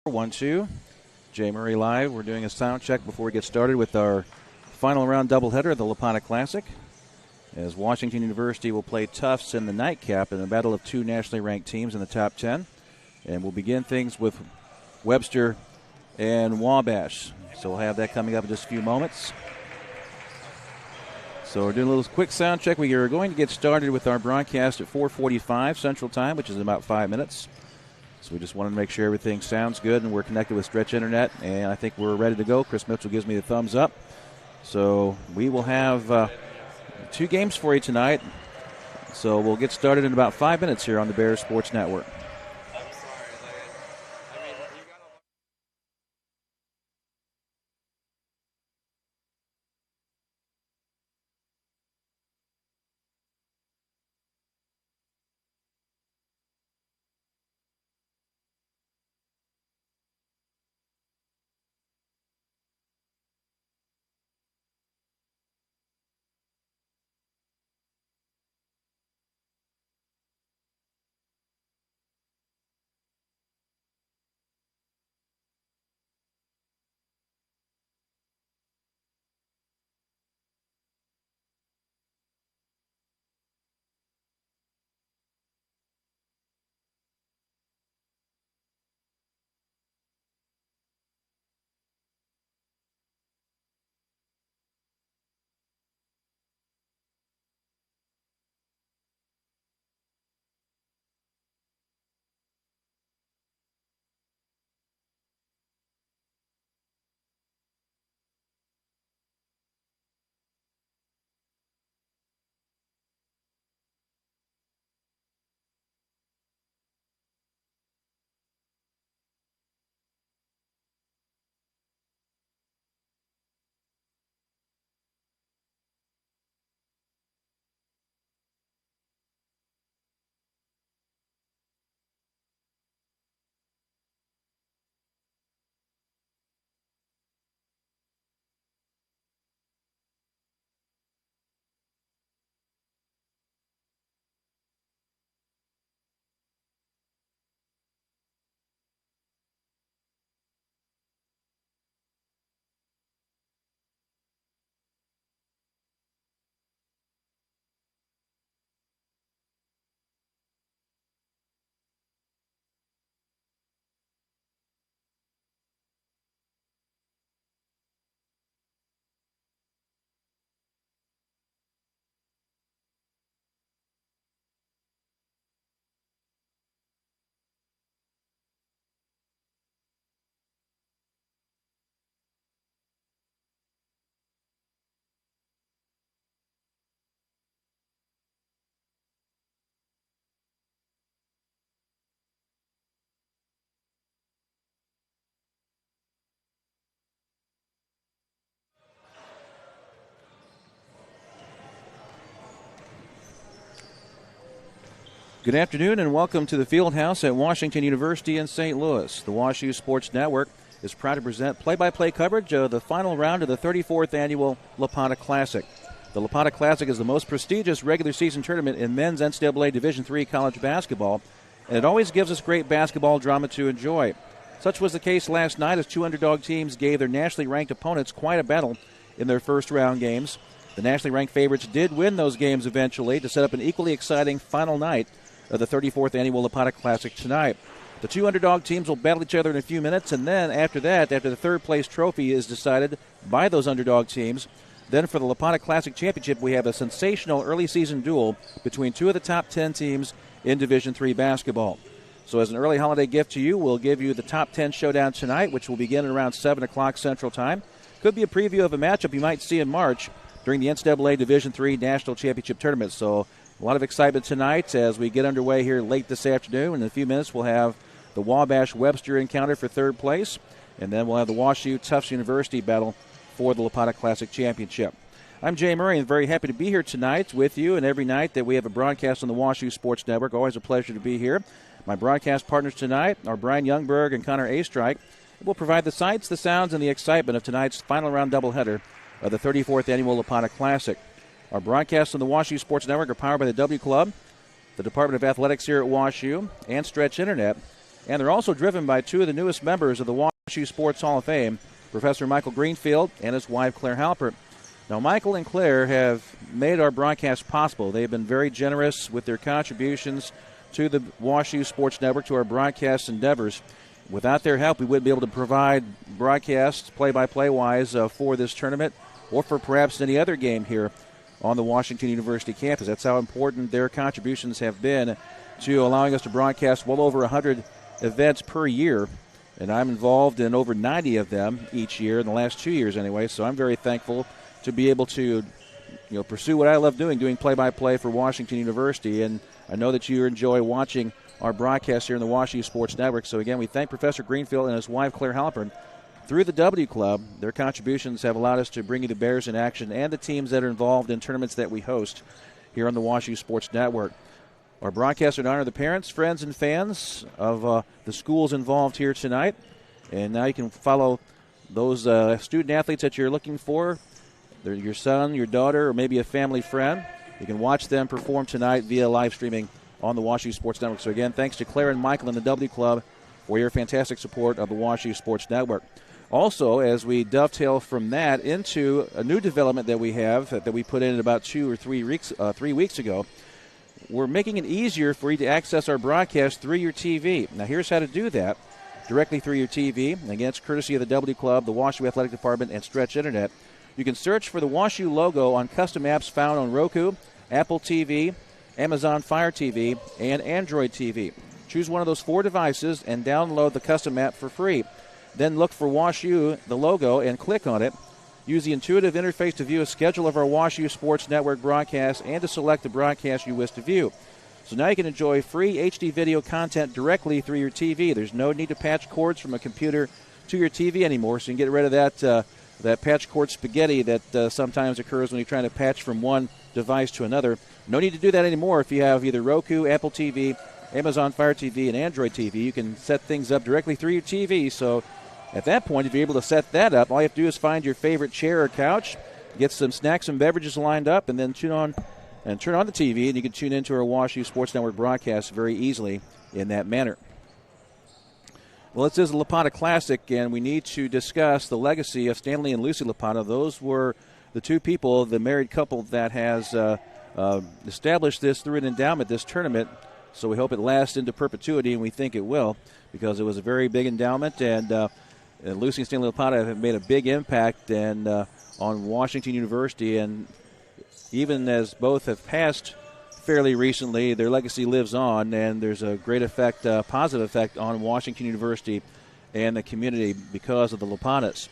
1-2. Jay Murray live. We're doing a sound check before we get started with our final round doubleheader of the Lopata Classic, as Washington University will play Tufts in the nightcap in a battle of two nationally ranked teams in the top 10. And we'll begin things with Webster and Wabash. So we'll have that coming up in just a few moments. So we're doing a little quick sound check. We are going to get started with our broadcast at 4:45 Central Time, which is in about 5 minutes. So we just wanted to make sure everything sounds good, and we're connected with Stretch Internet, and I think we're ready to go. Chris Mitchell gives me the thumbs up. So we will have two games for you tonight. So we'll get started in about 5 minutes here on the Bears Sports Network. Good afternoon and welcome to the Field House at Washington University in St. Louis. The WashU Sports Network is proud to present play-by-play coverage of the final round of the 34th annual Lopata Classic. The Lopata Classic is the most prestigious regular season tournament in men's NCAA Division III college basketball, and it always gives us great basketball drama to enjoy. Such was the case last night as two underdog teams gave their nationally ranked opponents quite a battle in their first round games. The nationally ranked favorites did win those games eventually to set up an equally exciting final night of the 34th annual Lopata Classic tonight. The two underdog teams will battle each other in a few minutes, and then after that, after the third place trophy is decided by those underdog teams, then for the Lopata Classic Championship, we have a sensational early season duel between two of the top 10 teams in Division III basketball. So as an early holiday gift to you, we'll give you the top 10 showdown tonight, which will begin at around 7 o'clock Central Time. Could be a preview of a matchup you might see in March during the NCAA Division III National Championship Tournament. So a lot of excitement tonight as we get underway here late this afternoon. In a few minutes, we'll have the Wabash-Webster encounter for third place, and then we'll have the WashU-Tufts University battle for the Lopata Classic Championship. I'm Jay Murray, and very happy to be here tonight with you, and every night that we have a broadcast on the WashU Sports Network. Always a pleasure to be here. My broadcast partners tonight are Brian Youngberg and Connor Astrike. We'll provide the sights, the sounds, and the excitement of tonight's final round doubleheader of the 34th Annual Lopata Classic. Our broadcasts on the WashU Sports Network are powered by the W Club, the Department of Athletics here at WashU, and Stretch Internet. And they're also driven by two of the newest members of the WashU Sports Hall of Fame, Professor Michael Greenfield and his wife, Claire Halpert. Now, Michael and Claire have made our broadcast possible. They've been very generous with their contributions to the WashU Sports Network, to our broadcast endeavors. Without their help, we wouldn't be able to provide broadcasts play-by-play-wise for this tournament or for perhaps any other game here on the Washington University campus. That's how important their contributions have been to allowing us to broadcast well over 100 events per year. And I'm involved in over 90 of them each year, in the last 2 years anyway, so I'm very thankful to be able to pursue what I love doing play-by-play for Washington University. And I know that you enjoy watching our broadcast here in the WashU Sports Network. So, again, we thank Professor Greenfield and his wife, Claire Halpern. Through the W Club, their contributions have allowed us to bring you the Bears in action and the teams that are involved in tournaments that we host here on the WashU Sports Network. Our broadcasts are to honor the parents, friends, and fans of the schools involved here tonight. And now you can follow those student-athletes that you're looking for. They're your son, your daughter, or maybe a family friend. You can watch them perform tonight via live streaming on the WashU Sports Network. So, again, thanks to Claire and Michael and the W Club for your fantastic support of the WashU Sports Network. Also, as we dovetail from that into a new development that we have that we put in about 2 or 3 weeks ago, we're making it easier for you to access our broadcast through your TV. Now, here's how to do that directly through your TV. Again, it's courtesy of the W Club, the WashU Athletic Department, and Stretch Internet. You can search for the WashU logo on custom apps found on Roku, Apple TV, Amazon Fire TV, and Android TV. Choose one of those 4 devices and download the custom app for free. Then look for WashU, the logo, and click on it. Use the intuitive interface to view a schedule of our WashU Sports Network broadcasts and to select the broadcast you wish to view. So now you can enjoy free HD video content directly through your TV. There's no need to patch cords from a computer to your TV anymore, so you can get rid of that patch cord spaghetti that sometimes occurs when you're trying to patch from one device to another. No need to do that anymore if you have either Roku, Apple TV, Amazon Fire TV, and Android TV. You can set things up directly through your TV. So at that point, if you're able to set that up, all you have to do is find your favorite chair or couch, get some snacks and beverages lined up, and then turn on the TV, and you can tune into our WashU Sports Network broadcast very easily in that manner. Well, this is the Lopata Classic, and we need to discuss the legacy of Stanley and Lucy Lopata. Those were the two people, the married couple, that has established this through an endowment, this tournament. So we hope it lasts into perpetuity, and we think it will, because it was a very big endowment, and Lucy and Stanley Lopata have made a big impact on Washington University, and even as both have passed fairly recently, their legacy lives on, and there's a great effect, positive effect on Washington University and the community because of the Lopatas.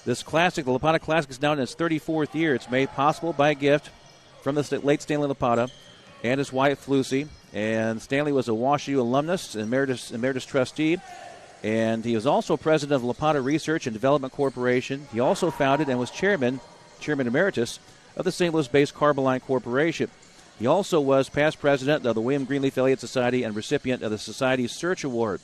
This classic, the Lopata Classic, is now in its 34th year. It's made possible by a gift from the late Stanley Lopata and his wife, Lucy. And Stanley was a WashU alumnus and emeritus trustee, and he was also president of Lopata Research and Development Corporation. He also founded and was chairman emeritus of the St. Louis-based Carboline Corporation. He also was past president of the William Greenleaf Elliott Society and recipient of the Society's Search Award.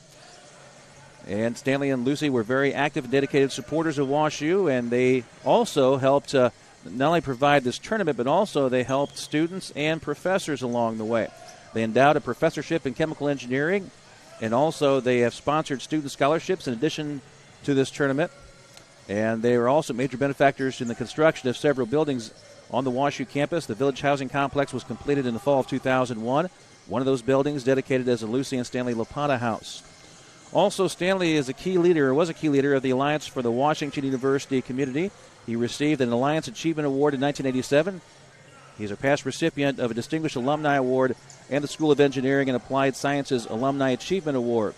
And Stanley and Lucy were very active and dedicated supporters of WashU, and they also helped not only provide this tournament, but also they helped students and professors along the way. They endowed a professorship in chemical engineering, and also they have sponsored student scholarships in addition to this tournament. And they were also major benefactors in the construction of several buildings on the WashU campus. The Village Housing Complex was completed in the fall of 2001. One of those buildings dedicated as a Lucy and Stanley Lopata House. Also, Stanley was a key leader of the Alliance for the Washington University Community. He received an Alliance Achievement Award in 1987. He's a past recipient of a Distinguished Alumni Award and the School of Engineering and Applied Sciences Alumni Achievement Award.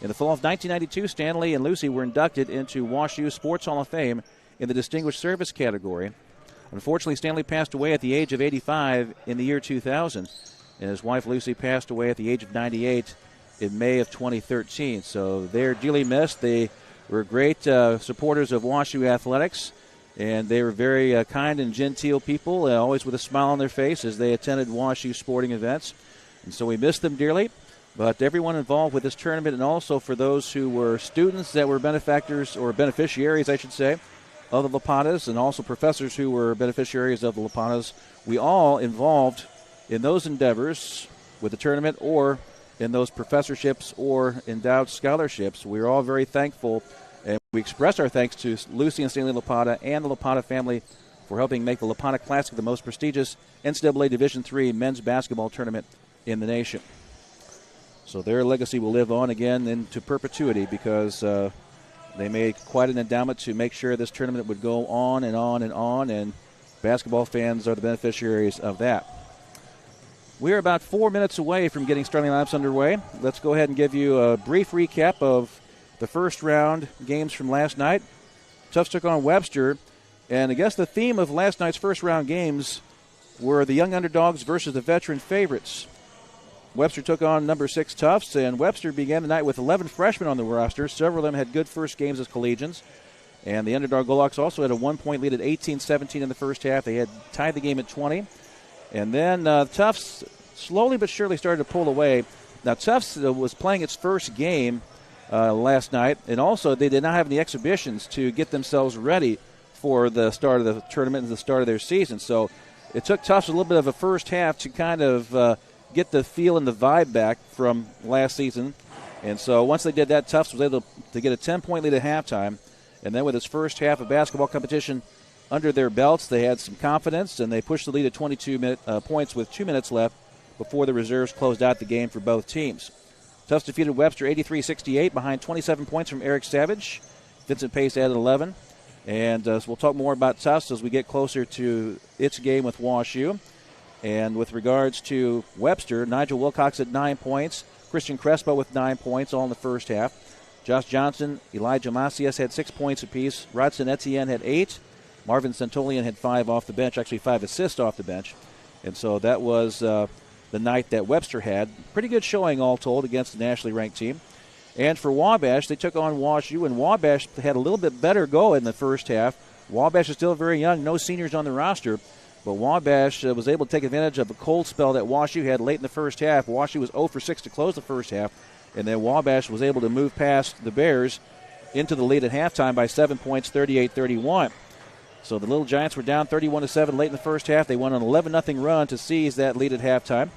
In the fall of 1992, Stanley and Lucy were inducted into WashU Sports Hall of Fame in the Distinguished Service category. Unfortunately, Stanley passed away at the age of 85 in the year 2000, and his wife Lucy passed away at the age of 98 in May of 2013. So they're dearly missed. They were great supporters of WashU athletics, and they were very kind and genteel people, always with a smile on their face as they attended WashU sporting events. And so we miss them dearly. But everyone involved with this tournament, and also for those who were students that were benefactors, or beneficiaries, I should say, of the Lopatas, and also professors who were beneficiaries of the Lopatas, we all involved in those endeavors with the tournament or in those professorships or endowed scholarships. We're all very thankful, and we express our thanks to Lucy and Stanley Lopata and the Lopata family for helping make the Lopata Classic the most prestigious NCAA Division III men's basketball tournament in the nation. So their legacy will live on again into perpetuity because they made quite an endowment to make sure this tournament would go on and on and on, and basketball fans are the beneficiaries of that. We are about 4 minutes away from getting starting lineups underway. Let's go ahead and give you a brief recap of the first round games from last night. Tufts took on Webster, and I guess the theme of last night's first round games were the young underdogs versus the veteran favorites. Webster took on number 6 Tufts, and Webster began the night with 11 freshmen on the roster. Several of them had good first games as collegians. And the underdog Golocks also had a 1-point lead at 18-17 in the first half. They had tied the game at 20. And then Tufts slowly but surely started to pull away. Now, Tufts was playing its first game last night, and also they did not have any exhibitions to get themselves ready for the start of the tournament and the start of their season. So it took Tufts a little bit of a first half to kind of get the feel and the vibe back from last season. And so once they did that, Tufts was able to get a 10-point lead at halftime. And then with its first half of basketball competition under their belts, they had some confidence, and they pushed the lead at 22 points with 2 minutes left before the reserves closed out the game for both teams. Tufts defeated Webster 83-68 behind 27 points from Eric Savage. Vincent Pace added 11. And so we'll talk more about Tufts as we get closer to its game with WashU. And with regards to Webster, Nigel Wilcox at 9 points, Christian Crespo with 9 points, all in the first half. Josh Johnson, Elijah Macias had 6 points apiece. Rodson Etienne had 8. Marvin Santolian had 5 off the bench, actually 5 assists off the bench. And so that was the night that Webster had. Pretty good showing all told against the nationally ranked team. And for Wabash, they took on WashU, and Wabash had a little bit better go in the first half. Wabash is still very young, no seniors on the roster. But Wabash was able to take advantage of a cold spell that WashU had late in the first half. WashU was 0 for 6 to close the first half. And then Wabash was able to move past the Bears into the lead at halftime by 7 points, 38-31. So the Little Giants were down 31-7 late in the first half. They won an 11-0 run to seize that lead at halftime.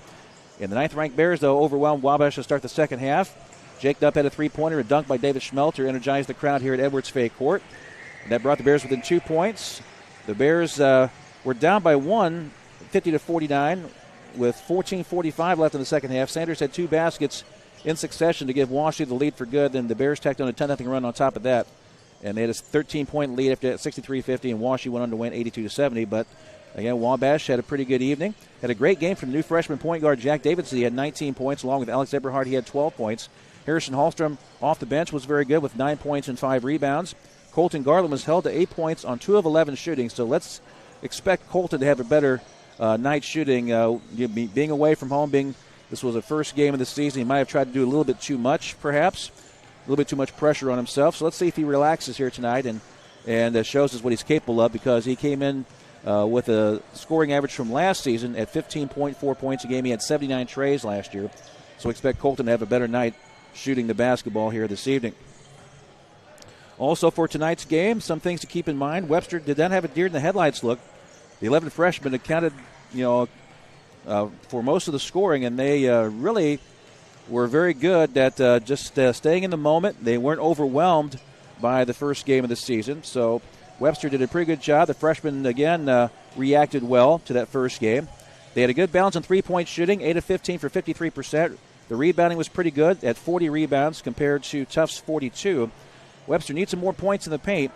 And the 9th-ranked Bears, though, overwhelmed Wabash to start the second half. Jake Dupp had a three-pointer, a dunk by David Schmelter, energized the crowd here at Edwards Fay Court. And that brought the Bears within 2 points. The Bears were down by 1, 50-49, with 14:45 left in the second half. Sanders had 2 baskets in succession to give WashU the lead for good. Then the Bears tacked on a 10-0 run on top of that. And they had a 13-point lead after that, 63-50, and WashU went on to win 82-70. But, again, Wabash had a pretty good evening. Had a great game from new freshman point guard Jack Davidson. He had 19 points, along with Alex Eberhardt. He had 12 points. Harrison Hallstrom off the bench was very good with 9 points and 5 rebounds. Colton Garland was held to 8 points on 2 of 11 shooting. So let's expect Colton to have a better night shooting. Being away from home, this was the first game of the season. He might have tried to do a little bit too much, perhaps. A little bit too much pressure on himself. So let's see if he relaxes here tonight and shows us what he's capable of, because he came in with a scoring average from last season at 15.4 points a game. He had 79 trays last year. So expect Colton to have a better night shooting the basketball here this evening. Also for tonight's game, some things to keep in mind. Webster did not have a deer in the headlights look. The 11 freshmen accounted, for most of the scoring, and they really were very good at just staying in the moment. They weren't overwhelmed by the first game of the season. So Webster did a pretty good job. The freshmen, again, reacted well to that first game. They had a good balance on three-point shooting, 8 of 15 for 53%. The rebounding was pretty good at 40 rebounds compared to Tufts' 42. Webster needs some more points in the paint.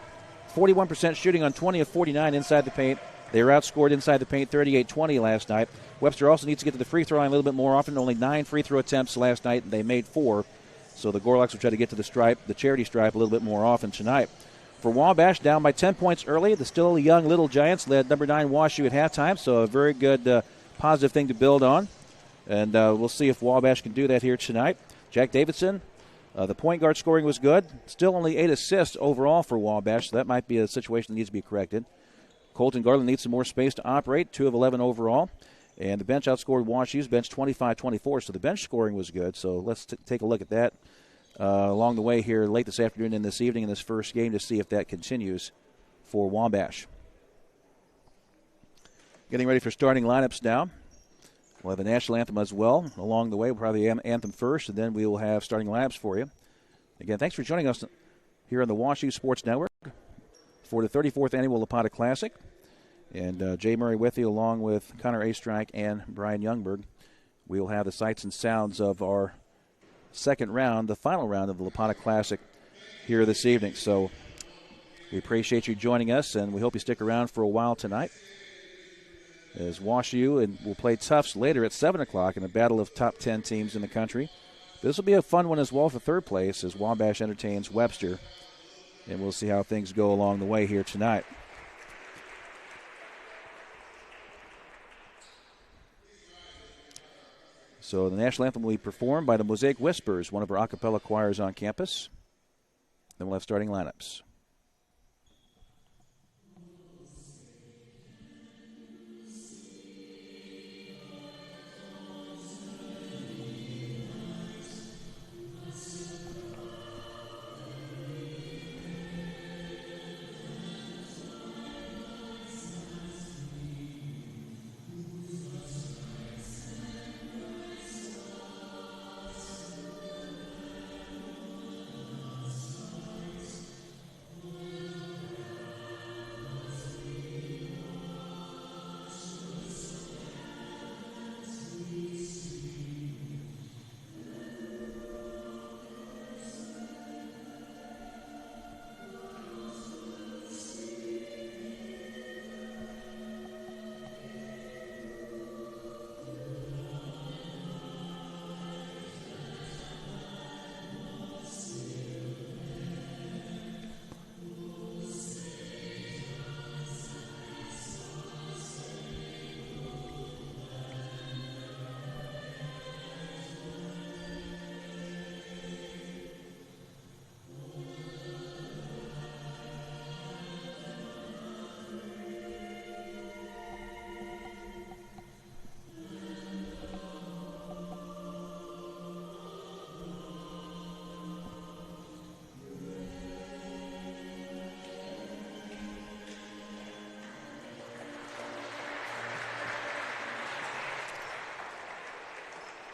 41% shooting on 20 of 49 inside the paint. They were outscored inside the paint 38-20 last night. Webster also needs to get to the free throw line a little bit more often. Only 9 free throw attempts last night, and they made 4. So the Gorlocks will try to get to the charity stripe, a little bit more often tonight. For Wabash, down by 10 points early. The still young Little Giants led number 9 WashU at halftime, so a very good positive thing to build on. And we'll see if Wabash can do that here tonight. Jack Davidson, the point guard scoring was good. Still only 8 assists overall for Wabash, so that might be a situation that needs to be corrected. Colton Garland needs some more space to operate, 2 of 11 overall. And the bench outscored WashU's bench 25-24, so the bench scoring was good. So let's take a look at that along the way here late this afternoon and this evening in this first game to see if that continues for Wabash. Getting ready for starting lineups now. We'll have the national anthem as well along the way. We'll probably anthem first, and then we will have starting laps for you. Again, thanks for joining us here on the WashU Sports Network for the 34th Annual Lopata Classic. And Jay Murray with you, along with Connor Astrike and Brian Youngberg. We will have the sights and sounds of our second round, the final round of the Lopata Classic here this evening. So we appreciate you joining us, and we hope you stick around for a while tonight as WashU and we'll play Tufts later at 7 o'clock in a battle of top 10 teams in the country. This will be a fun one as well for third place as Wabash entertains Webster, and we'll see how things go along the way here tonight. So the national anthem will be performed by the Mosaic Whispers, one of our a cappella choirs on campus. Then we'll have starting lineups.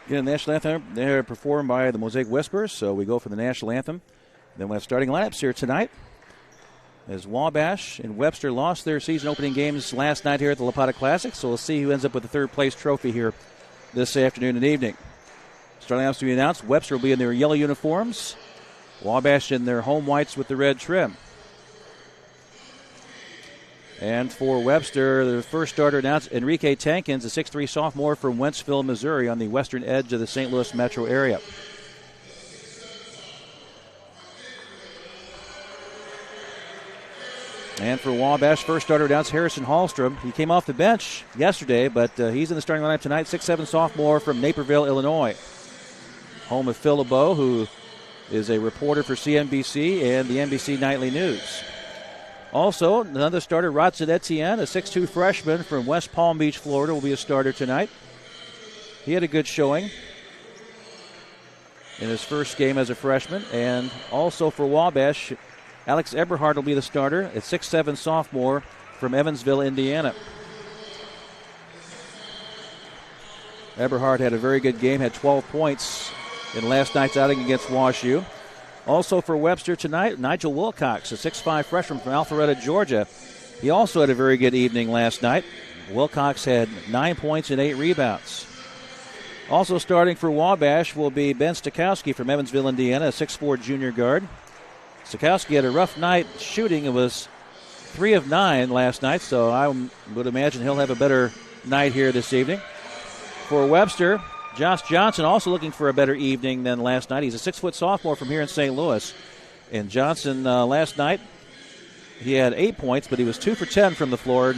Again, the national anthem, they're performed by the Mosaic Whispers, so we go for the national anthem. Then we'll have starting lineups here tonight as Wabash and Webster lost their season opening games last night here at the Lopata Classic, so we'll see who ends up with the third place trophy here this afternoon and evening. Starting lineups to be announced. Webster will be in their yellow uniforms, Wabash in their home whites with the red trim. And for Webster, the first starter announced, Enrique Tankins, a 6'3 sophomore from Wentzville, Missouri, on the western edge of the St. Louis metro area. And for Wabash, first starter announced, Harrison Hallstrom. He came off the bench yesterday, but he's in the starting lineup tonight, 6'7 sophomore from Naperville, Illinois. Home of Phil LeBeau, who is a reporter for CNBC and the NBC Nightly News. Also, another starter, Rodson Etienne, a 6'2 freshman from West Palm Beach, Florida, will be a starter tonight. He had a good showing in his first game as a freshman. And also for Wabash, Alex Eberhard will be the starter, a 6'7 sophomore from Evansville, Indiana. Eberhard had a very good game, had 12 points in last night's outing against WashU. Also for Webster tonight, Nigel Wilcox, a 6'5 freshman from Alpharetta, Georgia. He also had a very good evening last night. Wilcox had 9 points and 8 rebounds. Also starting for Wabash will be Ben Stokowski from Evansville, Indiana, a 6'4 junior guard. Stokowski had a rough night shooting. It was 3 of 9 last night, so I would imagine he'll have a better night here this evening. For Webster, Josh Johnson also looking for a better evening than last night. He's a 6' sophomore from here in St. Louis. And Johnson last night, he had 8 points, but he was 2 for 10 from the floor.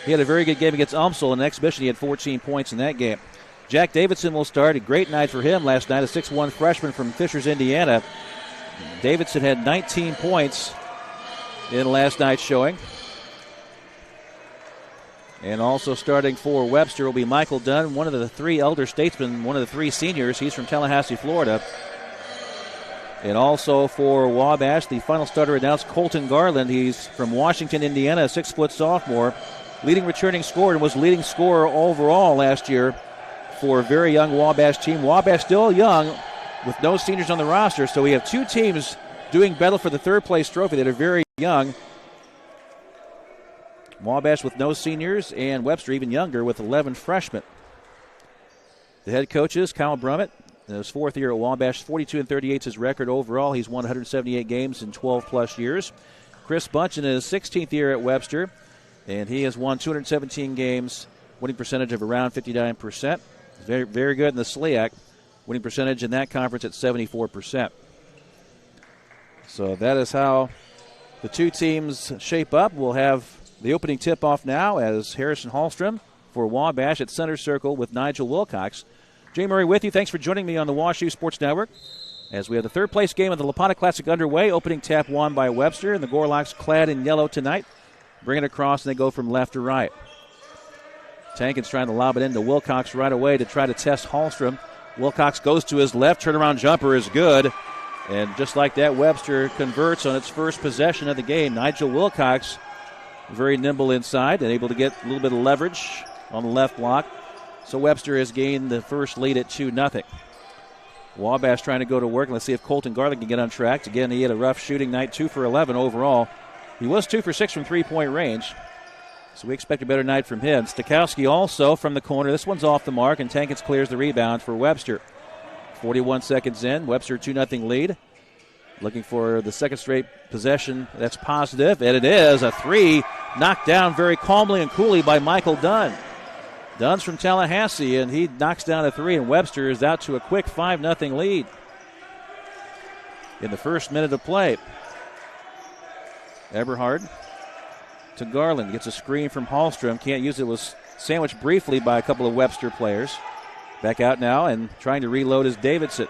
He had a very good game against Umsel. In the exhibition, he had 14 points in that game. Jack Davidson will start. A great night for him last night, a 6'1 freshman from Fishers, Indiana. Davidson had 19 points in last night's showing. And also starting for Webster will be Michael Dunn, one of the 3 elder statesmen, one of the 3 seniors. He's from Tallahassee, Florida. And also for Wabash, the final starter announced, Colton Garland. He's from Washington, Indiana, a 6' sophomore, leading returning scorer, and was leading scorer overall last year for a very young Wabash team. Wabash still young with no seniors on the roster, so we have two teams doing battle for the third-place trophy that are very young. Wabash with no seniors, and Webster even younger with 11 freshmen. The head coach is Kyle Brummett. In his fourth year at Wabash, 42-38 is his record overall. He's won 178 games in 12-plus years. Chris Bunch in his 16th year at Webster, and he has won 217 games, winning percentage of around 59%. Very, very good in the SLIAC, winning percentage in that conference at 74%. So that is how the two teams shape up. We'll have the opening tip-off now as Harrison Hallstrom for Wabash at center circle with Nigel Wilcox. Jay Murray with you. Thanks for joining me on the WashU Sports Network as we have the third-place game of the Lopata Classic underway. Opening tap won by Webster, and the Gorlocks clad in yellow tonight. Bring it across, and they go from left to right. Tankin's trying to lob it into Wilcox right away to try to test Hallstrom. Wilcox goes to his left. Turnaround jumper is good. And just like that, Webster converts on its first possession of the game. Nigel Wilcox, very nimble inside and able to get a little bit of leverage on the left block. So Webster has gained the first lead at 2-0. Wabash trying to go to work. Let's see if Colton Garland can get on track. Again, he had a rough shooting night, 2 for 11 overall. He was 2 for 6 from three-point range. So we expect a better night from him. Stakowski also from the corner. This one's off the mark, and Tankins clears the rebound for Webster. 41 seconds in. Webster 2-0 lead. Looking for the second straight possession that's positive, and it is a three knocked down very calmly and coolly by Michael Dunn. Dunn's from Tallahassee, and he knocks down a three, and Webster is out to a quick 5-0 lead in the first minute of play. Eberhard to Garland. Gets a screen from Hallstrom. Can't use it. Was sandwiched briefly by a couple of Webster players. Back out now and trying to reload is Davidson.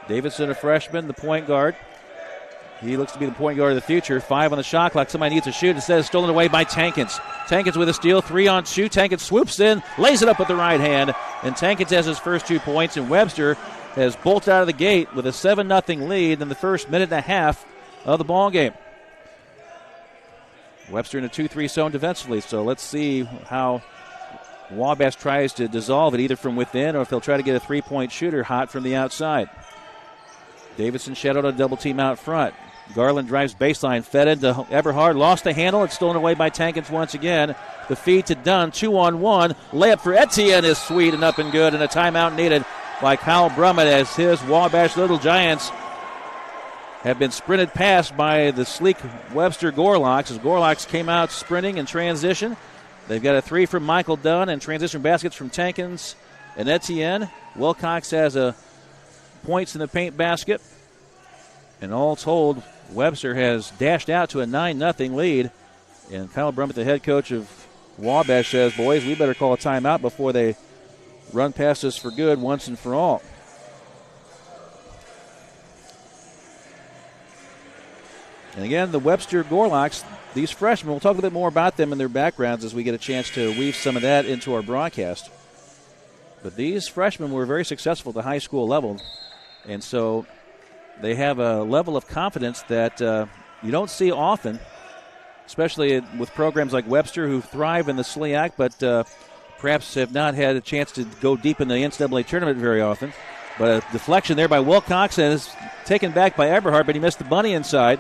Davidson, a freshman, the point guard. He looks to be the point guard of the future. 5 on the shot clock. Somebody needs to shoot. Instead, it's stolen away by Tankins. Tankins with a steal. 3-on-2. Tankins swoops in, lays it up with the right hand, and Tankins has his first 2 points, and Webster has bolted out of the gate with a 7-0 lead in the first minute and a half of the ball game. Webster in a 2-3 zone defensively, so let's see how Wabash tries to dissolve it either from within or if they'll try to get a three-point shooter hot from the outside. Davidson shadowed a double team out front. Garland drives baseline, fed into Eberhard, lost the handle. It's stolen away by Tankins once again. The feed to Dunn, 2-on-1. Layup for Etienne is sweet and up and good, and a timeout needed by Kyle Brummett as his Wabash Little Giants have been sprinted past by the sleek Webster Gorlocks as Gorlocks came out sprinting in transition. They've got a three from Michael Dunn and transition baskets from Tankins and Etienne. Wilcox has a points in the paint basket. And all told, Webster has dashed out to a 9-0 lead. And Kyle Brummett, the head coach of Wabash, says, boys, we better call a timeout before they run past us for good once and for all. And again, the Webster Gorlocks, these freshmen, we'll talk a little bit more about them and their backgrounds as we get a chance to weave some of that into our broadcast. But these freshmen were very successful at the high school level. And so they have a level of confidence that you don't see often, especially with programs like Webster who thrive in the SLIAC, but perhaps have not had a chance to go deep in the NCAA tournament very often. But a deflection there by Wilcox and is taken back by Eberhard, but he missed the bunny inside.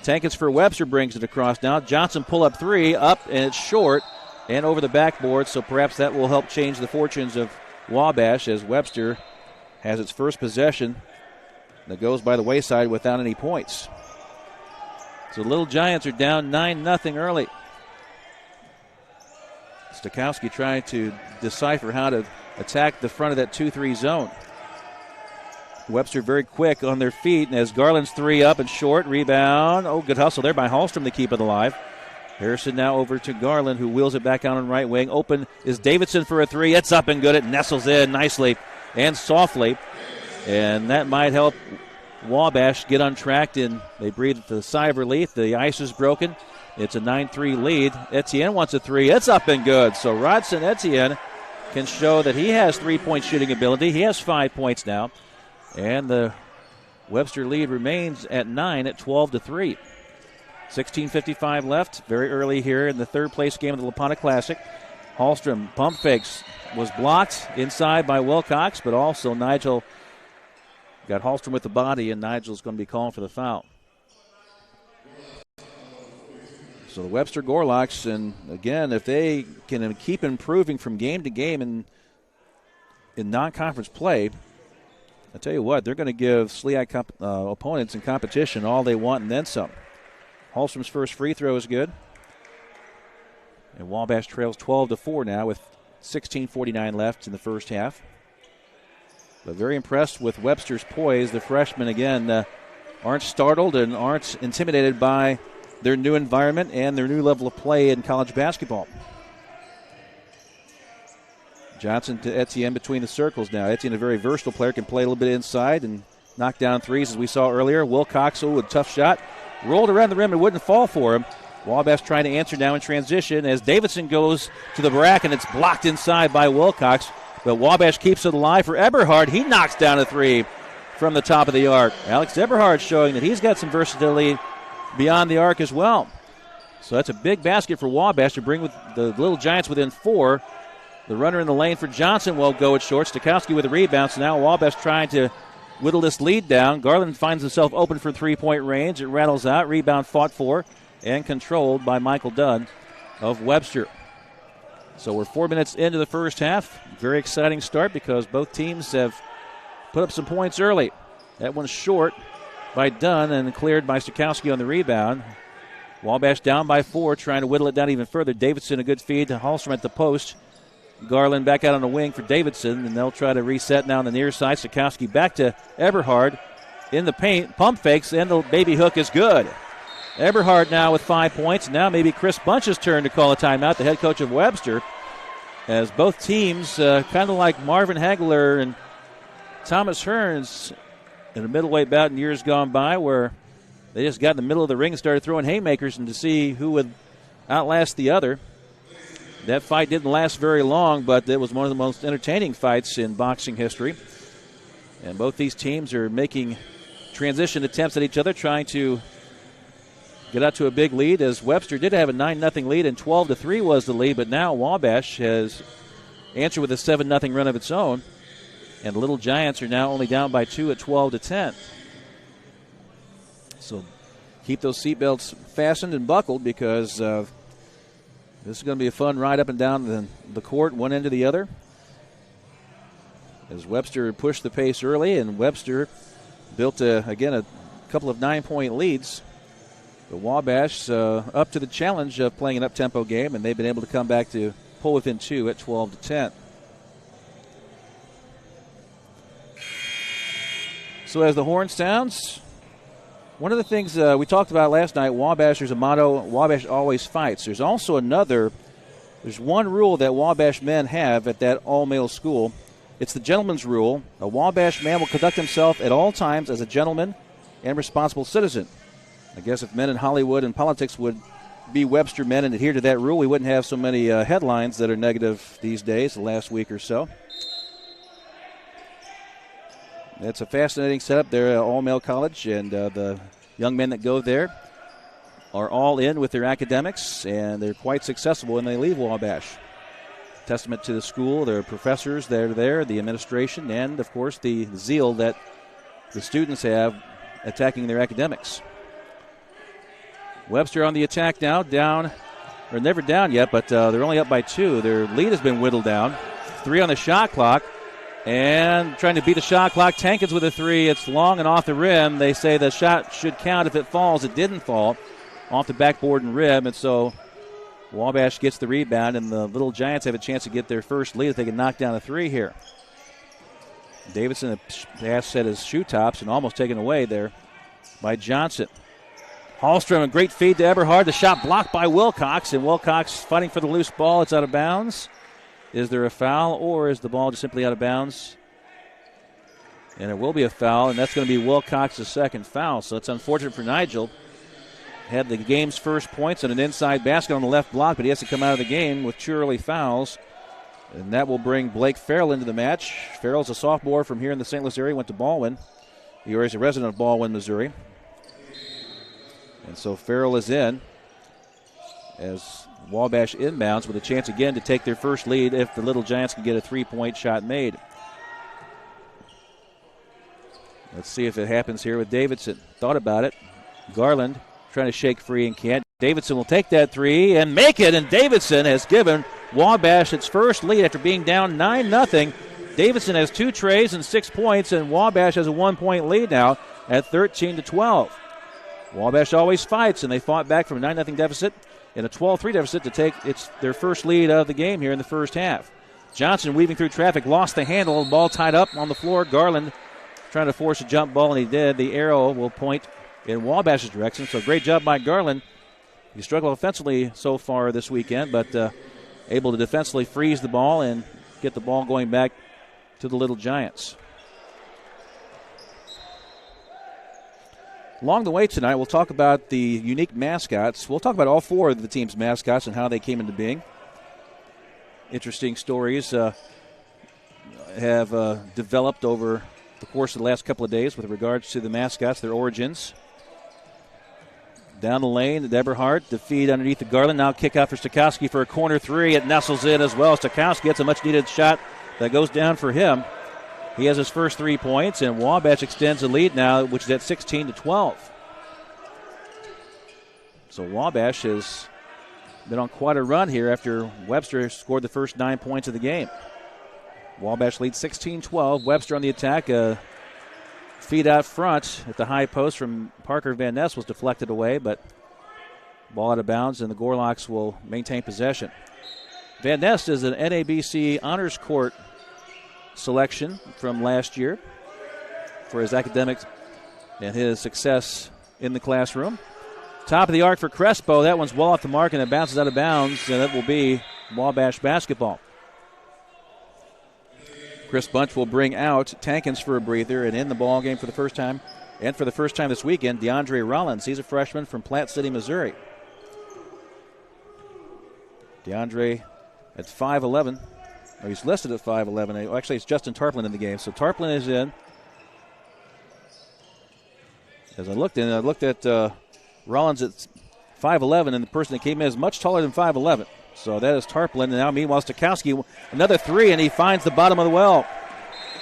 Tankins for Webster brings it across now. Johnson pull-up three, up, and it's short and over the backboard, so perhaps that will help change the fortunes of Wabash as Webster has its first possession that goes by the wayside without any points. So Little Giants are down 9-0 early. Stakowski trying to decipher how to attack the front of that 2-3 zone. Webster very quick on their feet, and as Garland's three up and short, rebound. Oh, good hustle there by Hallstrom to keep it alive. Harrison now over to Garland, who wheels it back out on right wing. Open is Davidson for a three. It's up and good. It nestles in nicely and softly, and that might help Wabash get on track, and they breathe a sigh of relief. The ice is broken. It's a 9-3 lead. Etienne wants a three. It's up and good. So Rodson Etienne can show that he has three-point shooting ability. He has 5 points now. And the Webster lead remains at 9 at 12-3. 16:55 left, very early here in the third-place game of the Lopata Classic. Hallstrom pump fakes, was blocked inside by Wilcox, but also Nigel got Hallstrom with the body, and Nigel's going to be calling for the foul. So the Webster Gorlocks, and again, if they can keep improving from game to game in non-conference play, I tell you what, they're going to give SLEAC opponents in competition all they want and then some. Hallstrom's first free throw is good. And Wabash trails 12-4 now with 16:49 left in the first half. But very impressed with Webster's poise. The freshmen, again, aren't startled and aren't intimidated by their new environment and their new level of play in college basketball. Johnson to Etienne between the circles now. Etienne, a very versatile player, can play a little bit inside and knock down threes as we saw earlier. Wilcox, a tough shot. Rolled around the rim and wouldn't fall for him. Wabash trying to answer now in transition as Davidson goes to the rack, and it's blocked inside by Wilcox. But Wabash keeps it alive for Eberhard. He knocks down a three from the top of the arc. Alex Eberhard showing that he's got some versatility beyond the arc as well. So that's a big basket for Wabash to bring with the Little Giants within 4. The runner in the lane for Johnson will go it short. Stokowski with a rebound. So now Wabash trying to whittle this lead down. Garland finds himself open for three-point range. It rattles out. Rebound fought for and controlled by Michael Dunn of Webster. So we're 4 minutes into the first half. Very exciting start because both teams have put up some points early. That one's short by Dunn and cleared by Stokowski on the rebound. Wabash down by 4, trying to whittle it down even further. Davidson a good feed to Hallstrom at the post. Garland back out on the wing for Davidson, and they'll try to reset now on the near side. Stokowski back to Eberhard in the paint. Pump fakes, and the baby hook is good. Eberhard now with 5 points. Now maybe Chris Bunch's turn to call a timeout, the head coach of Webster, as both teams, kind of like Marvin Hagler and Thomas Hearns in a middleweight bout in years gone by, where they just got in the middle of the ring and started throwing haymakers and to see who would outlast the other. That fight didn't last very long, but it was one of the most entertaining fights in boxing history. And both these teams are making transition attempts at each other, trying to get out to a big lead, as Webster did have a 9-0 lead and 12-3 was the lead, but now Wabash has answered with a 7-0 run of its own. And the Little Giants are now only down by 2 at 12-10. So keep those seatbelts fastened and buckled because this is going to be a fun ride up and down the court, one end to the other. As Webster pushed the pace early, and Webster built, a couple of 9-point leads. The Wabash up to the challenge of playing an up-tempo game, and they've been able to come back to pull within 2 at 12-10. So as the horn sounds, one of the things we talked about last night, Wabash, there's a motto, Wabash always fights. There's also there's one rule that Wabash men have at that all-male school. It's the gentleman's rule. A Wabash man will conduct himself at all times as a gentleman and responsible citizen. I guess if men in Hollywood and politics would be Webster men and adhere to that rule, we wouldn't have so many headlines that are negative these days, the last week or so. It's a fascinating setup there at all-male college, and the young men that go there are all in with their academics, and they're quite successful when they leave Wabash. Testament to the school, their professors that are there, the administration, and, of course, the zeal that the students have attacking their academics. Webster on the attack now, never down yet, but they're only up by 2. Their lead has been whittled down. 3 on the shot clock. And trying to beat the shot clock. Tankins with a 3. It's long and off the rim. They say the shot should count if it falls. It didn't fall off the backboard and rim. And so Wabash gets the rebound, and the Little Giants have a chance to get their first lead if they can knock down a 3 here. Davidson has set his shoe tops and almost taken away there by Johnson. Hallstrom, a great feed to Eberhard. The shot blocked by Wilcox, and Wilcox fighting for the loose ball. It's out of bounds. Is there a foul, or is the ball just simply out of bounds? And it will be a foul, and that's going to be Wilcox's second foul. So it's unfortunate for Nigel. Had the game's first points on an inside basket on the left block, but he has to come out of the game with 2 early fouls. And that will bring Blake Farrell into the match. Farrell's a sophomore from here in the St. Louis area, went to Baldwin. He is a resident of Baldwin, Missouri. And so Farrell is in. as Wabash inbounds with a chance again to take their first lead if the Little Giants can get a three-point shot made. Let's see if it happens here with Davidson. Thought about it. Garland trying to shake free and can't. Davidson will take that three and make it, and Davidson has given Wabash its first lead after being down 9-0. Davidson has 2 trays and 6 points, and Wabash has a 1-point lead now at 13-12. Wabash always fights, and they fought back from a 9-0 deficit and a 12-3 deficit to take their first lead of the game here in the first half. Johnson weaving through traffic, lost the handle, ball tied up on the floor. Garland trying to force a jump ball, and he did. The arrow will point in Wabash's direction, so great job by Garland. He struggled offensively so far this weekend, but able to defensively freeze the ball and get the ball going back to the Little Giants. Along the way tonight, we'll talk about the unique mascots. We'll talk about all 4 of the team's mascots and how they came into being. Interesting stories have developed over the course of the last couple of days with regards to the mascots, their origins. Down the lane, the Eberhardt, the feed underneath the Garland. Now kick out for Stokowski for a corner 3. It nestles in as well. Stokowski gets a much-needed shot that goes down for him. He has his first 3 points, and Wabash extends the lead now, which is at 16-12. So Wabash has been on quite a run here after Webster scored the first 9 points of the game. Wabash leads 16-12. Webster on the attack. Feed out front at the high post from Parker Van Ness was deflected away, but ball out of bounds, and the Gorlocks will maintain possession. Van Ness is an NABC Honors Court selection from last year for his academics and his success in the classroom. Top of the arc for Crespo. That one's well off the mark, and it bounces out of bounds, and it will be Wabash basketball. Chris Bunch will bring out Tankins for a breather, and in the ball game for the first time, and for the first time this weekend, DeAndre Rollins. He's a freshman from Platte City, Missouri. DeAndre at 5'11". Or he's listed at 5'11". Actually, it's Justin Tarplin in the game. So Tarplin is in. As I looked at Rollins at 5'11", and the person that came in is much taller than 5'11". So that is Tarplin. And now, meanwhile, Stokowski, another 3, and he finds the bottom of the well.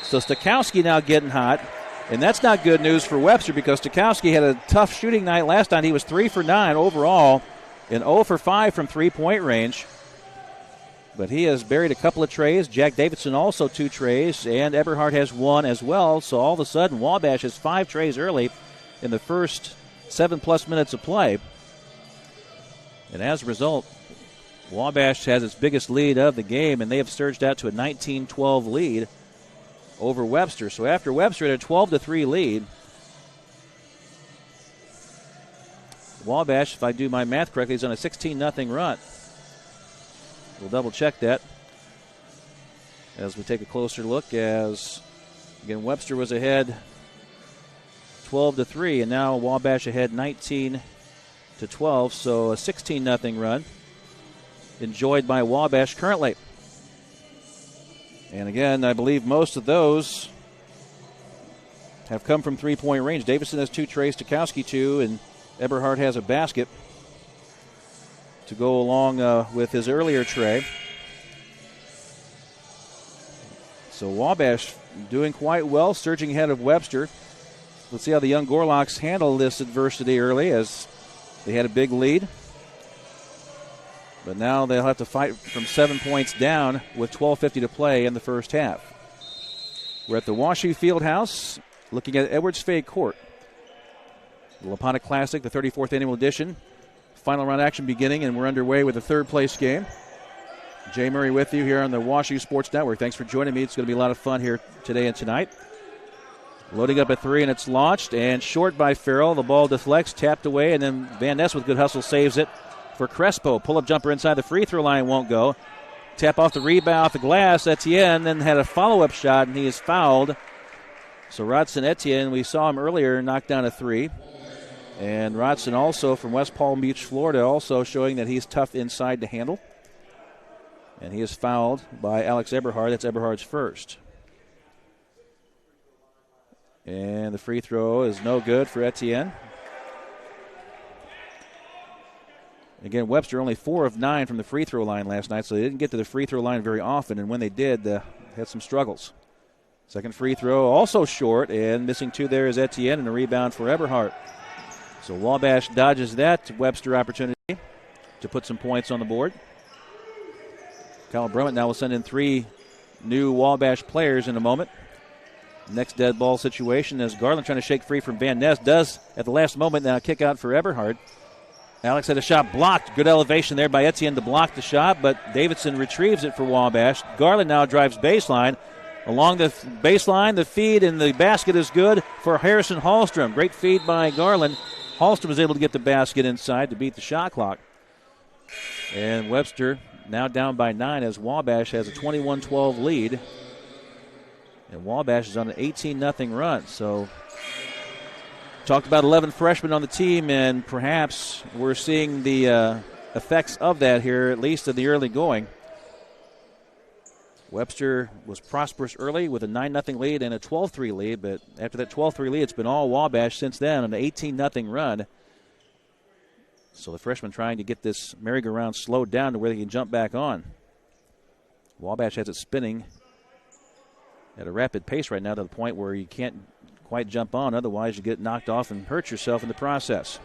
So Stokowski now getting hot. And that's not good news for Webster because Stokowski had a tough shooting night last night. He was 3 for 9 overall and 0 for 5 from three-point range. But he has buried a couple of trays. Jack Davidson also 2 trays, and Eberhardt has 1 as well. So all of a sudden, Wabash has 5 trays early in the first 7+ minutes of play. And as a result, Wabash has its biggest lead of the game, and they have surged out to a 19-12 lead over Webster. So after Webster had a 12-3 lead, Wabash, if I do my math correctly, is on a 16-0 run. We'll double-check that as we take a closer look as, again, Webster was ahead 12-3, and now Wabash ahead 19-12, so a 16-0 run enjoyed by Wabash currently. And again, I believe most of those have come from three-point range. Davidson has 2 trays, Stokowski 2, and Eberhardt has a basket to go along with his earlier tray. So Wabash doing quite well, surging ahead of Webster. Let's see how the young Gorlocks handle this adversity early as they had a big lead. But now they'll have to fight from 7 points down with 12:50 to play in the first half. We're at the WashU Fieldhouse looking at Edwards Fay Court. The Lopata Classic, the 34th annual edition. Final round action beginning, and we're underway with the third-place game. Jay Murray with you here on the WashU Sports Network. Thanks for joining me. It's going to be a lot of fun here today and tonight. Loading up at 3, and it's launched, and short by Farrell. The ball deflects, tapped away, and then Van Ness with good hustle saves it for Crespo. Pull-up jumper inside the free throw line won't go. Tap off the rebound off the glass. Etienne then had a follow-up shot, and he is fouled. So Rodson Etienne, we saw him earlier, knock down a 3. And Rodson also from West Palm Beach, Florida, also showing that he's tough inside to handle. And he is fouled by Alex Eberhardt. That's Eberhardt's first. And the free throw is no good for Etienne. Again, Webster only 4 of 9 from the free throw line last night, so they didn't get to the free throw line very often, and when they did, had some struggles. Second free throw also short, and missing 2 there is Etienne, and a rebound for Eberhardt. So Wabash dodges that Webster opportunity to put some points on the board. Kyle Brummett now will send in 3 new Wabash players in a moment. Next dead ball situation as Garland trying to shake free from Van Ness. Does at the last moment now kick out for Eberhardt. Alex had a shot blocked. Good elevation there by Etienne to block the shot, but Davidson retrieves it for Wabash. Garland now drives baseline. Along the baseline, the feed and the basket is good for Harrison Hallstrom. Great feed by Garland. Hallstrom was able to get the basket inside to beat the shot clock. And Webster now down by 9 as Wabash has a 21-12 lead. And Wabash is on an 18-0 run. So talked about 11 freshmen on the team, and perhaps we're seeing the effects of that here, at least in the early going. Webster was prosperous early with a 9-0 lead and a 12-3 lead, but after that 12-3 lead, it's been all Wabash since then, an 18-0 run. So the freshmen trying to get this merry-go-round slowed down to where they can jump back on. Wabash has it spinning at a rapid pace right now to the point where you can't quite jump on, otherwise you get knocked off and hurt yourself in the process.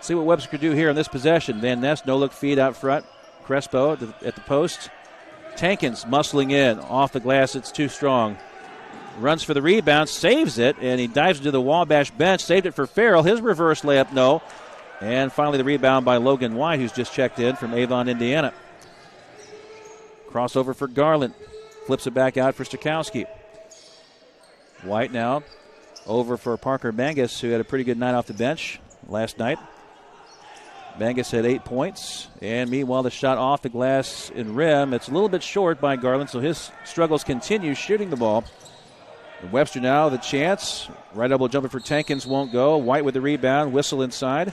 See what Webster could do here in this possession. Van Ness, no-look feed out front. Crespo at the post. Tankins muscling in. Off the glass, it's too strong. Runs for the rebound, saves it, and he dives into the Wabash bench. Saved it for Farrell. His reverse layup, no. And finally the rebound by Logan White, who's just checked in from Avon, Indiana. Crossover for Garland. Flips it back out for Stokowski. White now over for Parker Mangus, who had a pretty good night off the bench last night. Mangus had 8 points, and meanwhile the shot off the glass and rim. It's a little bit short by Garland, so his struggles continue shooting the ball. And Webster now the chance. Right elbow jumper for Tankins won't go. White with the rebound, whistle inside.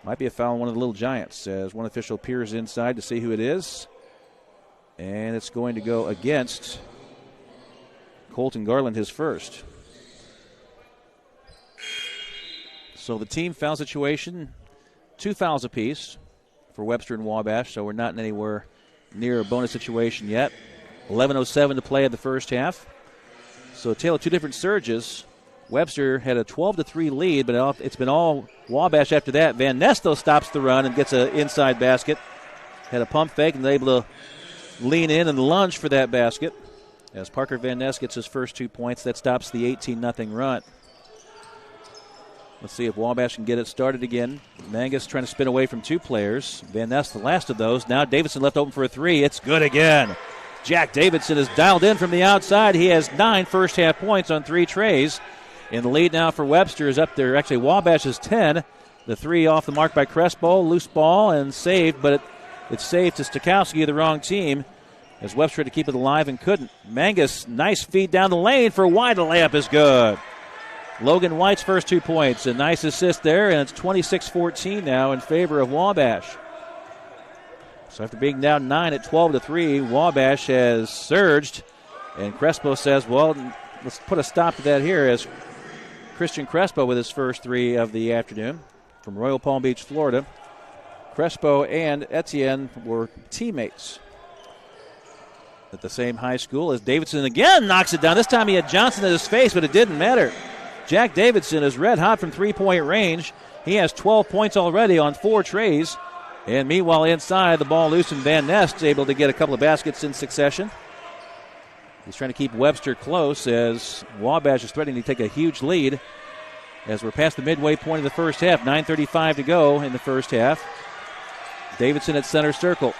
Might be a foul on one of the Little Giants as one official peers inside to see who it is. And it's going to go against Colton Garland, his first. So the team foul situation, 2 fouls apiece for Webster and Wabash, so we're not anywhere near a bonus situation yet. 11:07 to play in the first half. So a tale of 2 different surges. Webster had a 12-3 lead, but it's been all Wabash after that. Van Ness, though, stops the run and gets an inside basket. Had a pump fake and able to lean in and lunge for that basket. As Parker Van Ness gets his first 2 points, that stops the 18-0 run. Let's see if Wabash can get it started again. Mangus trying to spin away from 2 players. Van Ness, the last of those. Now Davidson left open for a 3. It's good again. Jack Davidson is dialed in from the outside. He has 9 first-half points on 3 trays. And the lead now for Webster is up there. Actually, Wabash is 10. The 3 off the mark by Crespo. Loose ball and saved, but it's saved to Stokowski, the wrong team, as Webster had to keep it alive and couldn't. Mangus, nice feed down the lane for White. The layup is good. Logan White's first 2 points. A nice assist there, and it's 26-14 now in favor of Wabash. So after being down 9 at 12-3, Wabash has surged, and Crespo says, well, let's put a stop to that here as Christian Crespo with his first 3 of the afternoon from Royal Palm Beach, Florida. Crespo and Etienne were teammates at the same high school as Davidson again knocks it down. This time he had Johnson at his face, but it didn't matter. Jack Davidson is red hot from 3-point range. He has 12 points already on 4 trays. And meanwhile inside, the ball loose and Van Ness able to get a couple of baskets in succession. He's trying to keep Webster close as Wabash is threatening to take a huge lead as we're past the midway point of the first half. 9:35 to go in the first half. Davidson at center circle.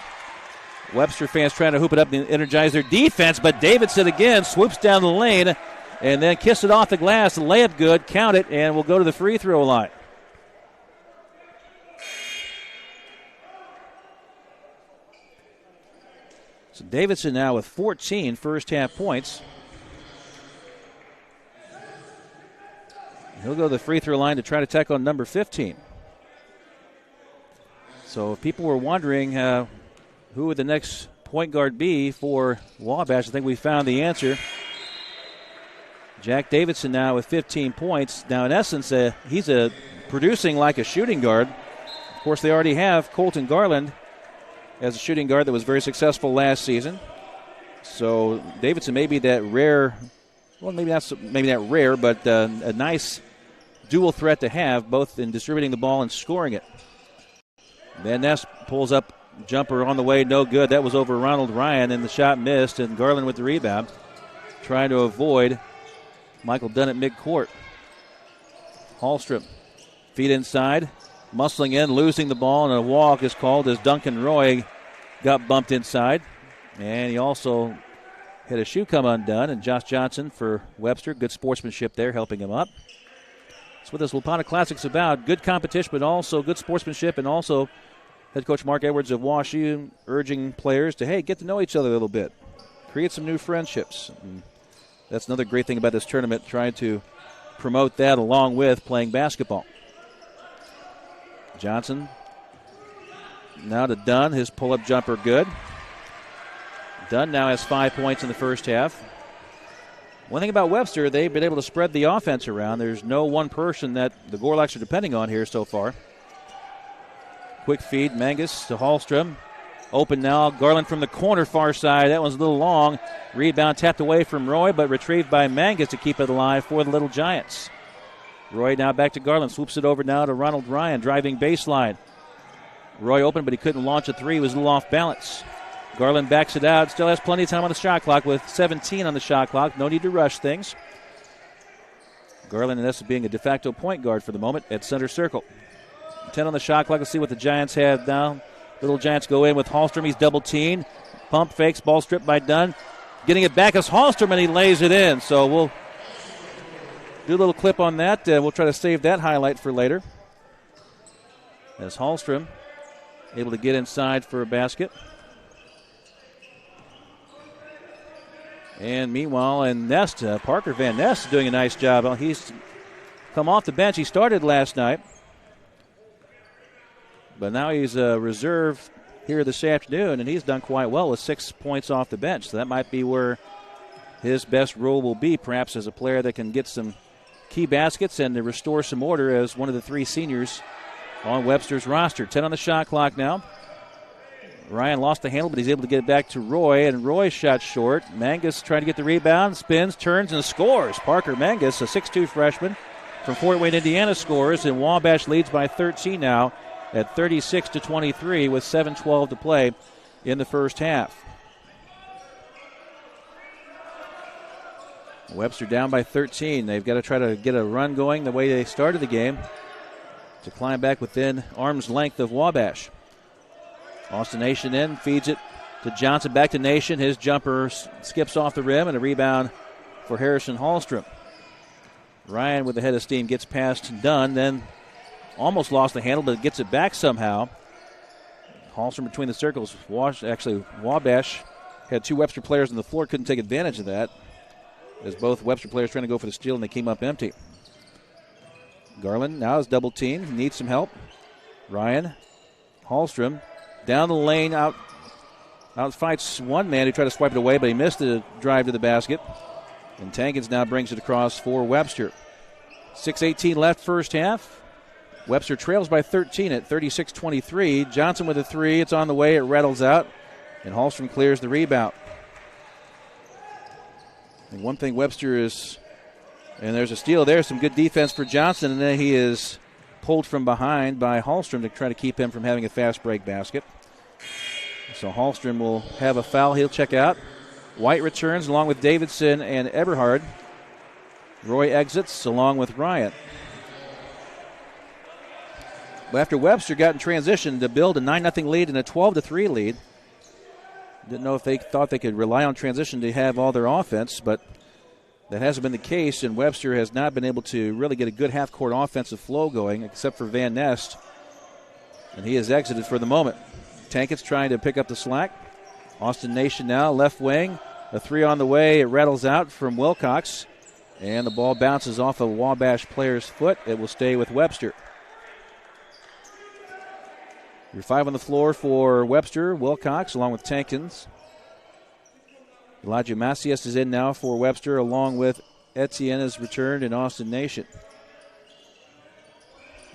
Webster fans trying to hoop it up and energize their defense, but Davidson again swoops down the lane and then kiss it off the glass. The layup good, count it, and we'll go to the free throw line. So Davidson now with 14 first-half points. He'll go to the free throw line to try to tackle on number 15. So if people were wondering who would the next point guard be for Wabash, I think we found the answer. Jack Davidson now with 15 points. Now, in essence, he's producing like a shooting guard. course, they already have Colton Garland as a shooting guard that was very successful last season. So Davidson may be that rare, well, maybe not rare, but a nice dual threat to have, both in distributing the ball and scoring it. Van Ness pulls up, jumper on the way, no good. That was over Ronald Ryan, and the shot missed, and Garland with the rebound, trying to avoid Michael Dunn at midcourt. Hallstrom, feet inside, muscling in, losing the ball, and a walk is called as Duncan Roy got bumped inside. And he also had a shoe come undone, and Josh Johnson for Webster. Good sportsmanship there, helping him up. That's what this Lopata Classic's about. Good competition, but also good sportsmanship, and also head coach Mark Edwards of WashU urging players to, hey, get to know each other a little bit. Create some new friendships. And that's another great thing about this tournament, trying to promote that along with playing basketball. Johnson now to Dunn. His pull-up jumper good. Dunn now has 5 points in the first half. One thing about Webster, they've been able to spread the offense around. There's no one person that the Gorlocks are depending on here so far. Quick feed, Mangus to Hallstrom. Open now, Garland from the corner far side. That one's a little long. Rebound tapped away from Roy, but retrieved by Mangus to keep it alive for the Little Giants. Roy now back to Garland. Swoops it over now to Ronald Ryan, driving baseline. Roy open, but he couldn't launch a three. He was a little off balance. Garland backs it out. Still has plenty of time on the shot clock with 17 on the shot clock. No need to rush things. Garland, in essence, being a de facto point guard for the moment at center circle. 10 on the shot clock. Let's see what the Giants have now. Little Giants go in with Hallstrom. He's double teamed. Pump fakes. Ball stripped by Dunn. Getting it back is Hallstrom, and he lays it in. So we'll do a little clip on that. We'll try to save that highlight for later. As Hallstrom able to get inside for a basket. And meanwhile, Parker Van Ness is doing a nice job. He's come off the bench. He started last night, but now he's a reserve here this afternoon, and he's done quite well with 6 points off the bench. So that might be where his best role will be, perhaps as a player that can get some key baskets and to restore some order as one of the three seniors on Webster's roster. 10 on the shot clock now. Ryan lost the handle, but he's able to get it back to Roy, and Roy shot short. Mangus trying to get the rebound, spins, turns, and scores. Parker Mangus, a 6'2 freshman from Fort Wayne, Indiana, scores, and Wabash leads by 13 now at 36-23 with 7:12 to play in the first half. Webster down by 13. They've got to try to get a run going the way they started the game to climb back within arm's length of Wabash. Austin Nation in, feeds it to Johnson, back to Nation. His jumper skips off the rim, and a rebound for Harrison Hallstrom. Ryan with the head of steam gets past Dunn, then almost lost the handle, but gets it back somehow. Hallstrom between the circles. Wabash had two Webster players on the floor, couldn't take advantage of that, as both Webster players trying to go for the steal, and they came up empty. Garland now is double teamed, needs some help. Ryan, Hallstrom, down the lane, outfights one man who tried to swipe it away, but he missed the drive to the basket. And Tankins now brings it across for Webster. 6:18 left first half. Webster trails by 13 at 36-23. Johnson with a three. It's on the way. It rattles out. And Hallstrom clears the rebound. And one thing Webster is, and there's a steal there, some good defense for Johnson, and then he is pulled from behind by Hallstrom to try to keep him from having a fast break basket. So Hallstrom will have a foul. He'll check out. White returns along with Davidson and Eberhard. Roy exits along with Ryan. But after Webster got in transition to build a 9-0 lead and a 12-3 lead, didn't know if they thought they could rely on transition to have all their offense, but that hasn't been the case, and Webster has not been able to really get a good half-court offensive flow going, except for Van Ness, and he has exited for the moment. Tankett's trying to pick up the slack. Austin Nation now, left wing. A three on the way. It rattles out from Wilcox, and the ball bounces off a Wabash player's foot. It will stay with Webster. Your five on the floor for Webster, Wilcox, along with Tankins. Elijah Macias is in now for Webster, along with Etienne has returned and Austin Nation.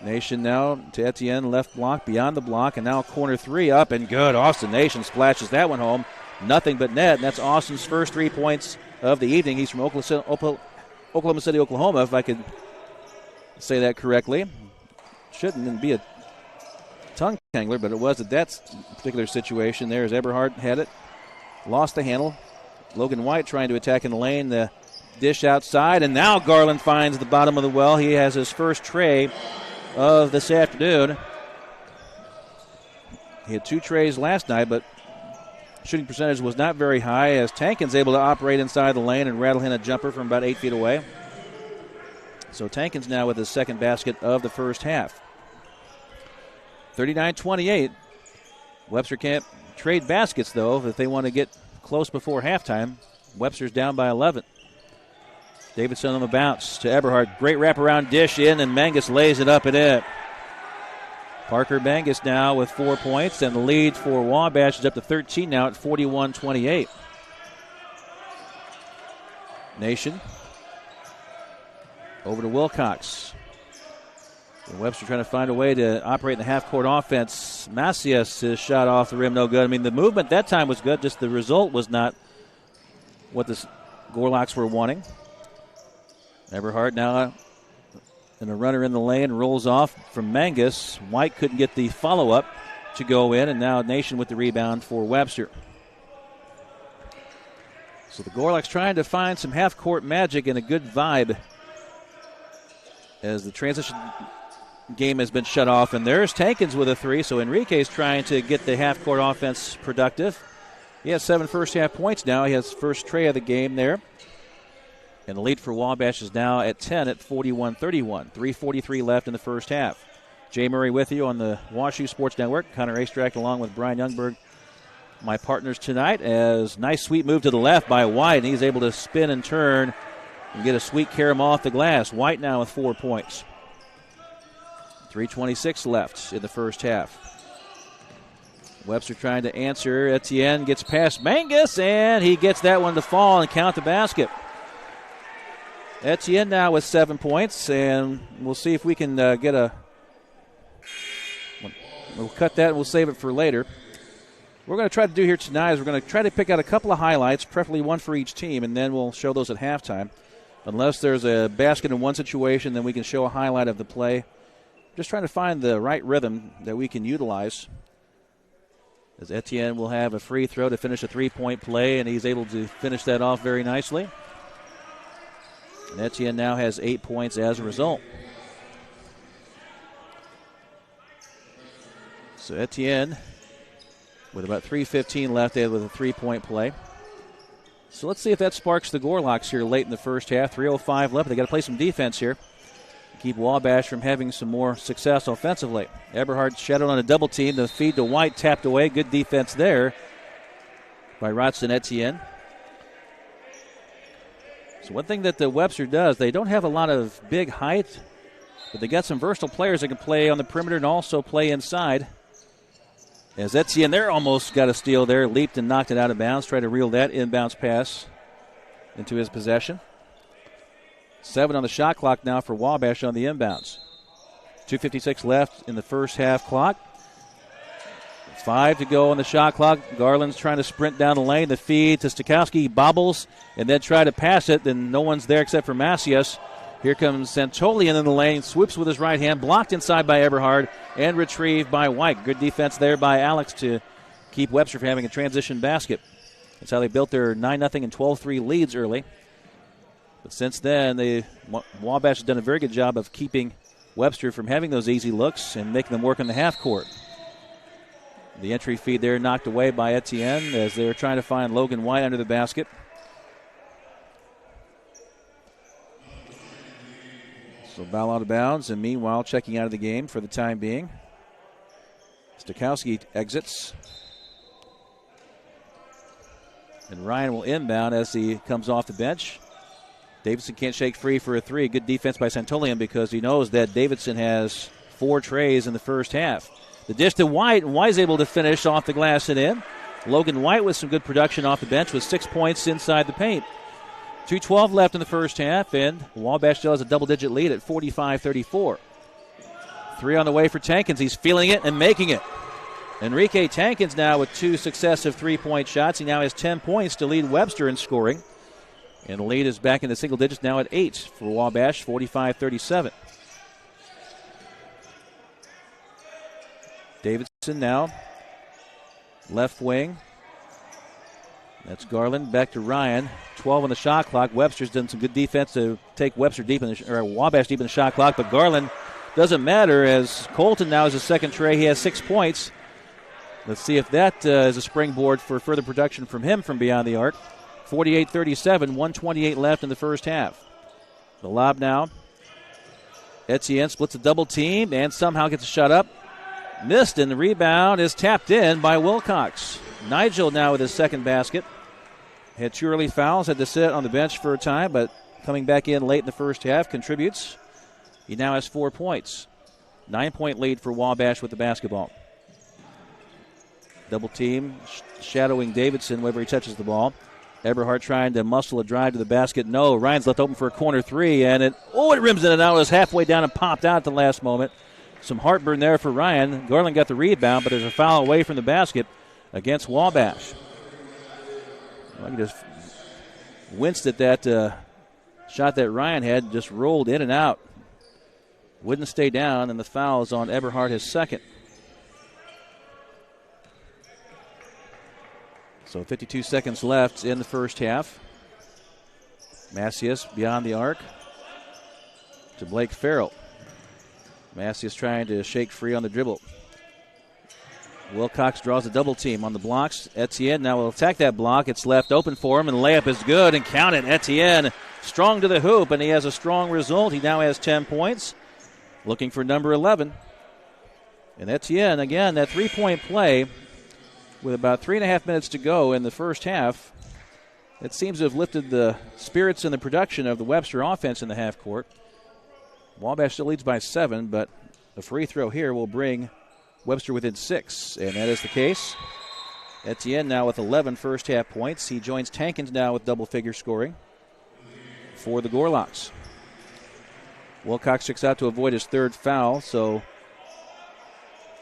Nation now to Etienne, left block, beyond the block, and now corner three up and good. Austin Nation splashes that one home. Nothing but net, and that's Austin's first 3 points of the evening. He's from Oklahoma City, Oklahoma, if I could say that correctly. Shouldn't be a tongue tangler, but it was at that particular situation there as Eberhard had it. Lost the handle. Logan White trying to attack in the lane. The dish outside, and now Garland finds the bottom of the well. He has his first tray of this afternoon. He had 2 trays last night, but shooting percentage was not very high as Tankin's able to operate inside the lane and rattle in a jumper from about 8 feet away. So Tankin's now with his second basket of the first half. 39-28. Webster can't trade baskets, though, if they want to get close before halftime. Webster's down by 11. Davidson on the bounce to Eberhard. Great wraparound dish in, and Mangus lays it up and in. Parker Mangus now with 4 points, and the lead for Wabash is up to 13 now at 41-28. Nation over to Wilcox. And Webster trying to find a way to operate in the half-court offense. Macias is shot off the rim, no good. I mean, the movement that time was good, just the result was not what the Gorlocks were wanting. Eberhard now and a runner in the lane rolls off from Mangus. White couldn't get the follow-up to go in, and now Nation with the rebound for Webster. So the Gorlocks trying to find some half-court magic and a good vibe as the transition game has been shut off. And there's Tankins with a 3, so Enrique's trying to get the half-court offense productive. He has 7 first-half points now. He has first tray of the game there. And the lead for Wabash is now at 10 at 41-31. 3:43 left in the first half. Jay Murray with you on the WashU Sports Network. Connor Astrack along with Brian Youngberg, my partners tonight. As nice sweet move to the left by White, and he's able to spin and turn and get a sweet carom off the glass. White now with 4 points. 3:26 left in the first half. Webster trying to answer. Etienne gets past Mangus, and he gets that one to fall and count the basket. Etienne now with 7 points, and we'll see if we can get a... We'll cut that and we'll save it for later. What we're going to try to do here tonight is we're going to try to pick out a couple of highlights, preferably one for each team, and then we'll show those at halftime. Unless there's a basket in one situation, then we can show a highlight of the play. Just trying to find the right rhythm that we can utilize. As Etienne will have a free throw to finish a three-point play, and he's able to finish that off very nicely. And Etienne now has 8 points as a result. So Etienne, with about 3:15 left, with a three-point play. So let's see if that sparks the Gorlocks here late in the first half. 3:05 left. They got to play some defense here. Keep Wabash from having some more success offensively. Eberhard shadowed on a double team. The feed to White tapped away. Good defense there by Rodson Etienne. So one thing that the Webster does, they don't have a lot of big height, but they got some versatile players that can play on the perimeter and also play inside. As Etienne there almost got a steal there, leaped and knocked it out of bounds, tried to reel that inbounds pass into his possession. 7 on the shot clock now for Wabash on the inbounds. 2:56 left in the first half clock. 5 to go on the shot clock. Garland's trying to sprint down the lane. The feed to Stakowski, bobbles, and then try to pass it. Then no one's there except for Macias. Here comes Santolian in the lane, swoops with his right hand, blocked inside by Eberhard, and retrieved by White. Good defense there by Alex to keep Webster from having a transition basket. That's how they built their 9-0 and 12-3 leads early. But since then, Wabash has done a very good job of keeping Webster from having those easy looks and making them work in the half court. The entry feed there knocked away by Etienne as they were trying to find Logan White under the basket. So ball out of bounds, and meanwhile checking out of the game for the time being. Stakowski exits. And Ryan will inbound as he comes off the bench. Davidson can't shake free for a three. Good defense by Santolian because he knows that Davidson has 4 trays in the first half. The dish to White, and White's able to finish off the glass and in. Logan White with some good production off the bench with 6 points inside the paint. 2:12 left in the first half, and Wabash still has a double-digit lead at 45-34. Three on the way for Tankins. He's feeling it and making it. Enrique Tankins now with 2 successive three-point shots. He now has 10 points to lead Webster in scoring. And the lead is back in the single digits now at 8 for Wabash, 45-37. Davidson now, left wing. That's Garland. Back to Ryan. 12 on the shot clock. Webster's done some good defense to take Webster deep in the, or Wabash deep in the shot clock, but Garland doesn't matter as Colton now is his second tray. He has 6 points. Let's see if that is a springboard for further production from him from beyond the arc. 48-37, 1:28 left in the first half. The lob now. Etienne splits a double team and somehow gets a shot up. Missed, and the rebound is tapped in by Wilcox. Nigel now with his second basket. Had 2 early fouls, had to sit on the bench for a time, but coming back in late in the first half contributes. He now has 4 points. 9-point lead for Wabash with the basketball. Double team, shadowing Davidson whenever he touches the ball. Eberhardt trying to muscle a drive to the basket. No, Ryan's left open for a corner three, and it rims in and out. It was halfway down and popped out at the last moment. Some heartburn there for Ryan. Garland got the rebound, but there's a foul away from the basket against Wabash. I just winced at that shot that Ryan had, just rolled in and out. Wouldn't stay down, and the foul is on Eberhardt, his second. So 52 seconds left in the first half. Macias beyond the arc to Blake Farrell. Macias trying to shake free on the dribble. Wilcox draws a double team on the blocks. Etienne now will attack that block. It's left open for him, and the layup is good. And count it, Etienne strong to the hoop, and he has a strong result. He now has 10 points. Looking for number 11. And Etienne, again, that three-point play with about 3.5 minutes to go in the first half. It seems to have lifted the spirits and the production of the Webster offense in the half court. Wabash still leads by 7, but a free throw here will bring Webster within 6, and that is the case. Etienne now with 11 first half points. He joins Tankins now with double-figure scoring for the Gorlocks. Wilcox checks out to avoid his third foul, so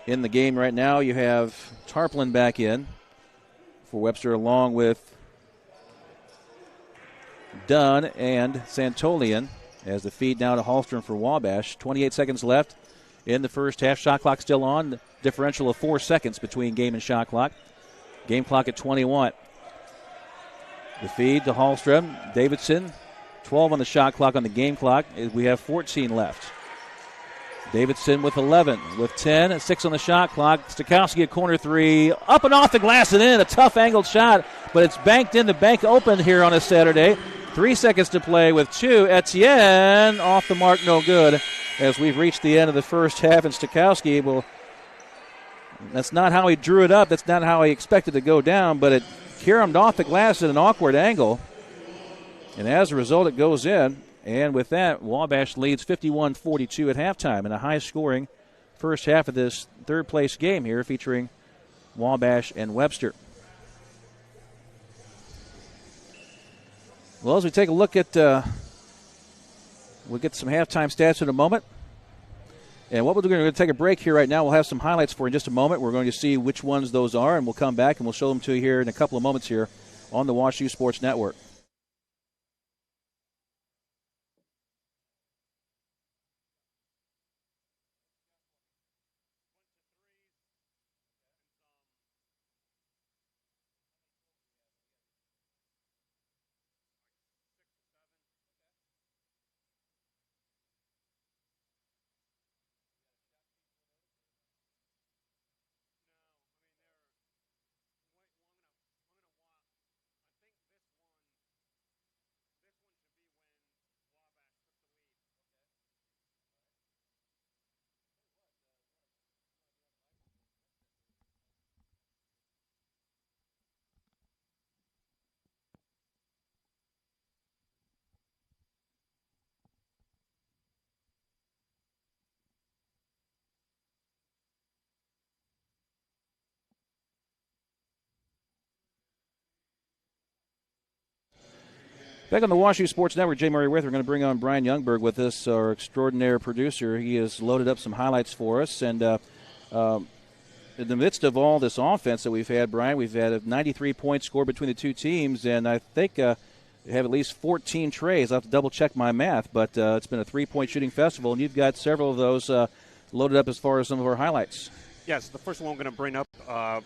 in the game right now you have Tarplin back in for Webster along with Dunn and Santolian as the feed now to Hallstrom for Wabash. 28 seconds left in the first half. Shot clock still on. Differential of 4 seconds between game and shot clock. Game clock at 21. The feed to Hallstrom. Davidson, 12 on the shot clock on the game clock. We have 14 left. Davidson with 11, with 10, 6 on the shot clock. Stakowski a corner three, up and off the glass and in. A tough angled shot, but it's banked in. The bank open here on a Saturday. 3 seconds to play with 2. Etienne off the mark, no good. As we've reached the end of the first half, and Stakowski will. That's not how he drew it up. That's not how he expected to go down, but it caromed off the glass at an awkward angle. And as a result, it goes in. And with that, Wabash leads 51-42 at halftime in a high-scoring first half of this third-place game here featuring Wabash and Webster. Well, as we take a look at, we'll get some halftime stats in a moment. And what we're going to take a break here right now. We'll have some highlights for you in just a moment. We're going to see which ones those are, and we'll come back and we'll show them to you here in a couple of moments here on the WashU Sports Network. Back on the WashU Sports Network, Jay Murray with. We're going to bring on Brian Youngberg with us, our extraordinary producer. He has loaded up some highlights for us. And in the midst of all this offense that we've had, Brian, we've had a 93 point score between the two teams. And I think we have at least 14 trays. I'll have to double-check my math. But it's been a three-point shooting festival, and you've got several of those loaded up as far as some of our highlights. Yes, the first one I'm going to bring up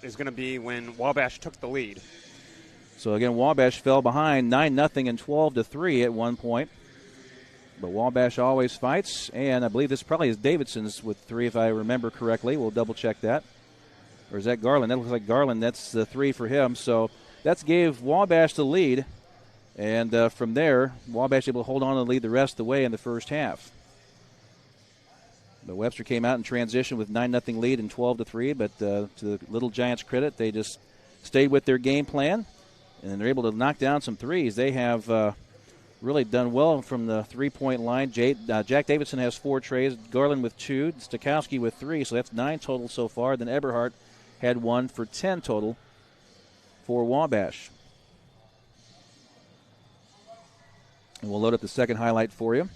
is going to be when Wabash took the lead. So, again, Wabash fell behind 9-0 and 12-3 at one point. But Wabash always fights, and I believe this probably is Davidson's with three, if I remember correctly. We'll double-check that. Or is that Garland? That looks like Garland. That's the three for him. So that gave Wabash the lead. And from there, Wabash able to hold on and lead the rest of the way in the first half. But Webster came out in transition with 9-0 lead and 12-3. But to the Little Giants' credit, they just stayed with their game plan. And they're able to knock down some threes. They have really done well from the three-point line. Jack Davidson has 4 trays. Garland with 2. Stokowski with 3. So that's 9 total so far. Then Eberhardt had 1 for 10 total for Wabash. And we'll load up the second highlight for you.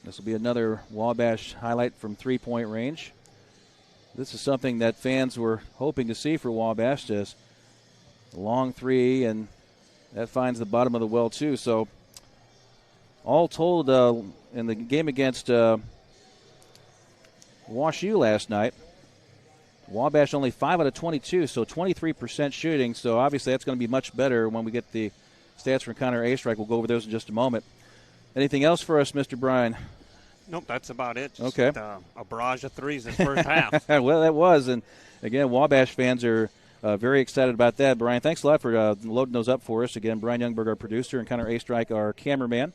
This will be another Wabash highlight from three-point range. This is something that fans were hoping to see for Wabash, just a long three, and that finds the bottom of the well, too. So, all told, in the game against WashU last night, Wabash only 5 out of 22, so 23% shooting. So, obviously, that's going to be much better when we get the stats from Connor Astrike. We'll go over those in just a moment. Anything else for us, Mr. Bryan? Nope, that's about it. Just, okay. A barrage of threes in the first half. Well, that was. And, again, Wabash fans are very excited about that. Brian, thanks a lot for loading those up for us. Again, Brian Youngberg, our producer, and Connor Astrike, our cameraman.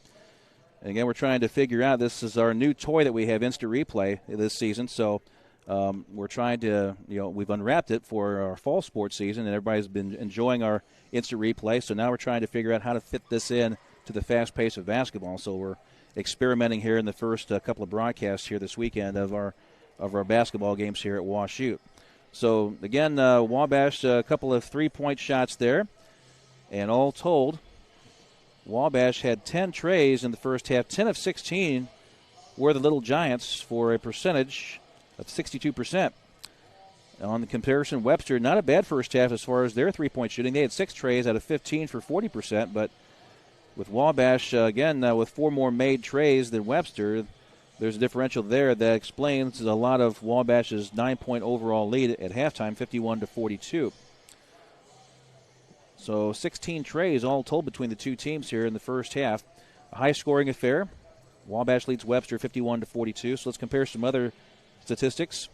And, again, we're trying to figure out, this is our new toy that we have, Instant Replay, this season. So we're trying to, we've unwrapped it for our fall sports season, and everybody's been enjoying our Instant Replay. So now we're trying to figure out how to fit this in to the fast pace of basketball. So we're experimenting here in the first couple of broadcasts here this weekend of our basketball games here at WashU. So, again, Wabash, a couple of three-point shots there. And all told, Wabash had 10 trays in the first half. 10 of 16 were the Little Giants for a percentage of 62%. On the comparison, Webster, not a bad first half as far as their three-point shooting. They had 6 trays out of 15 for 40%, but with Wabash, again, with 4 more made trays than Webster, there's a differential there that explains a lot of Wabash's 9-point overall lead at halftime, 51-42. So 16 trays all told between the two teams here in the first half. A high-scoring affair. Wabash leads Webster 51-42. So let's compare some other statistics.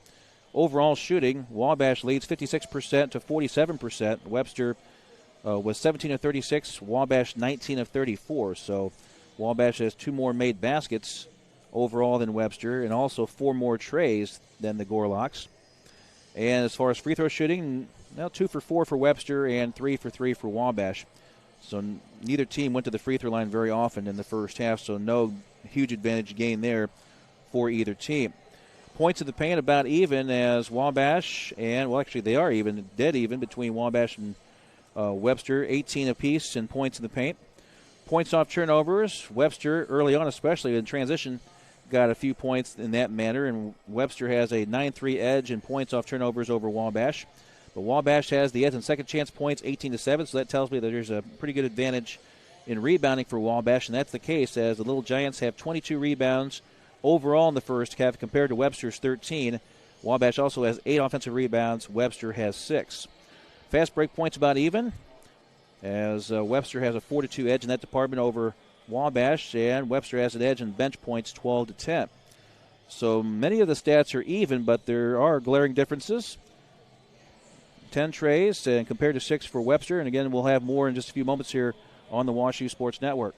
Overall shooting, Wabash leads 56% to 47%. Webster was 17 of 36, Wabash 19 of 34. So Wabash has 2 more made baskets overall than Webster, and also 4 more trays than the Gorlocks. And as far as free throw shooting, 2 for 4 for Webster and 3 for 3 for Wabash. So neither team went to the free throw line very often in the first half, so no huge advantage gained there for either team. Points of the paint about even as Wabash, and well, actually they are even, dead even between Wabash and Webster, 18 apiece in points in the paint. Points off turnovers, Webster early on, especially in transition, got a few points in that manner, and Webster has a 9-3 edge in points off turnovers over Wabash. But Wabash has the edge in second chance points, 18-7, so that tells me that there's a pretty good advantage in rebounding for Wabash, and that's the case as the Little Giants have 22 rebounds overall in the first half compared to Webster's 13. Wabash also has 8 offensive rebounds. Webster has 6. Fast break points about even, as Webster has a 4-2 edge in that department over Wabash, and Webster has an edge in bench points 12-10. So many of the stats are even, but there are glaring differences. 10 trays and compared to 6 for Webster, and again, we'll have more in just a few moments here on the WashU Sports Network.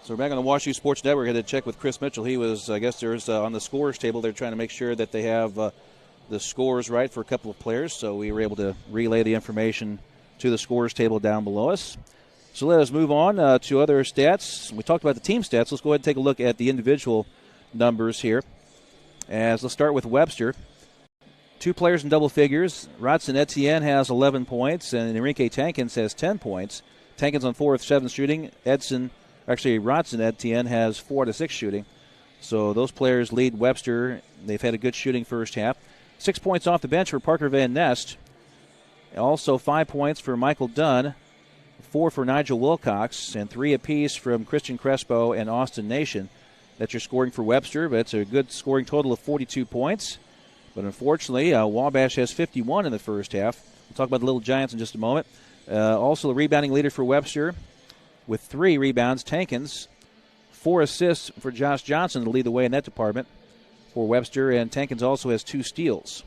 So we're back on the WashU Sports Network. I had to check with Chris Mitchell. He was, I guess there's on the scores table, they're trying to make sure that they have the scores right for a couple of players. So we were able to relay the information to the scores table down below us. So let us move on to other stats. We talked about the team stats. Let's go ahead and take a look at the individual numbers here. Let's start with Webster. 2 players in double figures. Rodson Etienne has 11 points, and Enrique Tankins has 10 points. Tankins on 4 of 7 shooting. Rodson Etienne has 4 to 6 shooting. So those players lead Webster. They've had a good shooting first half. 6 points off the bench for Parker Van Nest. Also 5 points for Michael Dunn, 4 for Nigel Wilcox, and 3 apiece from Christian Crespo and Austin Nation. That's your scoring for Webster, but it's a good scoring total of 42 points. But unfortunately, Wabash has 51 in the first half. We'll talk about the Little Giants in just a moment. Also, the rebounding leader for Webster with 3 rebounds, Tankins. 4 assists for Josh Johnson to lead the way in that department for Webster, and Tankins also has 2 steals.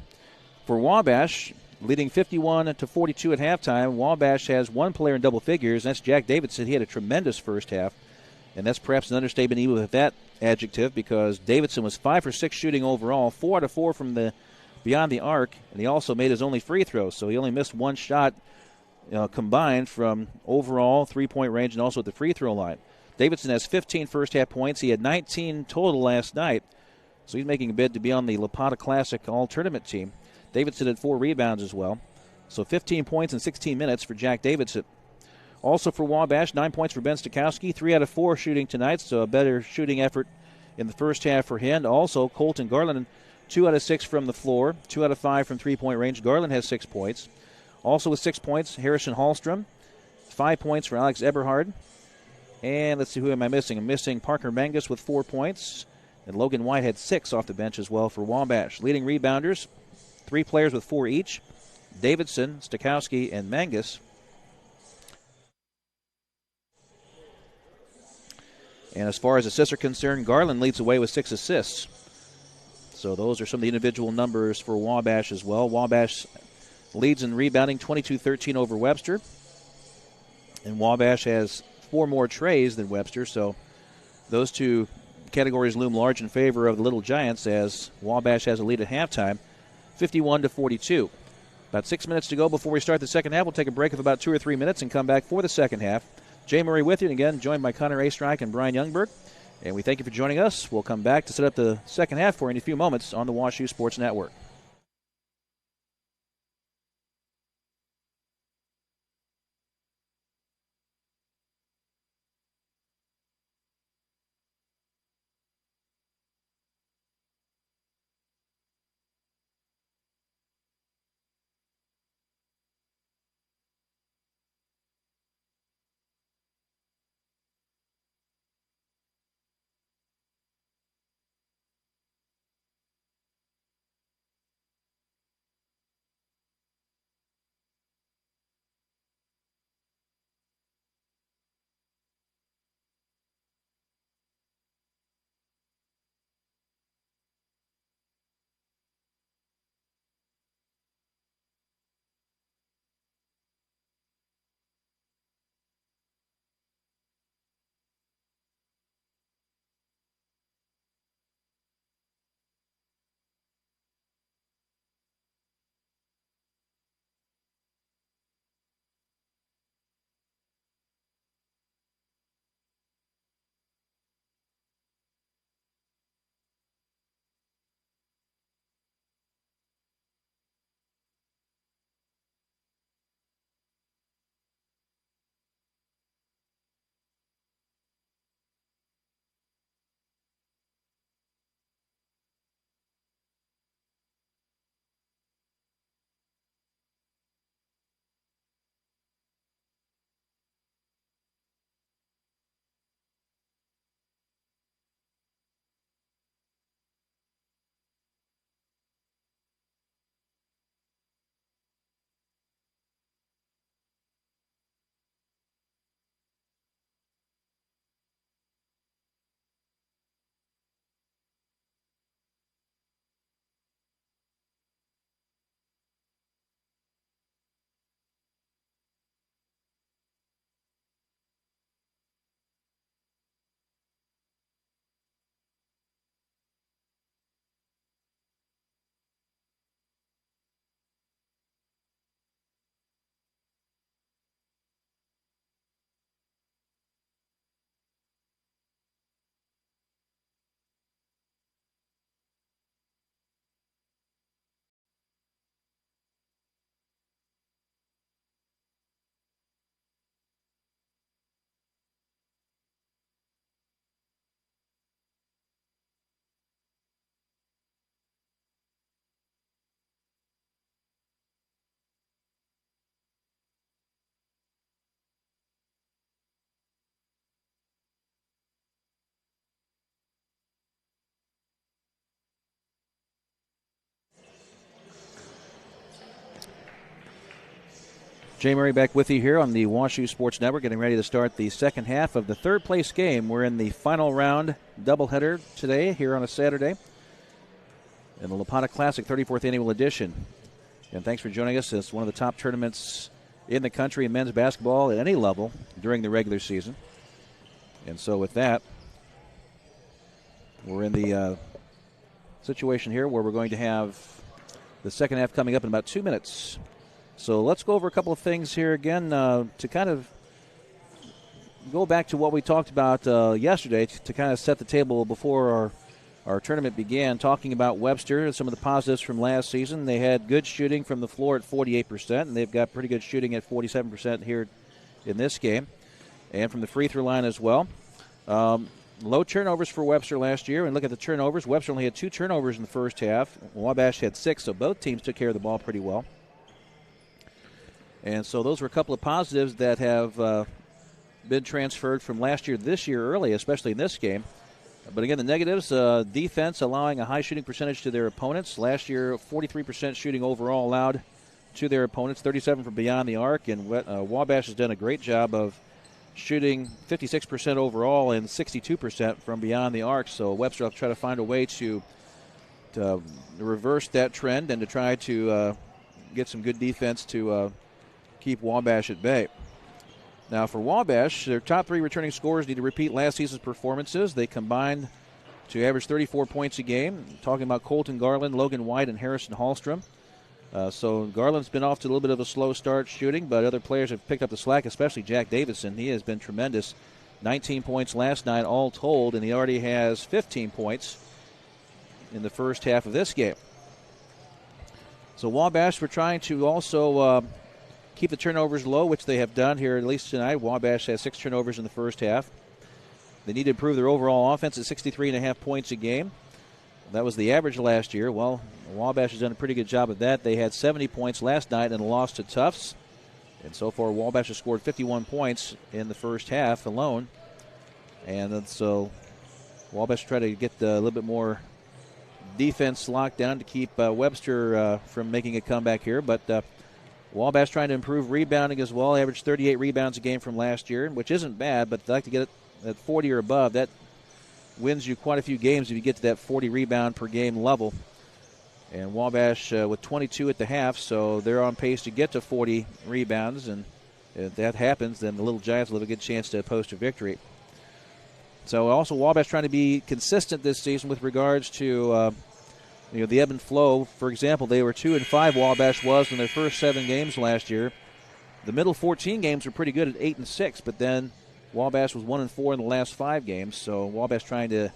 For Wabash, leading 51 to 42 at halftime, Wabash has 1 player in double figures, and that's Jack Davidson. He had a tremendous first half, and that's perhaps an understatement even with that adjective, because Davidson was 5 for 6 shooting overall, 4 out of 4 from the beyond the arc, and he also made his only free throw, so he only missed 1 shot combined from overall 3-point range and also at the free throw line. Davidson has 15 first half points. He had 19 total last night, so he's making a bid to be on the Lopata Classic All-Tournament team. Davidson had 4 rebounds as well, so 15 points in 16 minutes for Jack Davidson. Also for Wabash, 9 points for Ben Stokowski, 3 out of 4 shooting tonight, so a better shooting effort in the first half for him. Also, Colton Garland, 2 out of 6 from the floor, 2 out of 5 from 3-point range. Garland has 6 points. Also with 6 points, Harrison Hallstrom, 5 points for Alex Eberhard. And let's see, who am I missing? I'm missing Parker Mangus with 4 points. And Logan White had 6 off the bench as well for Wabash. Leading rebounders, 3 players with 4 each, Davidson, Stokowski, and Mangus. And as far as assists are concerned, Garland leads the way with 6 assists. So those are some of the individual numbers for Wabash as well. Wabash leads in rebounding 22-13 over Webster. And Wabash has 4 more trays than Webster, so those 2 categories loom large in favor of the Little Giants as Wabash has a lead at halftime, 51-42. About 6 minutes to go before we start the second half. We'll take a break of about 2 or 3 minutes and come back for the second half. Jay Murray with you, and again, joined by Connor Astrike and Brian Youngberg. And we thank you for joining us. We'll come back to set up the second half for you in a few moments on the WashU Sports Network. Jay Murray back with you here on the WashU Sports Network, getting ready to start the second half of the third-place game. We're in the final round doubleheader today here on a Saturday in the Lopata Classic 34th Annual Edition. And thanks for joining us. It's one of the top tournaments in the country in men's basketball at any level during the regular season. And so with that, we're in the situation here where we're going to have the second half coming up in about 2 minutes. So let's go over a couple of things here again to kind of go back to what we talked about yesterday to kind of set the table before our tournament began, talking about Webster and some of the positives from last season. They had good shooting from the floor at 48%, and they've got pretty good shooting at 47% here in this game, and from the free throw line as well. Low turnovers for Webster last year, and look at the turnovers. Webster only had 2 turnovers in the first half. Wabash had 6, so both teams took care of the ball pretty well. And so those were a couple of positives that have been transferred from last year to this year early, especially in this game. But again, the negatives, defense allowing a high shooting percentage to their opponents. Last year, 43% shooting overall allowed to their opponents, 37 from beyond the arc. And Wabash has done a great job of shooting 56% overall and 62% from beyond the arc. So Webster will try to find a way to reverse that trend and to try to get some good defense to keep Wabash at bay. Now for Wabash, their top 3 returning scorers need to repeat last season's performances. They combined to average 34 points a game. Talking about Colton Garland, Logan White, and Harrison Hallstrom. So Garland's been off to a little bit of a slow start shooting, but other players have picked up the slack, especially Jack Davidson. He has been tremendous. 19 points last night all told, and he already has 15 points in the first half of this game. So Wabash, we're trying to also keep the turnovers low, which they have done here, at least tonight. Wabash has 6 turnovers in the first half. They need to improve their overall offense at 63.5 points a game. That was the average last year. Well, Wabash has done a pretty good job of that. They had 70 points last night in a loss to Tufts. And so far, Wabash has scored 51 points in the first half alone. And so Wabash try to get a little bit more defense locked down to keep Webster from making a comeback here. But Wabash trying to improve rebounding as well. Averaged 38 rebounds a game from last year, which isn't bad, but they'd like to get it at 40 or above. That wins you quite a few games if you get to that 40 rebound per game level. And Wabash with 22 at the half, so they're on pace to get to 40 rebounds. And if that happens, then the Little Giants will have a good chance to post a victory. So also Wabash trying to be consistent this season with regards to the ebb and flow. For example, they were 2-5. Wabash was in their first 7 games last year. The middle 14 games were pretty good at 8-6, but then Wabash was 1-4 in the last 5 games. So Wabash trying to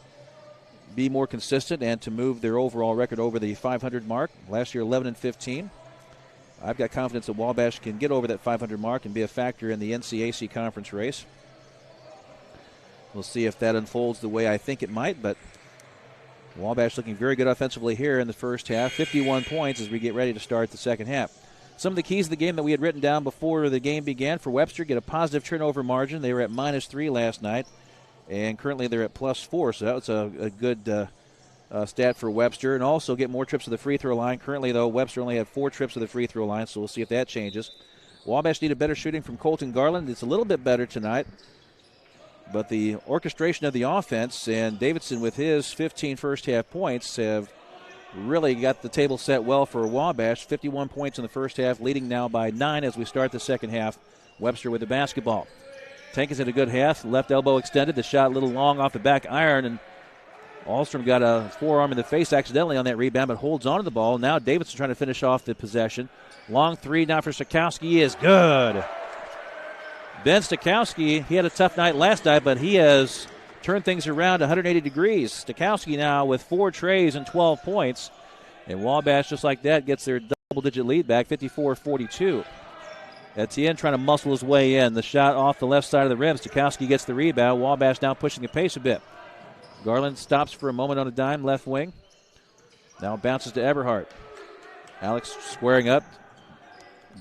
be more consistent and to move their overall record over the 500 mark. Last year, 11-15. I've got confidence that Wabash can get over that 500 mark and be a factor in the NCAC conference race. We'll see if that unfolds the way I think it might, but Wabash looking very good offensively here in the first half. 51 points as we get ready to start the second half. Some of the keys of the game that we had written down before the game began for Webster: get a positive turnover margin. They were at -3 last night, and currently they're at +4, so that was a good stat for Webster. And also get more trips to the free throw line. Currently, though, Webster only had 4 trips to the free throw line, so we'll see if that changes. Wabash need a better shooting from Colton Garland. It's a little bit better tonight. But the orchestration of the offense, and Davidson with his 15 first-half points have really got the table set well for Wabash. 51 points in the first half, leading now by 9 as we start the second half. Webster with the basketball. Tank is in a good half. Left elbow extended. The shot a little long off the back iron, and Ahlstrom got a forearm in the face accidentally on that rebound, but holds on to the ball. Now Davidson trying to finish off the possession. Long 3 now for Stokowski is good. Ben Stokowski, he had a tough night last night, but he has turned things around 180 degrees. Stokowski now with 4 trays and 12 points. And Wabash, just like that, gets their double-digit lead back, 54-42. Etienne trying to muscle his way in. The shot off the left side of the rim. Stokowski gets the rebound. Wabash now pushing the pace a bit. Garland stops for a moment on a dime, left wing. Now bounces to Eberhardt. Alex squaring up.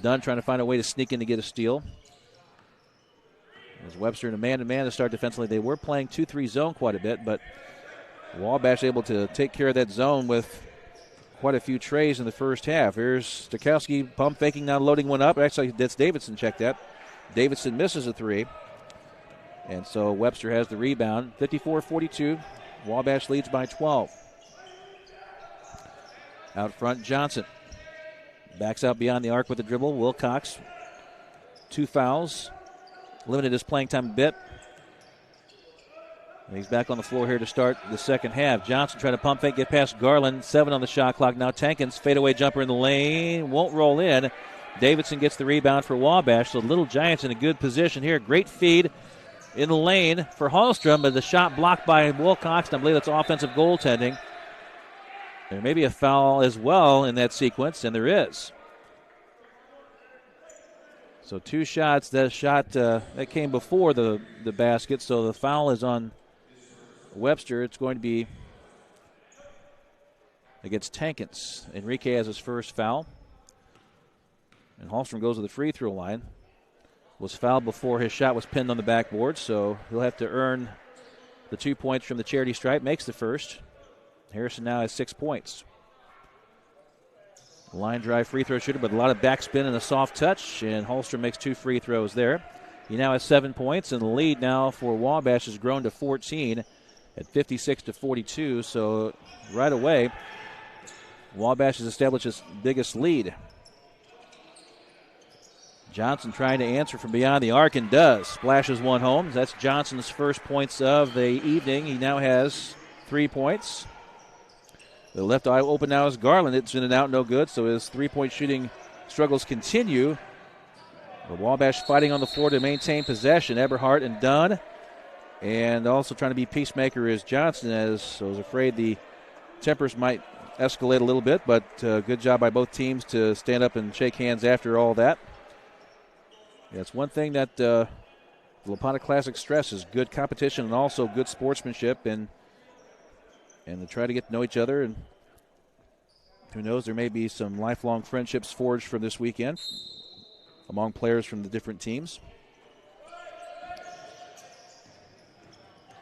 Dunn trying to find a way to sneak in to get a steal. As Webster in a man-to-man to start defensively. They were playing 2-3 zone quite a bit, but Wabash able to take care of that zone with quite a few trays in the first half. Here's Stakowski pump faking, now loading one up. Actually, that's Davidson. Check that. Davidson misses a three. And so Webster has the rebound. 54-42. Wabash leads by 12. Out front, Johnson. Backs out beyond the arc with the dribble. Wilcox, 2 fouls. Limited his playing time a bit. And he's back on the floor here to start the second half. Johnson trying to pump fake, get past Garland. 7 on the shot clock. Now Tankins, fadeaway jumper in the lane. Won't roll in. Davidson gets the rebound for Wabash. So Little Giants in a good position here. Great feed in the lane for Hallstrom, but the shot blocked by Wilcox. And I believe that's offensive goaltending. There may be a foul as well in that sequence, and there is. So 2 shots. That shot that came before the basket, so the foul is on Webster. It's going to be against Tankins. Enrique has his first foul. And Hallstrom goes to the free throw line. Was fouled before his shot was pinned on the backboard, so he'll have to earn the 2 points from the charity stripe. Makes the first. Harrison now has 6 points. Line drive free throw shooter, but a lot of backspin and a soft touch, and Hallstrom makes 2 free throws there. He now has 7 points, and the lead now for Wabash has grown to 14 at 56-42. So right away, Wabash has established his biggest lead. Johnson trying to answer from beyond the arc and does. Splashes one home. That's Johnson's first points of the evening. He now has 3 points. The left eye open now is Garland. It's in and out, no good. So his 3-point shooting struggles continue. The Wabash fighting on the floor to maintain possession. Eberhardt and Dunn. And also trying to be peacemaker is Johnson, as I was afraid the tempers might escalate a little bit. But good job by both teams to stand up and shake hands after all that. That's one thing that the Lopata Classic stresses: good competition and also good sportsmanship, and to try to get to know each other. And who knows, there may be some lifelong friendships forged from this weekend among players from the different teams.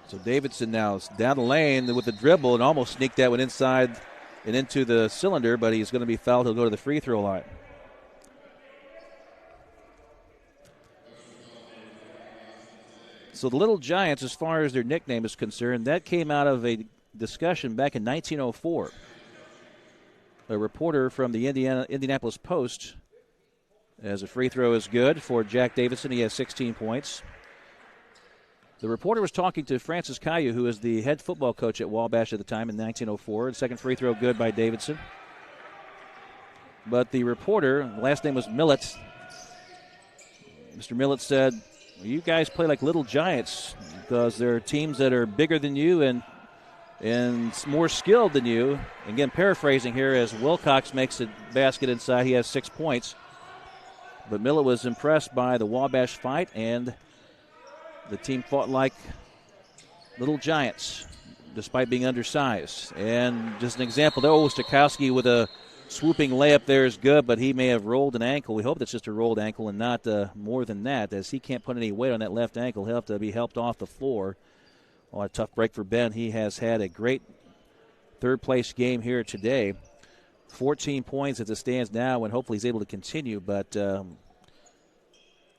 So Davidson now is down the lane with the dribble and almost sneaked that one inside and into the cylinder, but he's going to be fouled. He'll go to the free throw line. So the Little Giants, as far as their nickname is concerned, that came out of a discussion back in 1904. A reporter from the Indianapolis Post, as a free throw is good for Jack Davidson. He has 16 points. The reporter was talking to Francis Caillou, who was the head football coach at Wabash at the time in 1904. The second free throw good by Davidson. But the reporter, last name was Millett. Mr. Millett said, you guys play like Little Giants because there are teams that are bigger than you and more skilled than you. Again, paraphrasing here, as Wilcox makes a basket inside, he has 6 points. But Millett was impressed by the Wabash fight, and the team fought like Little Giants despite being undersized. And just an example there, Stakowski with a swooping layup there is good, but he may have rolled an ankle. We hope it's just a rolled ankle and not more than that, as he can't put any weight on that left ankle. He'll have to be helped off the floor. Oh, a tough break for Ben. He has had a great third-place game here today. 14 points as it stands now, and hopefully he's able to continue, but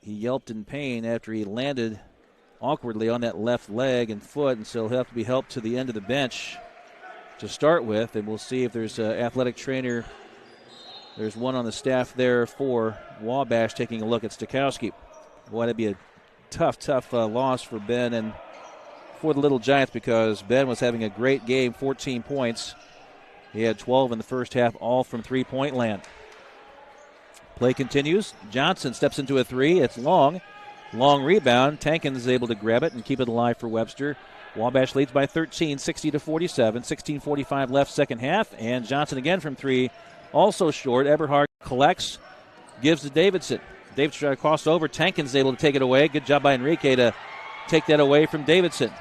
he yelped in pain after he landed awkwardly on that left leg and foot, and so he'll have to be helped to the end of the bench to start with, and we'll see if there's an athletic trainer. There's one on the staff there for Wabash taking a look at Stakowski. Boy, that'd be a tough loss for Ben and for the Little Giants, because Ben was having a great game, 14 points. He had 12 in the first half, all from three-point land. Play continues. Johnson steps into a three. It's long rebound. Tankins is able to grab it and keep it alive for Webster. Wabash leads by 13, 60-47. 16:45 left, second half. And Johnson again from three, also short. Eberhardt collects, gives to Davidson. Davidson trying to cross over. Tankins is able to take it away. Good job by Enrique to take that away from Davidson.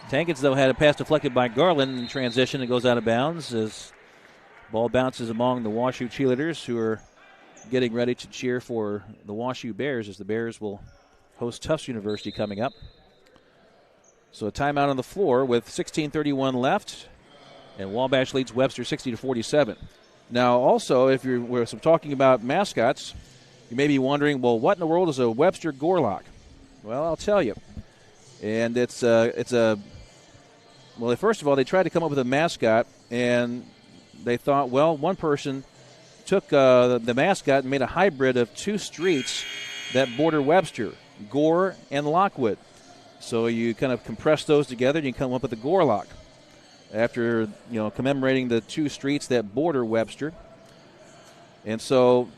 Tankins, though, had a pass deflected by Garland in transition and goes out of bounds as ball bounces among the WashU cheerleaders, who are getting ready to cheer for the WashU Bears, as the Bears will host Tufts University coming up. So a timeout on the floor with 16:31 left, and Wabash leads Webster 60-47. Now, also, if we're talking about mascots, you may be wondering, well, what in the world is a Webster Gorlock? Well, I'll tell you. And it's a well, first of all, they tried to come up with a mascot, and they thought, well, one person took the mascot and made a hybrid of two streets that border Webster, Gore and Lockwood. So you kind of compress those together, and you come up with a Gorlock. After commemorating the two streets that border Webster. And so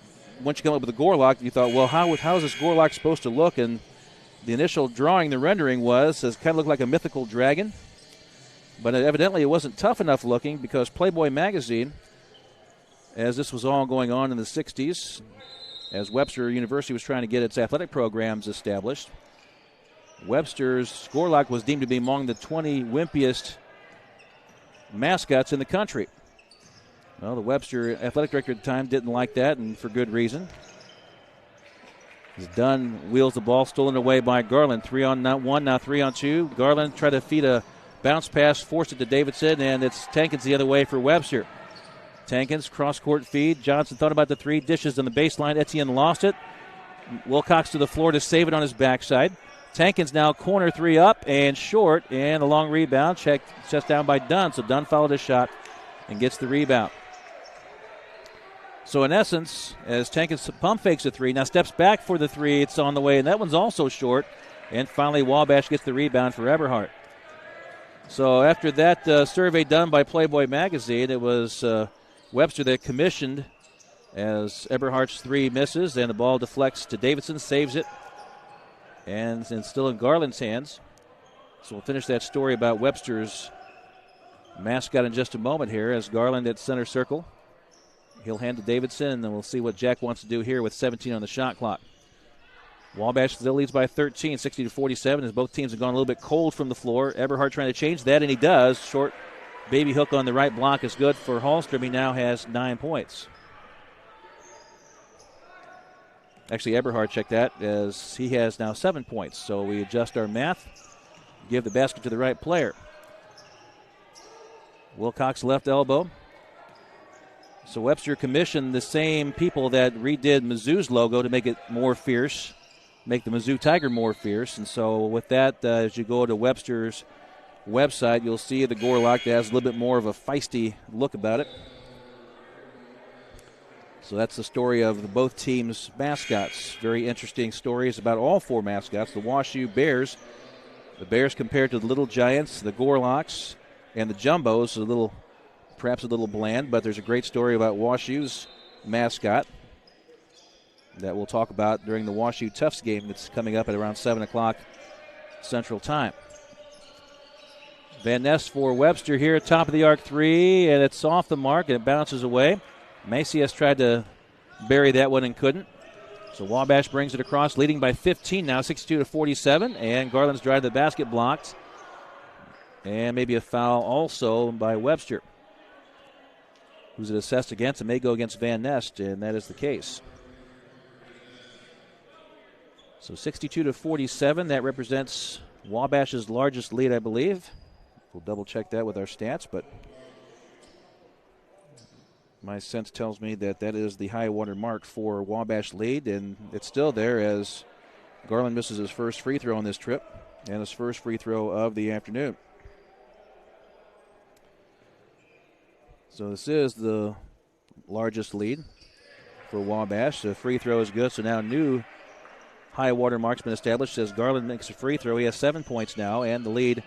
once you come up with the Gorlock, you thought, well, how is this Gorlock supposed to look? And the initial drawing, the rendering was, it kind of looked like a mythical dragon. But evidently it wasn't tough enough looking, because Playboy magazine, as this was all going on in the 60s, as Webster University was trying to get its athletic programs established, Webster's Gorlock was deemed to be among the 20 wimpiest mascots in the country. Well, the Webster athletic director at the time didn't like that, and for good reason. As Dunn wheels the ball, stolen away by Garland. 3-on-1, now 3-on-2. Garland tried to feed a bounce pass, forced it to Davidson, and it's Tankins the other way for Webster. Tankins, cross-court feed. Johnson thought about the three, dishes on the baseline. Etienne lost it. Wilcox to the floor to save it on his backside. Tankins now corner three up and short, and a long rebound checked just down by Dunn. So Dunn followed his shot and gets the rebound. So in essence, as Tankins pump fakes a three, now steps back for the three, it's on the way, and that one's also short. And finally, Wabash gets the rebound for Eberhardt. So after that survey done by Playboy magazine, it was Webster that commissioned as Eberhardt's three misses, and the ball deflects to Davidson, saves it. And it's still in Garland's hands. So we'll finish that story about Webster's mascot in just a moment here, as Garland at center circle. He'll hand to Davidson, and then we'll see what Jack wants to do here with 17 on the shot clock. Wabash still leads by 13, 60-47, as both teams have gone a little bit cold from the floor. Eberhardt trying to change that, and he does. Short baby hook on the right block is good for Hallstrom. He now has 9 points. Actually, Eberhardt checked that, as he has now 7 points. So we adjust our math, give the basket to the right player. Wilcox left elbow. So Webster commissioned the same people that redid Mizzou's logo to make it more fierce, make the Mizzou Tiger more fierce. And so with that, as you go to Webster's website, you'll see the Gorlock that has a little bit more of a feisty look about it. So that's the story of both teams' mascots. Very interesting stories about all four mascots. The WashU Bears, the Bears compared to the Little Giants, the Gorlocks, and the Jumbos, perhaps a little bland, but there's a great story about WashU's mascot that we'll talk about during the WashU Tufts game that's coming up at around 7 o'clock Central Time. Van Ness for Webster here, top of the arc three, and it's off the mark, and it bounces away. Macias tried to bury that one and couldn't. So Wabash brings it across, leading by 15 now, 62-47, and Garland's drive to the basket blocked. And maybe a foul also by Webster, who's it assessed against. It may go against Van Ness, and that is the case. So 62-47, that represents Wabash's largest lead, I believe. We'll double-check that with our stats, but my sense tells me that is the high water mark for Wabash lead, and it's still there as Garland misses his first free throw on this trip and his first free throw of the afternoon. So this is the largest lead for Wabash. The free throw is good, so now new high water mark's been established as Garland makes a free throw. He has 7 points now, and the lead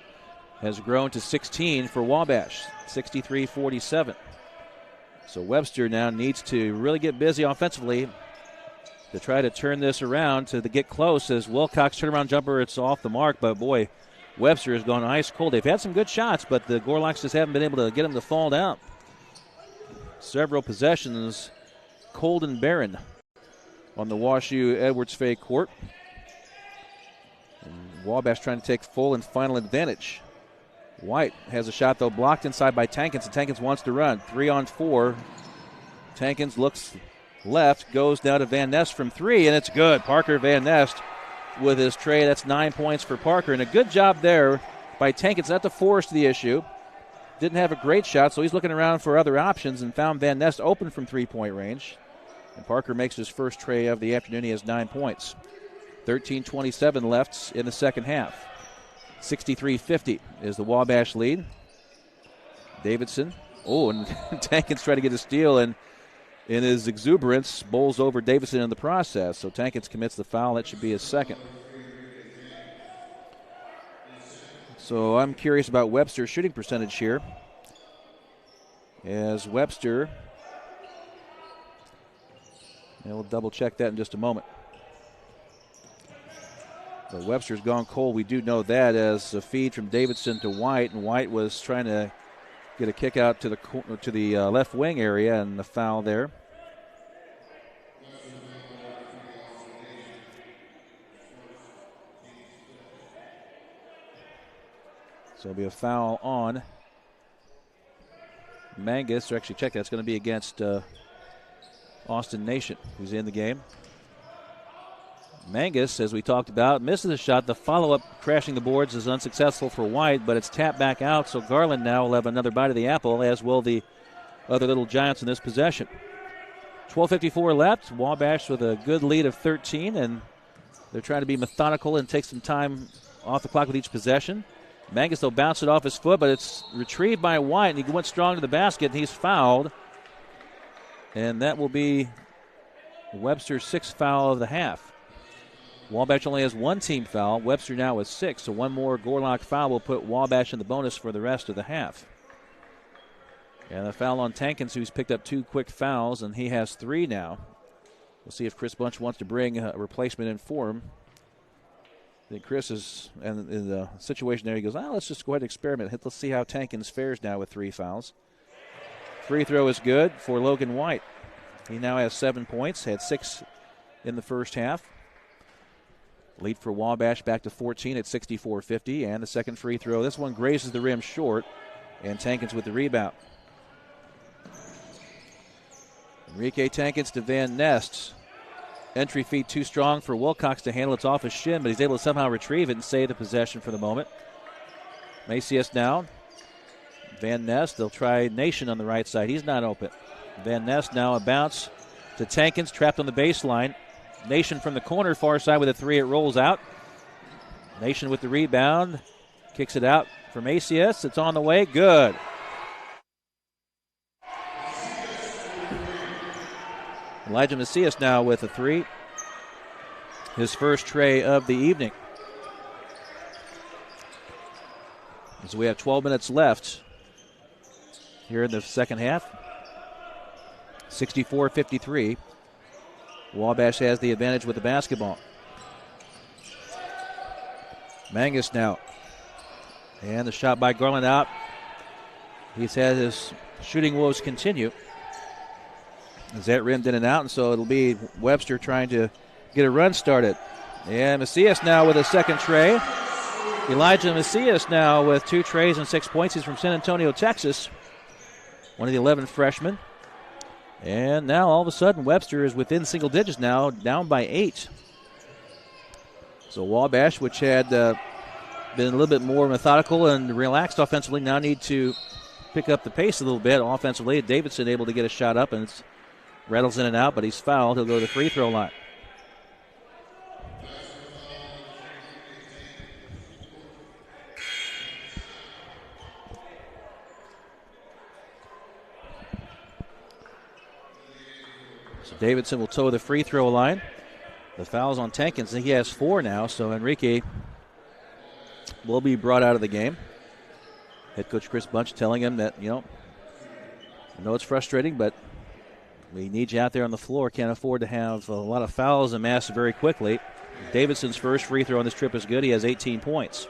has grown to 16 for Wabash, 63-47. So Webster now needs to really get busy offensively to try to turn this around, to get close, as Wilcox turnaround jumper, it's off the mark, but boy, Webster has gone ice cold. They've had some good shots, but the Gorlocks just haven't been able to get them to fall down. Several possessions, cold and barren on the WashU Edwards Fay court. And Wabash trying to take full and final advantage. White has a shot, though, blocked inside by Tankins, and Tankins wants to run. 3-on-4. Tankins looks left, goes now to Van Nest from three, and it's good. Parker Van Nest with his tray. That's 9 points for Parker, and a good job there by Tankins not to force the issue. didn't have a great shot, so he's looking around for other options and found Van Nest open from three-point range. And Parker makes his first tray of the afternoon. He has 9 points. 13:27 left in the second half. 63-50 is the Wabash lead. Davidson. Oh, and Tankins trying to get a steal, and in his exuberance, bowls over Davidson in the process. So Tankins commits the foul. That should be his second. So I'm curious about Webster's shooting percentage here. As Webster, and we'll double check that in just a moment. But Webster's gone cold. We do know that as a feed from Davidson to White, and White was trying to get a kick out to the left wing area, and the foul there. So it'll be a foul on Mangus. Or actually, check that. It's going to be against Austin Nation, who's in the game. Mangus, as we talked about, misses a shot. The follow-up crashing the boards is unsuccessful for White, but it's tapped back out. So Garland now will have another bite of the apple, as will the other Little Giants in this possession. 12:54 left. Wabash with a good lead of 13, and they're trying to be methodical and take some time off the clock with each possession. Mangus, though, bounced it off his foot, but it's retrieved by White, and he went strong to the basket, and he's fouled. And that will be Webster's sixth foul of the half. Wabash only has one team foul. Webster now with 6, so one more Gorlock foul will put Wabash in the bonus for the rest of the half. And the foul on Tankins, who's picked up 2 quick fouls, and he has 3 now. We'll see if Chris Bunch wants to bring a replacement in for him. I think Chris is in the situation there. He goes, let's just go ahead and experiment. Let's see how Tankins fares now with 3 fouls. Free throw is good for Logan White. He now has 7 points, had 6 in the first half. Lead for Wabash back to 14 at 64-50. And the second free throw. This one grazes the rim short. And Tankins with the rebound. Enrique Tankins to Van Nest. Entry feed too strong for Wilcox to handle. It's off his shin, but he's able to somehow retrieve it and save the possession for the moment. Macias now. Van Nest. They'll try Nation on the right side. He's not open. Van Nest now a bounce to Tankins, trapped on the baseline. Nation from the corner, far side with a 3. It rolls out. Nation with the rebound. Kicks it out for Macias. It's on the way. Good. Elijah Macias now with a 3. His first tray of the evening. So we have 12 minutes left here in the second half. 64-53. Wabash has the advantage with the basketball. Mangus now. And the shot by Garland out. He's had his shooting woes continue. As that rimmed in and out, and so it'll be Webster trying to get a run started. And Macias now with a second tray. Elijah Macias now with 2 trays and 6 points. He's from San Antonio, Texas. One of the 11 freshmen. And now all of a sudden Webster is within single digits now, down by 8. So Wabash, which had been a little bit more methodical and relaxed offensively, now need to pick up the pace a little bit offensively. Davidson able to get a shot up, and it's rattles in and out, but he's fouled. He'll go to the free throw line. So Davidson will toe the free throw line. The foul's on Tankins, and he has 4 now, so Enrique will be brought out of the game. Head coach Chris Bunch telling him that, I know it's frustrating, but we need you out there on the floor. Can't afford to have a lot of fouls amassed very quickly. Davidson's first free throw on this trip is good. He has 18 points.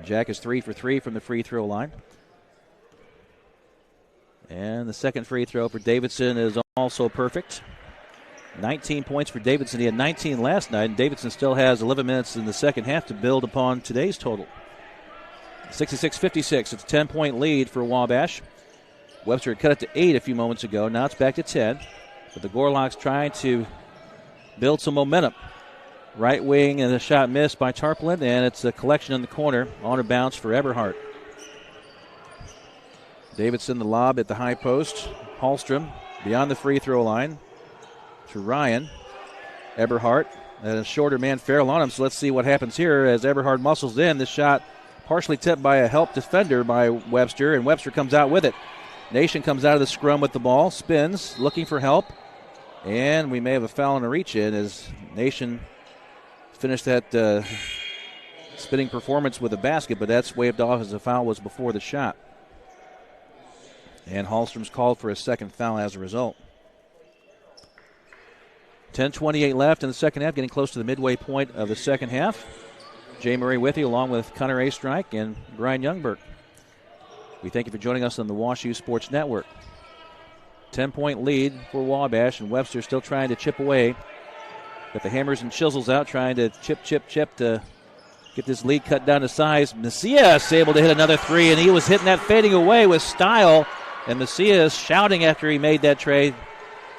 Jack is 3 for 3 from the free throw line. And the second free throw for Davidson is also perfect. 19 points for Davidson. He had 19 last night, and Davidson still has 11 minutes in the second half to build upon today's total. 66-56. It's a 10-point lead for Wabash. Webster had cut it to 8 a few moments ago. Now it's back to 10. But the Gorlocks trying to build some momentum. Right wing, and a shot missed by Tarplin, and it's a collection in the corner on a bounce for Eberhardt. Davidson, the lob at the high post. Hallstrom beyond the free throw line to Ryan. Eberhardt, and a shorter man, Farrell on him, so let's see what happens here as Eberhardt muscles in. This shot partially tipped by a help defender by Webster, and Webster comes out with it. Nation comes out of the scrum with the ball, spins, looking for help, and we may have a foul and a reach-in as Nation finished that spinning performance with a basket, but that's waved off as the foul was before the shot. And Hallstrom's called for a second foul as a result. 10:28 left in the second half, getting close to the midway point of the second half. Jay Murray with you, along with Connor Astrike and Brian Youngberg. We thank you for joining us on the WashU Sports Network. 10-point lead for Wabash, and Webster still trying to chip away. Got the hammers and chisels out, trying to chip to get this lead cut down to size. Macias able to hit another three, and he was hitting that fading away with style. And Macias shouting after he made that trade,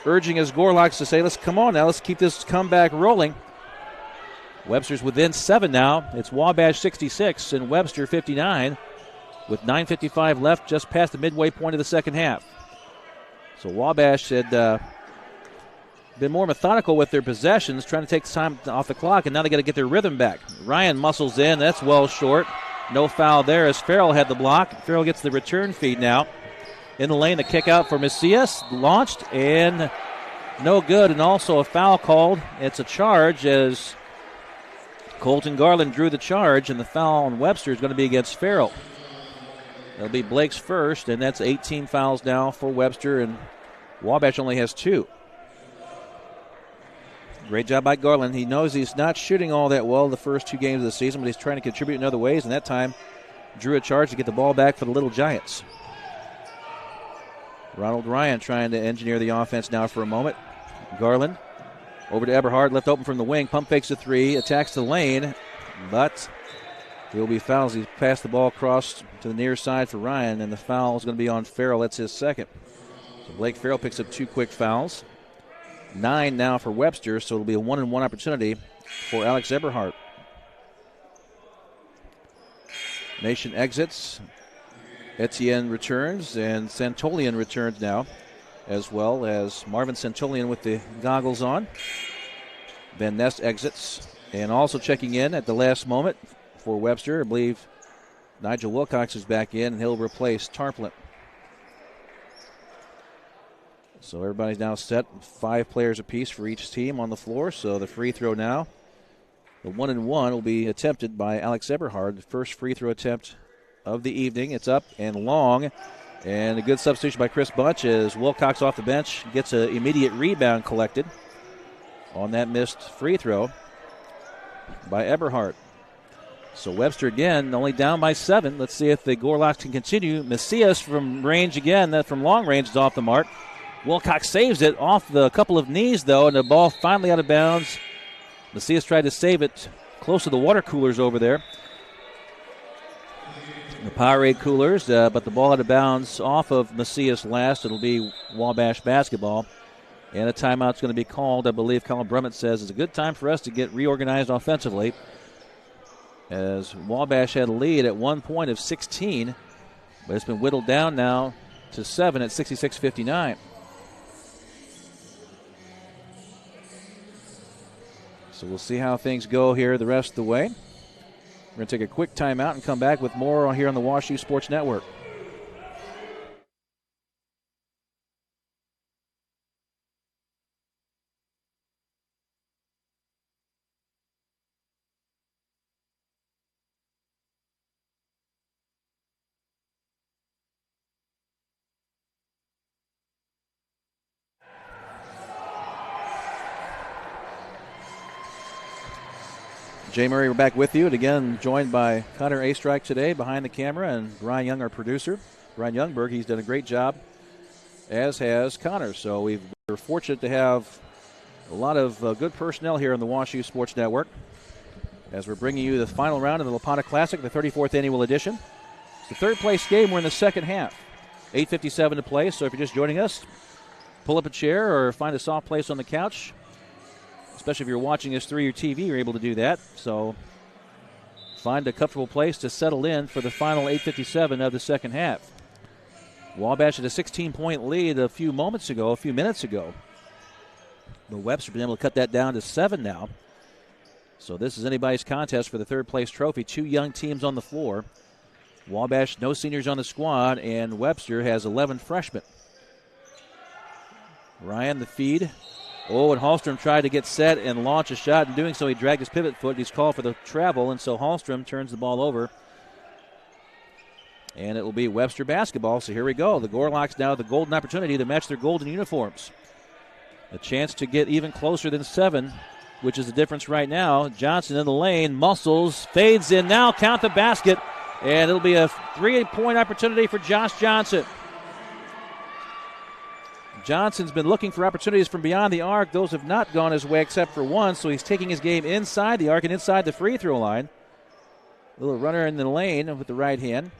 urging his Gorlocks to say, let's come on now, let's keep this comeback rolling. Webster's within 7 now. It's Wabash 66 and Webster 59 with 9:55 left, just past the midway point of the second half. So Wabash had been more methodical with their possessions, trying to take time off the clock, and now they got to get their rhythm back. Ryan muscles in. That's well short. No foul there as Farrell had the block. Farrell gets the return feed now. In the lane, the kick out for Macias. Launched and no good, and also a foul called. It's a charge as Colton Garland drew the charge, and the foul on Webster is going to be against Farrell. That'll be Blake's first, and that's 18 fouls now for Webster, and Wabash only has 2. Great job by Garland. He knows he's not shooting all that well the first 2 games of the season, but he's trying to contribute in other ways, and that time drew a charge to get the ball back for the Little Giants. Ronald Ryan trying to engineer the offense now for a moment. Garland over to Eberhardt, left open from the wing, pump fakes a 3, attacks the lane, but he'll be fouled as he passed the ball across to the near side for Ryan, and the foul is going to be on Farrell. That's his second. So Blake Farrell picks up 2 quick fouls. 9 now for Webster, so it'll be a 1-and-1 opportunity for Alex Eberhardt. Nation exits. Etienne returns, and Santolian returns now, as well as Marvin Santolian with the goggles on. Van Ness exits, and also checking in at the last moment for Webster, I believe Nigel Wilcox is back in, and he'll replace Tarplin. So everybody's now set, 5 players apiece for each team on the floor. So the free throw now, the 1-and-1 will be attempted by Alex Eberhard, the first free throw attempt of the evening. It's up and long, and a good substitution by Chris Bunch as Wilcox off the bench gets an immediate rebound collected on that missed free throw by Eberhard. So Webster again only down by 7. Let's see if the Gorlocks can continue. Macias from range again, that from long range is off the mark. Wilcox saves it off the couple of knees, though, and the ball finally out of bounds. Macias tried to save it close to the water coolers over there. The Powerade coolers, but the ball out of bounds off of Macias last. It'll be Wabash basketball. And a timeout's going to be called. I believe Colin Brummett says it's a good time for us to get reorganized offensively, as Wabash had a lead at one point of 16, but it's been whittled down now to 7 at 66-59. So we'll see how things go here the rest of the way. We're going to take a quick timeout and come back with more here on the WashU Sports Network. Jay Murray, we're back with you, and again joined by Connor Astrike today behind the camera, and Brian Young, our producer. Brian Youngberg, he's done a great job, as has Connor. So we're fortunate to have a lot of good personnel here on the WashU Sports Network as we're bringing you the final round of the Lopata Classic, the 34th annual edition. It's the third place game. We're in the second half. 8:57 to play, so if you're just joining us, pull up a chair or find a soft place on the couch. especially if you're watching this through your TV, you're able to do that. So find a comfortable place to settle in for the final 8:57 of the second half. Wabash had a 16-point lead a few minutes ago. But Webster been able to cut that down to 7 now. So this is anybody's contest for the third-place trophy. Two young teams on the floor. Wabash, no seniors on the squad, and Webster has 11 freshmen. Ryan, the feed. Oh, and Hallstrom tried to get set and launch a shot. In doing so, he dragged his pivot foot. He's called for the travel, and so Hallstrom turns the ball over. And it will be Webster basketball. So here we go. The Gorlocks now the golden opportunity to match their golden uniforms. A chance to get even closer than 7, which is the difference right now. Johnson in the lane, muscles, fades in now, count the basket, and it'll be a 3-point opportunity for Josh Johnson. Johnson's been looking for opportunities from beyond the arc. Those have not gone his way except for one, so he's taking his game inside the arc and inside the free throw line. A little runner in the lane with the right hand.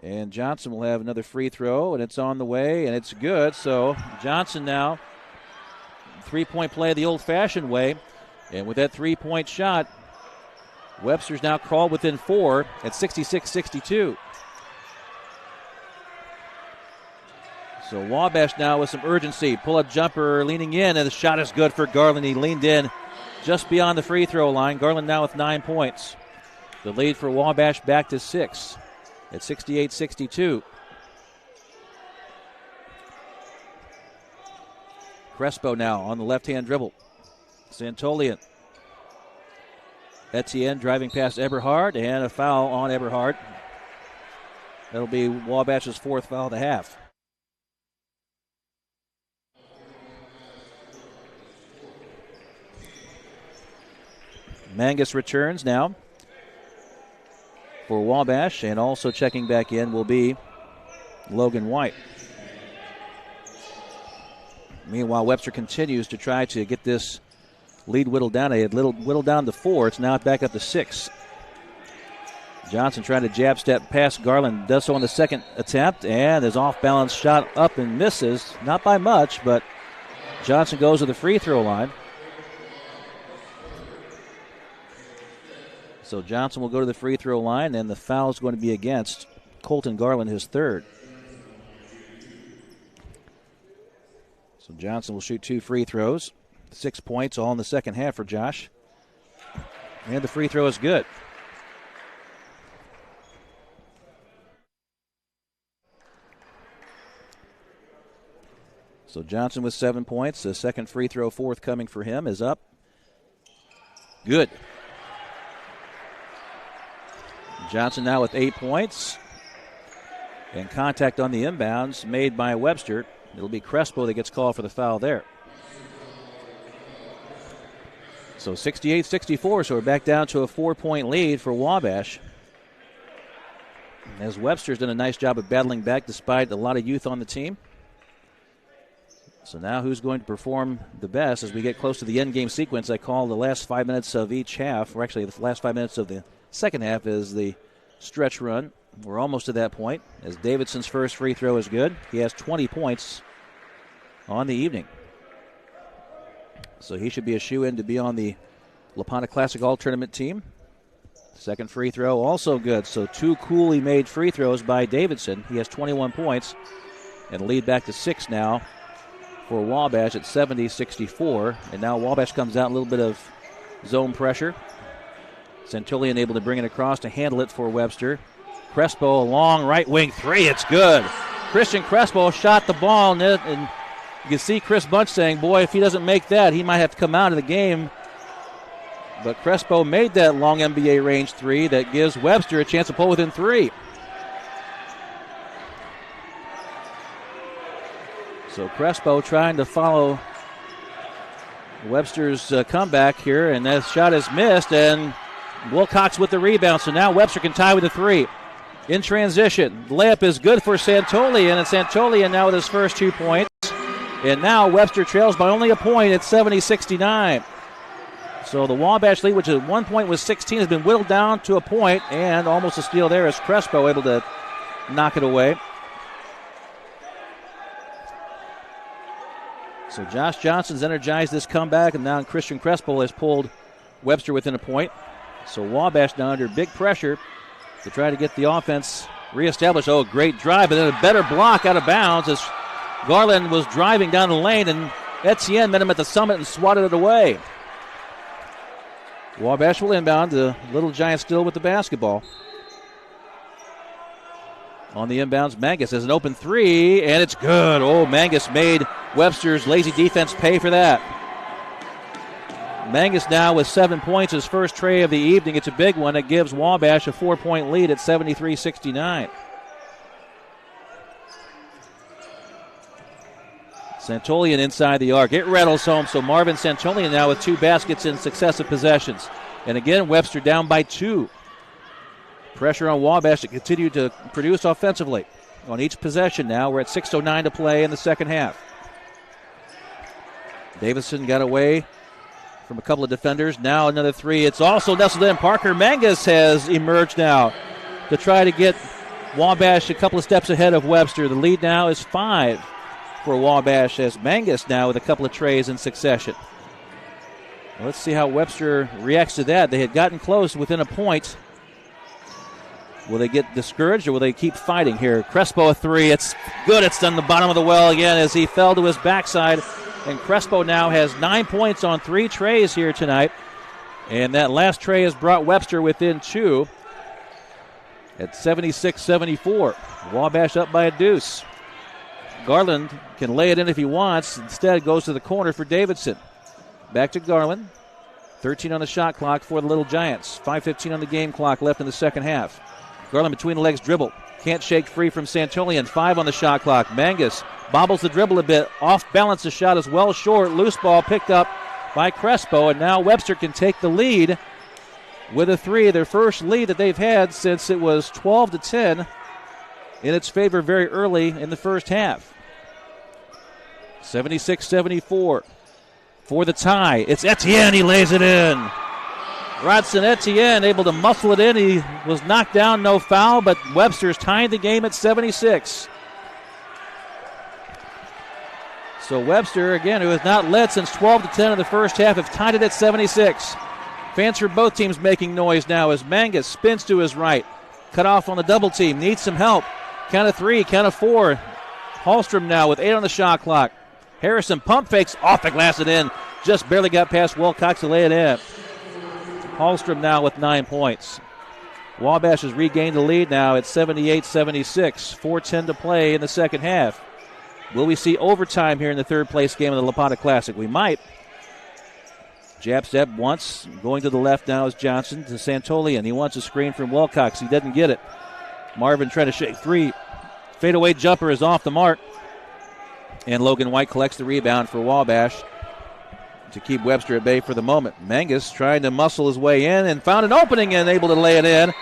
And Johnson will have another free throw, and it's on the way, and it's good. So Johnson now, 3-point play the old-fashioned way. And with that 3-point shot, Webster's now crawled within 4 at 66-62. So Wabash now with some urgency. Pull-up jumper leaning in, and the shot is good for Garland. He leaned in just beyond the free throw line. Garland now with 9 points. The lead for Wabash back to 6 at 68-62. Crespo now on the left-hand dribble. Santolian. Etienne driving past Eberhard, and a foul on Eberhard. That'll be Wabash's 4th foul of the half. Mangus returns now for Wabash, and also checking back in will be Logan White. Meanwhile, Webster continues to try to get this lead whittled down. They had whittled down to 4. It's now back up to 6. Johnson trying to jab step past Garland. Does so on the second attempt, and his off-balance shot up and misses. Not by much, but Johnson goes to the free throw line. So Johnson will go to the free throw line, and the foul is going to be against Colton Garland, his 3rd. So Johnson will shoot 2 free throws. 6 points all in the second half for Josh. And the free throw is good. So Johnson with 7 points. The second free throw forthcoming for him is up. Good. Johnson now with 8 points. And contact on the inbounds made by Webster. It'll be Crespo that gets called for the foul there. So 68-64, so we're back down to a 4-point lead for Wabash. As Webster's done a nice job of battling back despite a lot of youth on the team. So now who's going to perform the best as we get close to the end game sequence? I call the last 5 minutes of each half, or actually the last 5 minutes of the second half is the stretch run. We're almost to that point as Davidson's first free throw is good. He has 20 points on the evening. So he should be a shoo-in to be on the Lopata Classic All-Tournament team. Second free throw also good. So 2 coolly made free throws by Davidson. He has 21 points and lead back to 6 now for Wabash at 70-64. And now Wabash comes out a little bit of zone pressure. Centurion able to bring it across to handle it for Webster. Crespo, a long right wing 3. It's good. Christian Crespo shot the ball, and you can see Chris Bunch saying, boy, if he doesn't make that, he might have to come out of the game. But Crespo made that long NBA range 3 that gives Webster a chance to pull within 3. So Crespo trying to follow Webster's comeback here, and that shot is missed, and Wilcox with the rebound. So now Webster can tie with a 3. In transition, the layup is good for Santolian, and Santolian now with his first 2 points. And now Webster trails by only a point at 70-69. So the Wabash lead, which at one point was 16, has been whittled down to a point, and almost a steal there as Crespo able to knock it away. So Josh Johnson's energized this comeback, and now Christian Crespo has pulled Webster within a point. So Wabash now under big pressure to try to get the offense reestablished. Oh, great drive, and then a better block out of bounds as Garland was driving down the lane, and Etienne met him at the summit and swatted it away. Wabash will inbound. The Little Giants still with the basketball. On the inbounds, Mangus has an open three, and it's good. Oh, Mangus made Webster's lazy defense pay for that. Mangus now with 7 points, his first tray of the evening. It's a big one. It gives Wabash a 4-point lead at 73-69. Santolian inside the arc. It rattles home, so Marvin Santolian now with 2 baskets in successive possessions. And again, Webster down by 2. Pressure on Wabash to continue to produce offensively. On each possession now, we're at 6:09 to play in the second half. Davidson got away from a couple of defenders. Now another three. It's also nestled in. Parker Mangus has emerged now to try to get Wabash a couple of steps ahead of Webster. The lead now is 5 for Wabash as Mangus now with a couple of trays in succession. Let's see how Webster reacts to that. They had gotten close within a point. Will they get discouraged or will they keep fighting here? Crespo a three. It's good. It's on the bottom of the well again as he fell to his backside. And Crespo now has 9 points on 3 trays here tonight. And that last tray has brought Webster within 2 at 76-74. Wabash up by a deuce. Garland can lay it in if he wants. Instead, it goes to the corner for Davidson. Back to Garland. 13 on the shot clock for the Little Giants. 5:15 on the game clock left in the second half. Garland between the legs dribble. Can't shake free from Santolian. 5 on the shot clock. Mangus bobbles the dribble a bit. Off balance the shot is well short. Loose ball picked up by Crespo. And now Webster can take the lead with a three. Their first lead that they've had since it was 12-10 in its favor very early in the first half. 76-74 for the tie. It's Etienne. He lays it in. Rodson Etienne able to muscle it in. He was knocked down, no foul, but Webster's tying the game at 76. So Webster, again, who has not led since 12-10 in the first half, have tied it at 76. Fans for both teams making noise now as Mangus spins to his right. Cut off on the double team. Needs some help. Count of 3, count of 4. Hallstrom now with 8 on the shot clock. Harrison pump fakes off the glass and in. Just barely got past Wilcox to lay it in. Hallstrom now with 9 points. Wabash has regained the lead now at 78-76. 4:10 to play in the second half. Will we see overtime here in the third place game of the Lopata Classic? We might. Jab step once. Going to the left now is Johnson to Santolian. He wants a screen from Wilcox. He doesn't get it. Marvin trying to shake three. Fadeaway jumper is off the mark. And Logan White collects the rebound for Wabash to keep Webster at bay for the moment. Mangus trying to muscle his way in and found an opening and able to lay it in.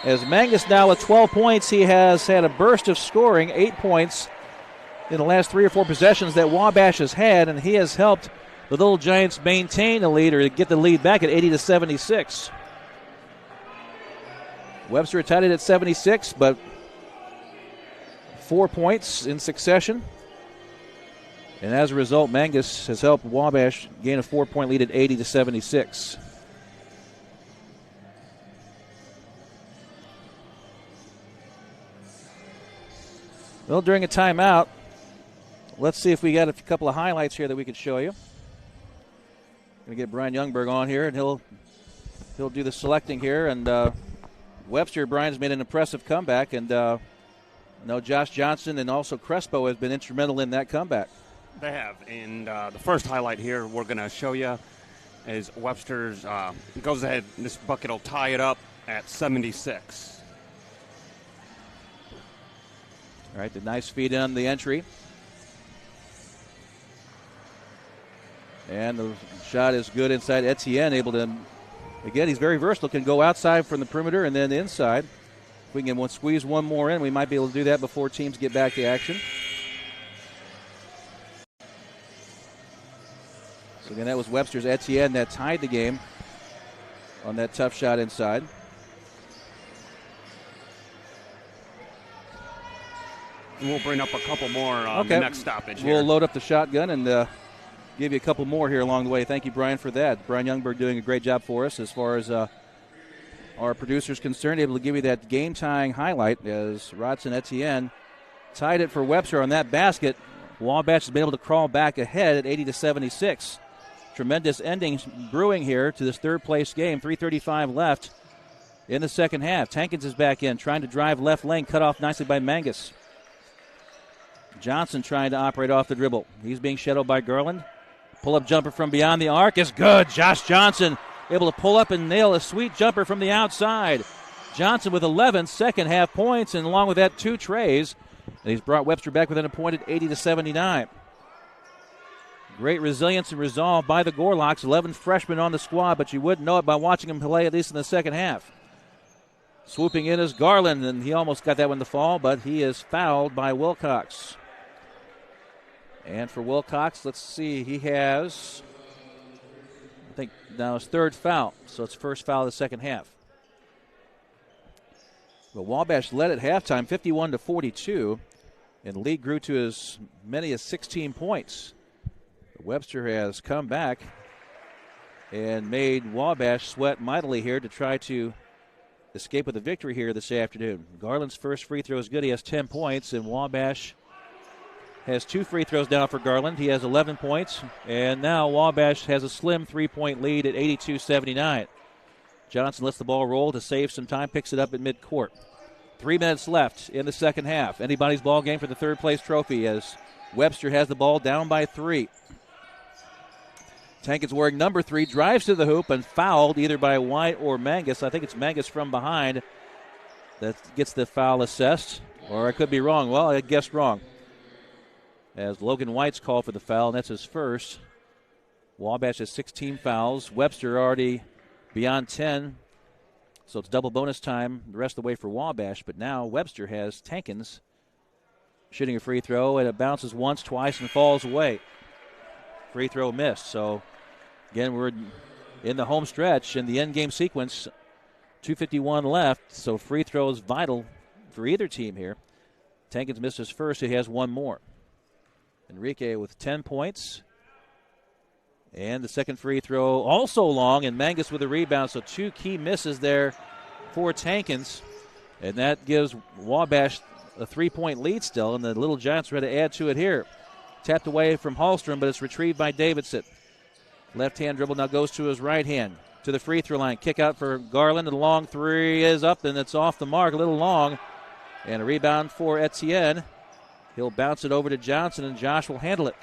As Mangus now with 12 points, he has had a burst of scoring, 8 points in the last 3 or 4 possessions that Wabash has had, and he has helped the Little Giants maintain the lead or get the lead back at 80-76. Webster tied it at 76, but 4 points in succession. And as a result, Mangus has helped Wabash gain a 4-point lead at 80-76. Well, during a timeout, let's see if we got a couple of highlights here that we could show you. Going to get Brian Youngberg on here, and he'll do the selecting here. And Webster, Brian's made an impressive comeback, and I know Josh Johnson and also Crespo has been instrumental in that comeback. They have, and the first highlight here we're going to show you is Webster's goes ahead. This bucket will tie it up at 76. All right, the nice feed on the entry. And the shot is good inside. Etienne able to, again, he's very versatile, can go outside from the perimeter and then inside. If we can squeeze one more in, we might be able to do that before teams get back to action. So again, that was Webster's Etienne that tied the game on that tough shot inside. And we'll bring up a couple more on the next stoppage here. We'll load up the shotgun and give you a couple more here along the way. Thank you, Brian, for that. Brian Youngberg doing a great job for us as far as our producer's concerned, able to give you that game-tying highlight as Rodson Etienne tied it for Webster on that basket. Wabash has been able to crawl back ahead at 80-76. Tremendous ending brewing here to this third-place game. 3:35 left in the second half. Tankins is back in, trying to drive left lane, cut off nicely by Mangus. Johnson trying to operate off the dribble. He's being shadowed by Garland. Pull-up jumper from beyond the arc is good. Josh Johnson able to pull up and nail a sweet jumper from the outside. Johnson with 11 second-half points, and along with that, 2 trays. And he's brought Webster back within a point at 80-79. Great resilience and resolve by the Gorlocks. 11 freshmen on the squad, but you wouldn't know it by watching them play, at least in the second half. Swooping in is Garland, and he almost got that one to fall, but he is fouled by Wilcox. And for Wilcox, let's see, he has, I think, now his third foul, so it's first foul of the second half. But Wabash led at halftime, 51-42, and the lead grew to as many as 16 points. Webster has come back and made Wabash sweat mightily here to try to escape with a victory here this afternoon. Garland's first free throw is good. He has 10 points, and Wabash has 2 free throws down for Garland. He has 11 points, and now Wabash has a slim 3-point lead at 82-79. Johnson lets the ball roll to save some time, picks it up at midcourt. 3 minutes left in the second half. Anybody's ball game for the third-place trophy as Webster has the ball down by 3. Tankins wearing number 3, drives to the hoop and fouled either by White or Mangus. I think it's Mangus from behind that gets the foul assessed, or I could be wrong. Well, I guessed wrong. As Logan White's called for the foul, and that's his first. Wabash has 16 fouls. Webster already beyond 10, so it's double bonus time the rest of the way for Wabash. But now Webster has Tankins shooting a free throw, and it bounces once, twice, and falls away. Free throw missed. So, again, we're in the home stretch in the end game sequence. 2:51 left, so free throw is vital for either team here. Tankins missed his first. He has one more. Enrique with 10 points. And the second free throw also long, and Mangus with a rebound. So 2 key misses there for Tankins. And that gives Wabash a 3-point lead still, and the Little Giants ready to add to it here. Tapped away from Hallstrom, but it's retrieved by Davidson. Left-hand dribble now goes to his right hand. To the free throw line. Kick out for Garland. And the long 3 is up, and it's off the mark. A little long. And a rebound for Etienne. He'll bounce it over to Johnson, and Josh will handle it.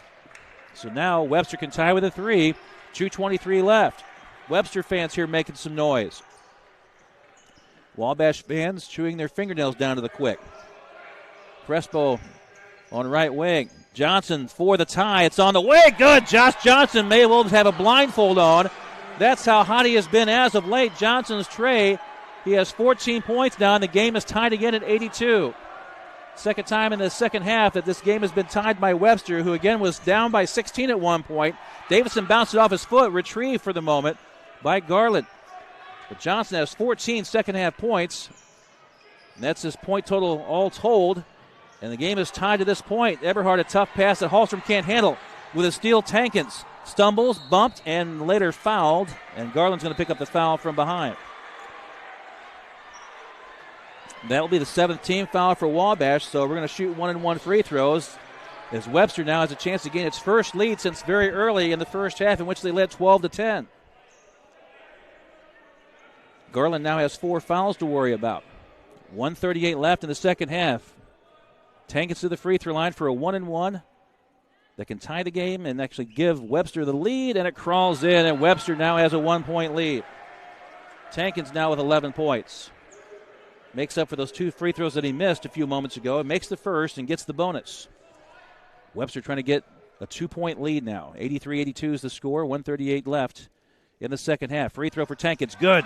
So now Webster can tie with a 3. 2:23 left. Webster fans here making some noise. Wabash fans chewing their fingernails down to the quick. Crespo on right wing. Johnson for the tie. It's on the way. Good. Josh Johnson may well have a blindfold on. That's how hot he has been as of late. Johnson's tray. He has 14 points now, and the game is tied again at 82. Second time in the second half that this game has been tied by Webster, who again was down by 16 at one point. Davidson bounced it off his foot, retrieved for the moment by Garland. But Johnson has 14 second half points. And that's his point total all told. And the game is tied to this point. Eberhard, a tough pass that Hallstrom can't handle. With a steal, Tankins stumbles, bumped, and later fouled. And Garland's going to pick up the foul from behind. That will be the 7th team foul for Wabash, so we're going to shoot 1-and-1 free throws as Webster now has a chance to gain its first lead since very early in the first half, in which they led 12-10. Garland now has 4 fouls to worry about. 1:38 left in the second half. Tankins to the free throw line for a 1-and-1 that can tie the game and actually give Webster the lead, and it crawls in, and Webster now has a 1-point lead. Tankins now with 11 points. Makes up for those 2 free throws that he missed a few moments ago. It makes the first and gets the bonus. Webster trying to get a 2-point lead now. 83-82 is the score. 1:38 left in the second half. Free throw for Tankins. Good.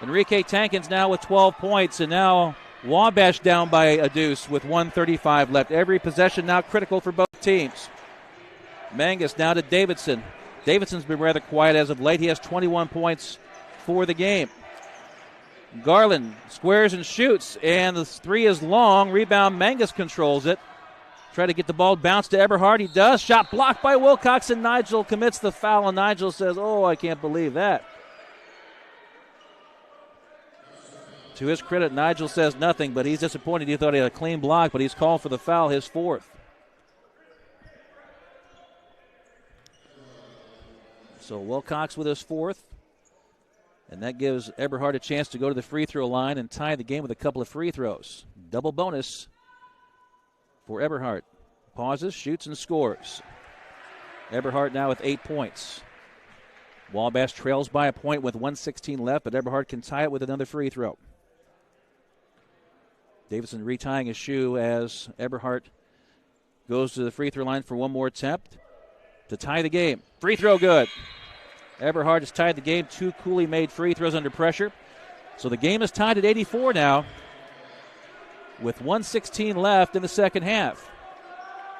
Enrique Tankins now with 12 points, and now Wabash down by a deuce with 1:35 left. Every possession now critical for both teams. Mangus now to Davidson. Davidson's been rather quiet as of late. He has 21 points for the game. Garland squares and shoots, and the 3 is long. Rebound, Mangus controls it. Try to get the ball bounced to Eberhard. He does. Shot blocked by Wilcox, and Nigel commits the foul, and Nigel says, oh, I can't believe that. To his credit, Nigel says nothing, but he's disappointed. He thought he had a clean block, but he's called for the foul, his fourth. So Wilcox with his fourth. And that gives Eberhard a chance to go to the free throw line and tie the game with a couple of free throws. Double bonus for Eberhard. Pauses, shoots, and scores. Eberhard now with 8 points. Wabash trails by a point with 1:16 left, but Eberhard can tie it with another free throw. Davidson retying his shoe as Eberhard goes to the free throw line for one more attempt to tie the game. Free throw good. Eberhard has tied the game. 2 Cooley made free throws under pressure. So the game is tied at 84 now with 1:16 left in the second half.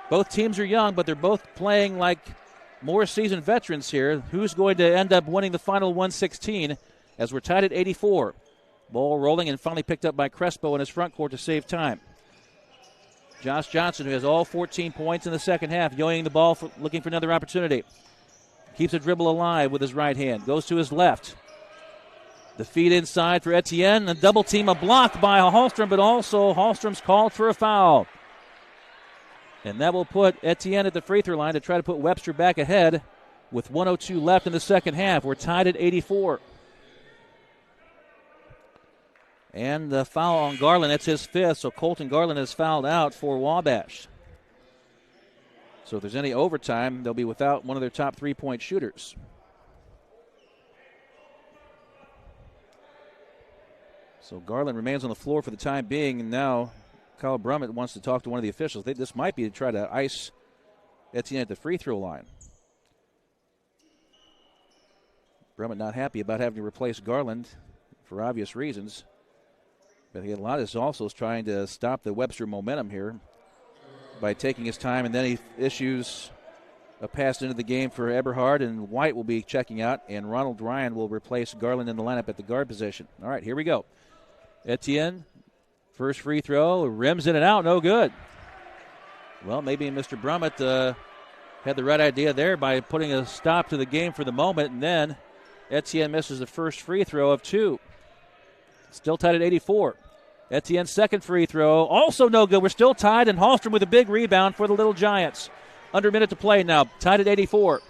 Both teams are young, but they're both playing like more seasoned veterans here. Who's going to end up winning the final 1:16 as we're tied at 84? Ball rolling and finally picked up by Crespo in his front court to save time. Josh Johnson, who has all 14 points in the second half, yoing the ball, looking for another opportunity. Keeps the dribble alive with his right hand. Goes to his left. The feed inside for Etienne. A double team, a block by Hallstrom, but also Hallstrom's called for a foul. And that will put Etienne at the free throw line to try to put Webster back ahead with 1:02 left in the second half. We're tied at 84. And the foul on Garland, that's his fifth, so Colton Garland is fouled out for Wabash. So if there's any overtime, they'll be without one of their top 3-point shooters. So Garland remains on the floor for the time being, and now Kyle Brummett wants to talk to one of the officials. This might be to try to ice Etienne at the free throw line. Brummett not happy about having to replace Garland for obvious reasons. But a lot of this also is trying to stop the Webster momentum here by taking his time, and then he issues a pass into the game for Eberhard, and White will be checking out, and Ronald Ryan will replace Garland in the lineup at the guard position. All right, here we go. Etienne, first free throw, rims in and out, no good. Well, maybe Mr. Brummett had the right idea there by putting a stop to the game for the moment, and then Etienne misses the first free throw of 2. Still tied at 84. Etienne's second free throw, also no good. We're still tied, and Hallstrom with a big rebound for the Little Giants. Under a minute to play now, tied at 84.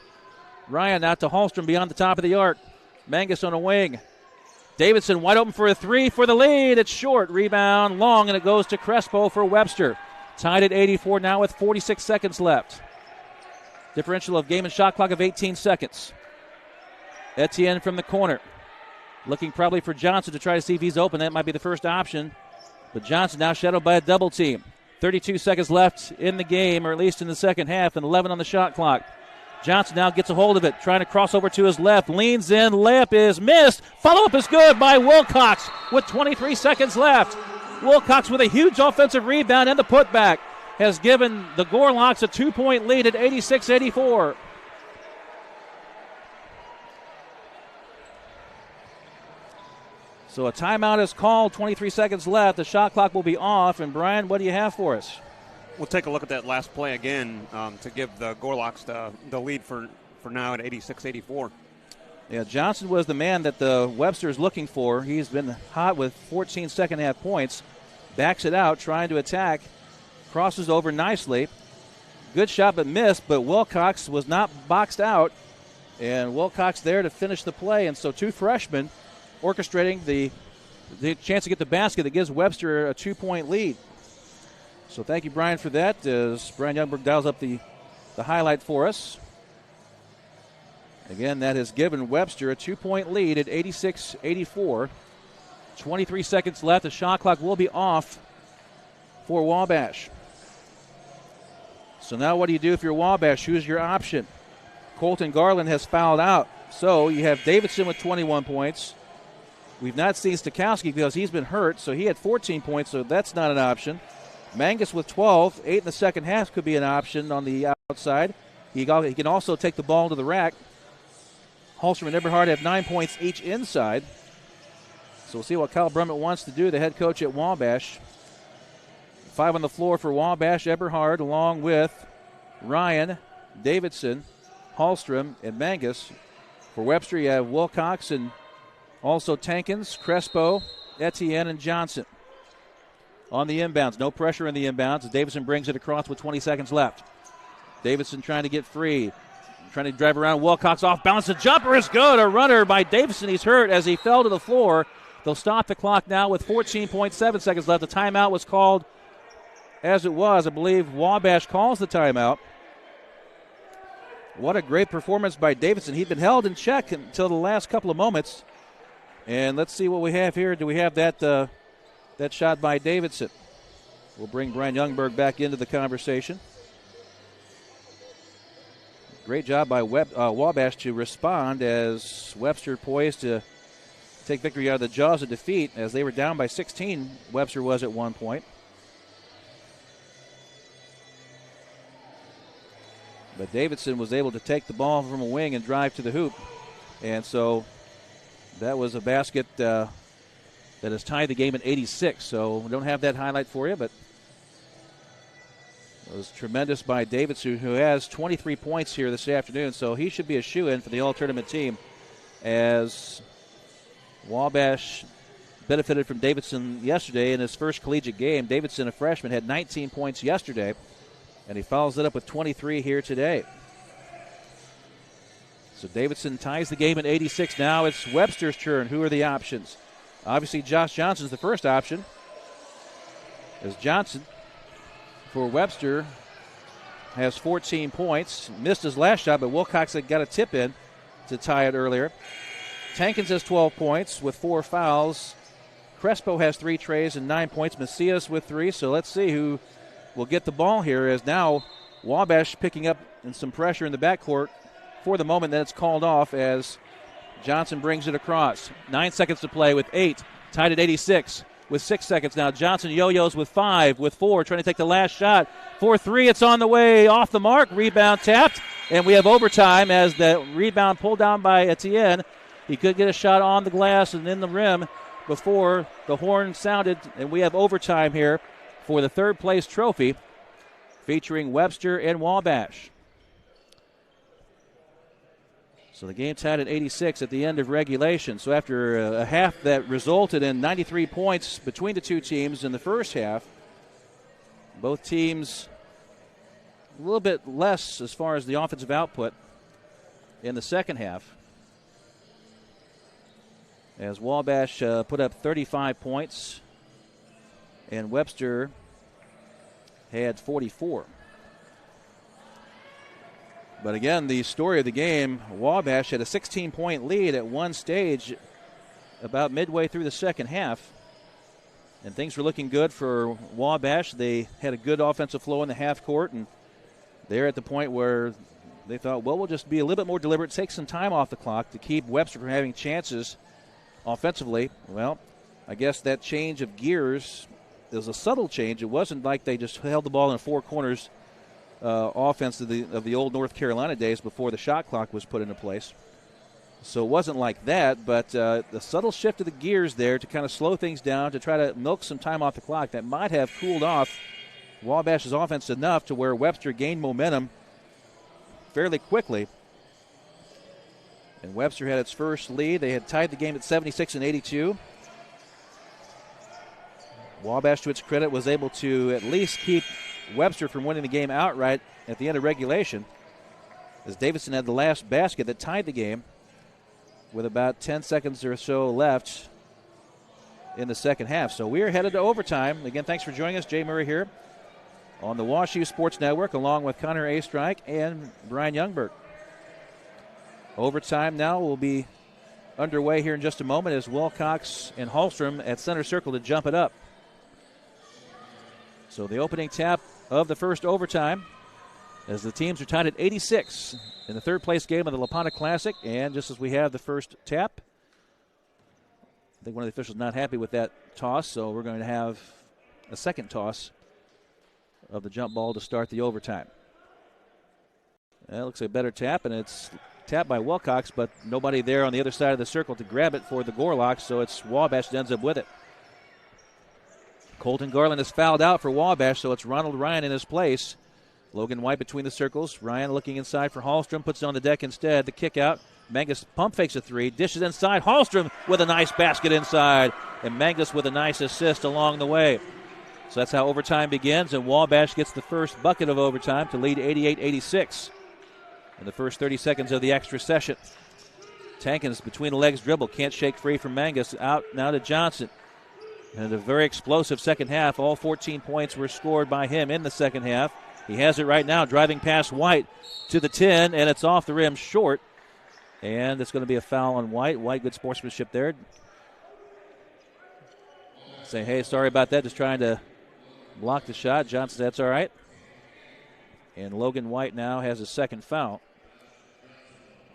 Ryan out to Hallstrom beyond the top of the arc. Mangus on a wing. Davidson wide open for a 3 for the lead. It's short. Rebound long, and it goes to Crespo for Webster. Tied at 84 now with 46 seconds left. Differential of game and shot clock of 18 seconds. Etienne from the corner. Looking probably for Johnson to try to see if he's open. That might be the first option. But Johnson now shadowed by a double team. 32 seconds left in the game, or at least in the second half, and 11 on the shot clock. Johnson now gets a hold of it, trying to cross over to his left. Leans in, layup is missed. Follow-up is good by Wilcox with 23 seconds left. Wilcox with a huge offensive rebound, and the putback has given the Gorlocks a 2-point lead at 86-84. So a timeout is called, 23 seconds left. The shot clock will be off. And, Brian, what do you have for us? We'll take a look at that last play again to give the Gorlocks the lead for now at 86-84. Yeah, Johnson was the man that the Webster is looking for. He's been hot with 14 second-half points. Backs it out, trying to attack. Crosses over nicely. Good shot but missed, but Wilcox was not boxed out. And Wilcox there to finish the play. And so 2 freshmen orchestrating the chance to get the basket that gives Webster a 2-point lead. So thank you, Brian, for that. As Brian Youngberg dials up the highlight for us. Again, that has given Webster a 2-point lead at 86-84. 23 seconds left. The shot clock will be off for Wabash. So now what do you do if you're Wabash? Who's your option? Colton Garland has fouled out. So you have Davidson with 21 points. We've not seen Stokowski because he's been hurt, so he had 14 points, so that's not an option. Mangus with 12, 8 in the second half could be an option on the outside. He can also take the ball to the rack. Hallstrom and Eberhard have 9 points each inside. So we'll see what Kyle Brummett wants to do, the head coach at Wabash. 5 on the floor for Wabash. Eberhard along with Ryan, Davidson, Hallstrom, and Mangus. For Webster, you have Wilcox and also Tankins, Crespo, Etienne, and Johnson. On the inbounds, no pressure in the inbounds. Davidson brings it across with 20 seconds left. Davidson trying to get free, trying to drive around. Wilcox off balance. The jumper is good. A runner by Davidson. He's hurt as he fell to the floor. They'll stop the clock now with 14.7 seconds left. The timeout was called as it was. I believe Wabash calls the timeout. What a great performance by Davidson. He'd been held in check until the last couple of moments. And let's see what we have here. Do we have that shot by Davidson? We'll bring Brian Youngberg back into the conversation. Great job by Wabash to respond as Webster poised to take victory out of the jaws of defeat as they were down by 16. Webster was at one point. But Davidson was able to take the ball from a wing and drive to the hoop. And so that was a basket that has tied the game at 86. So we don't have that highlight for you, but it was tremendous by Davidson, who has 23 points here this afternoon. So he should be a shoo-in for the all-tournament team as Wabash benefited from Davidson yesterday in his first collegiate game. Davidson, a freshman, had 19 points yesterday, and he follows it up with 23 here today. So Davidson ties the game at 86. Now it's Webster's turn. Who are the options? Obviously, Josh Johnson's the first option. As Johnson, for Webster, has 14 points. Missed his last shot, but Wilcox had got a tip in to tie it earlier. Tankins has 12 points with 4 fouls. Crespo has 3 trays and 9 points. Macias with 3. So let's see who will get the ball here, as now Wabash picking up some pressure in the backcourt for the moment. Then it's called off as Johnson brings it across. 9 seconds to play with 8. Tied at 86 with 6 seconds now. Johnson yo-yos with 5, with 4, trying to take the last shot. 4-3, it's on the way, off the mark. Rebound tapped, and we have overtime as the rebound pulled down by Etienne. He could get a shot on the glass and in the rim before the horn sounded, and we have overtime here for the third place trophy featuring Webster and Wabash. So the game tied at 86 at the end of regulation. So after a half that resulted in 93 points between the two teams in the first half, both teams a little bit less as far as the offensive output in the second half, as Wabash put up 35 points and Webster had 44. But again, the story of the game, Wabash had a 16-point lead at one stage about midway through the second half, and things were looking good for Wabash. They had a good offensive flow in the half court, and they're at the point where they thought, well, we'll just be a little bit more deliberate, take some time off the clock to keep Webster from having chances offensively. Well, I guess that change of gears is a subtle change. It wasn't like they just held the ball in four corners offense of the old North Carolina days before the shot clock was put into place. So it wasn't like that, but the subtle shift of the gears there to kind of slow things down, to try to milk some time off the clock, that might have cooled off Wabash's offense enough to where Webster gained momentum fairly quickly. And Webster had its first lead. They had tied the game at 76 and 82. Wabash, to its credit, was able to at least keep Webster from winning the game outright at the end of regulation, as Davidson had the last basket that tied the game with about 10 seconds or so left in the second half. So we are headed to overtime. Again, thanks for joining us. Jay Murray here on the WashU Sports Network, along with Connor Astrike and Brian Youngberg. Overtime now will be underway here in just a moment as Wilcox and Hallstrom at center circle to jump it up. So the opening tap of the first overtime as the teams are tied at 86 in the third place game of the Lopata Classic. And just as we have the first tap, I think one of the officials not happy with that toss, so we're going to have a second toss of the jump ball to start the overtime. That looks like a better tap, and it's tapped by Wilcox, but nobody there on the other side of the circle to grab it for the Gorlock, so it's Wabash that ends up with it. Colton Garland is fouled out for Wabash, so it's Ronald Ryan in his place. Logan White between the circles. Ryan looking inside for Hallstrom, puts it on the deck instead. The kick out. Mangus pump fakes a three, dishes inside. Hallstrom with a nice basket inside, and Mangus with a nice assist along the way. So that's how overtime begins, and Wabash gets the first bucket of overtime to lead 88-86 in the first 30 seconds of the extra session. Tankins between the legs dribble, can't shake free from Mangus. Out now to Johnson. And a very explosive second half. All 14 points were scored by him in the second half. He has it right now, driving past White to the 10, and it's off the rim short. And it's going to be a foul on White. White, good sportsmanship there. Say, hey, sorry about that, just trying to block the shot. Johnson, that's all right. And Logan White now has his second foul.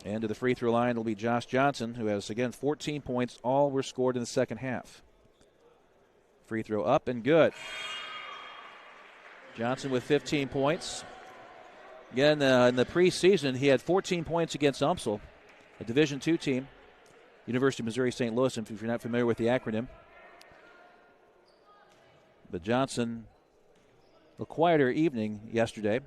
And to the free throw line will be Josh Johnson, who has, again, 14 points. All were scored in the second half. Free throw up and good. Johnson with 15 points. Again, in the preseason, he had 14 points against UMSL, a Division II team, University of Missouri St. Louis, if you're not familiar with the acronym. But Johnson, a quieter evening yesterday.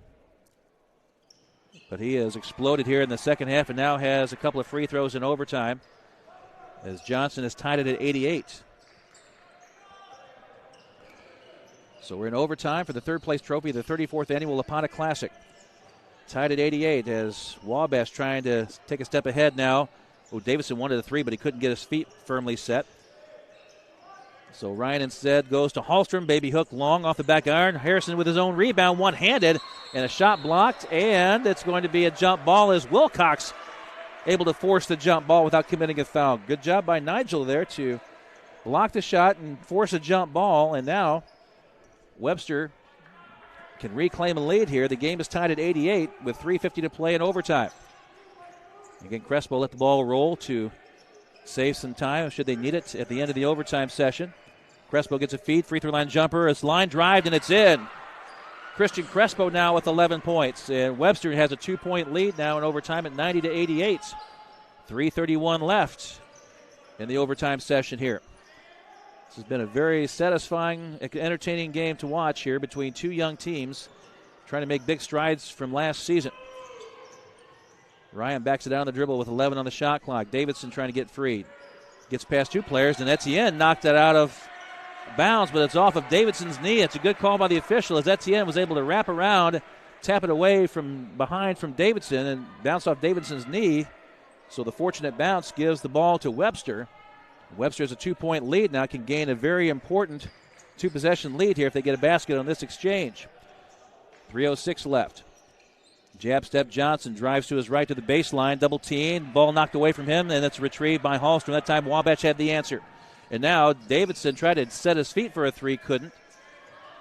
But he has exploded here in the second half and now has a couple of free throws in overtime as Johnson has tied it at 88. So we're in overtime for the third place trophy, the 34th annual Lopata Classic. Tied at 88 as Wabash trying to take a step ahead now. Oh, Davidson wanted a three, but he couldn't get his feet firmly set. So Ryan instead goes to Hallstrom. Baby hook long off the back iron. Harrison with his own rebound, one-handed, and a shot blocked. And it's going to be a jump ball as Wilcox able to force the jump ball without committing a foul. Good job by Nigel there to block the shot and force a jump ball. And now Webster can reclaim a lead here. The game is tied at 88 with 3:50 to play in overtime. Again, Crespo let the ball roll to save some time should they need it at the end of the overtime session. Crespo gets a feed, free throw line jumper. It's line drived and it's in. Christian Crespo now with 11 points. And Webster has a 2-point lead now in overtime at 90-88. 3:31 left in the overtime session here. This has been a very satisfying, entertaining game to watch here between two young teams trying to make big strides from last season. Ryan backs it down the dribble with 11 on the shot clock. Davidson trying to get free. Gets past two players, and Etienne knocked it out of bounds, but it's off of Davidson's knee. It's a good call by the official as Etienne was able to wrap around, tap it away from behind from Davidson, and bounce off Davidson's knee. So the fortunate bounce gives the ball to Webster. Webster has a 2-point lead now, can gain a very important two-possession lead here if they get a basket on this exchange. 3:06 left. Jab step Johnson drives to his right to the baseline, double team, ball knocked away from him, and it's retrieved by Hallstrom. That time Wabash had the answer. And now Davidson tried to set his feet for a three, couldn't.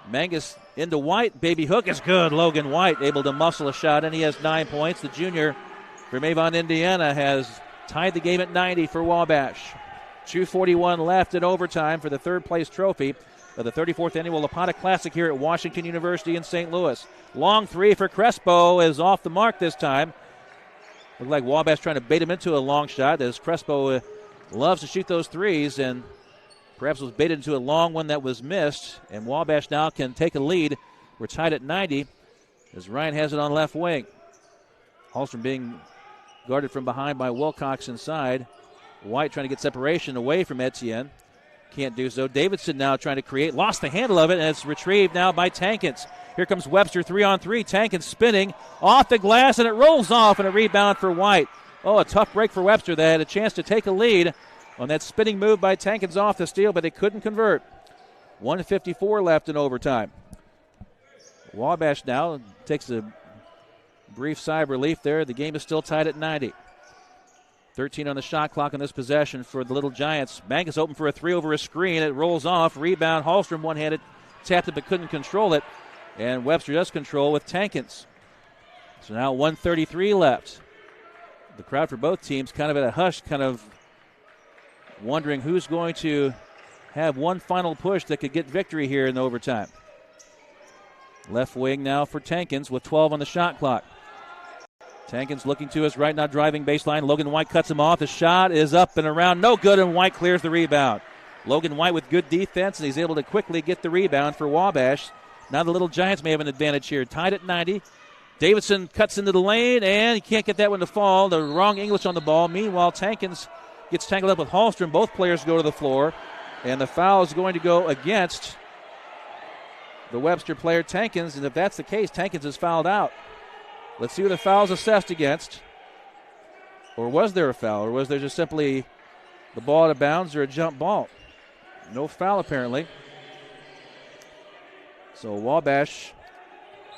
Mangus into White, baby hook is good. Logan White able to muscle a shot, and he has 9 points. The junior from Avon, Indiana, has tied the game at 90 for Wabash. 2:41 left in overtime for the third-place trophy of the 34th annual Lopata Classic here at Washington University in St. Louis. Long three for Crespo is off the mark this time. Looked like Wabash trying to bait him into a long shot as Crespo loves to shoot those threes and perhaps was baited into a long one that was missed. And Wabash now can take a lead. We're tied at 90 as Ryan has it on left wing. Hallstrom being guarded from behind by Wilcox inside. White trying to get separation away from Etienne. Can't do so. Davidson now trying to create. Lost the handle of it, and it's retrieved now by Tankins. Here comes Webster, 3-on-3. Tankins spinning off the glass, and it rolls off, and a rebound for White. Oh, a tough break for Webster. They had a chance to take a lead on that spinning move by Tankins off the steal, but they couldn't convert. 1:54 left in overtime. Wabash now takes a brief sigh of relief there. The game is still tied at 90. 13 on the shot clock on this possession for the Little Giants. Mangus open for a three over a screen. It rolls off. Rebound. Hallstrom one-handed. Tapped it but couldn't control it. And Webster does control with Tankins. So now 1:33 left. The crowd for both teams kind of at a hush, kind of wondering who's going to have one final push that could get victory here in overtime. Left wing now for Tankins with 12 on the shot clock. Tankins looking to his right, now driving baseline. Logan White cuts him off. The shot is up and around. No good, and White clears the rebound. Logan White with good defense, and he's able to quickly get the rebound for Wabash. Now the Little Giants may have an advantage here. Tied at 90. Davidson cuts into the lane, and he can't get that one to fall. The wrong English on the ball. Meanwhile, Tankins gets tangled up with Hallstrom. Both players go to the floor, and the foul is going to go against the Webster player, Tankins, and if that's the case, Tankins is fouled out. Let's see who the foul's assessed against. Or was there a foul, or was there just simply the ball out of bounds or a jump ball? No foul, apparently. So Wabash,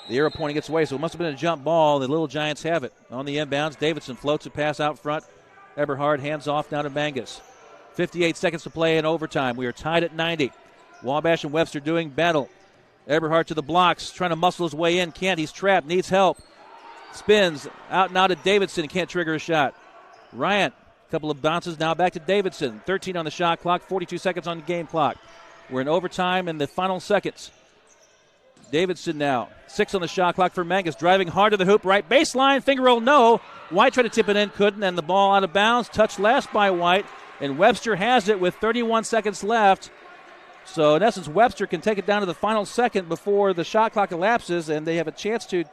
the arrow pointing its way, so it must have been a jump ball. The Little Giants have it. On the inbounds, Davidson floats a pass out front. Eberhard hands off down to Mangus. 58 seconds to play in overtime. We are tied at 90. Wabash and Webster doing battle. Eberhard to the blocks, trying to muscle his way in. Can't. He's trapped. Needs help. Spins out and out to Davidson. Can't trigger a shot. Ryan, a couple of bounces. Now back to Davidson. 13 on the shot clock. 42 seconds on the game clock. We're in overtime in the final seconds. Davidson now. 6 on the shot clock for Mangus. Driving hard to the hoop. Right baseline. Finger roll. No. White tried to tip it in. Couldn't. And the ball out of bounds. Touched last by White. And Webster has it with 31 seconds left. So, in essence, Webster can take it down to the final second before the shot clock elapses, and they have a chance to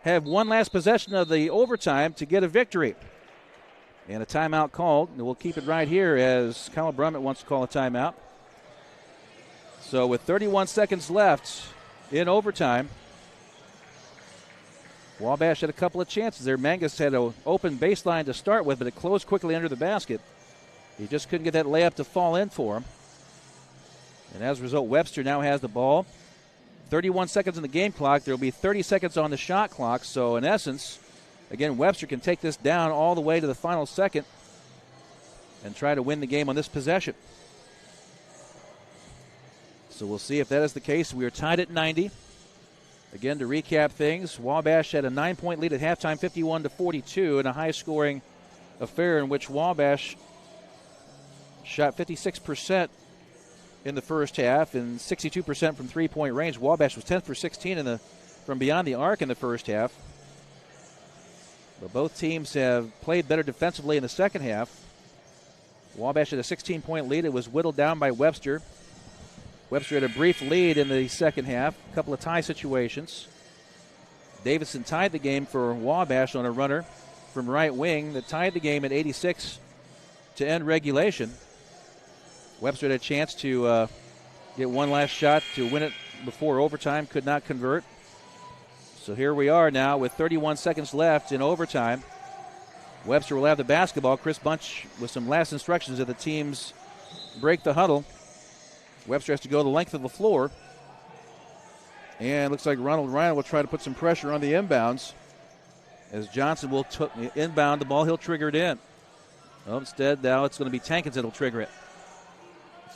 have one last possession of the overtime to get a victory. And a timeout called. And we'll keep it right here as Kyle Brummett wants to call a timeout. So, with 31 seconds left in overtime, Wabash had a couple of chances there. Mangus had an open baseline to start with, but it closed quickly under the basket. He just couldn't get that layup to fall in for him. And as a result, Webster now has the ball. 31 seconds in the game clock. There will be 30 seconds on the shot clock. So, in essence, again, Webster can take this down all the way to the final second and try to win the game on this possession. So we'll see if that is the case. We are tied at 90. Again, to recap things, Wabash had a 9-point lead at halftime, 51-42, in a high-scoring affair in which Wabash shot 56% in the first half and 62% from three-point range. Wabash was 10 for 16 from beyond the arc in the first half. But both teams have played better defensively in the second half. Wabash had a 16-point lead. It was whittled down by Webster. Webster had a brief lead in the second half, a couple of tie situations. Davidson tied the game for Wabash on a runner from right wing that tied the game at 86 to end regulation. Webster had a chance to get one last shot to win it before overtime, could not convert. So here we are now with 31 seconds left in overtime. Webster will have the basketball. Chris Bunch with some last instructions as the teams break the huddle. Webster has to go the length of the floor. And looks like Ronald Ryan will try to put some pressure on the inbounds as Johnson will inbound the ball. He'll trigger it in. Well, instead, now it's going to be Tankins that will trigger it.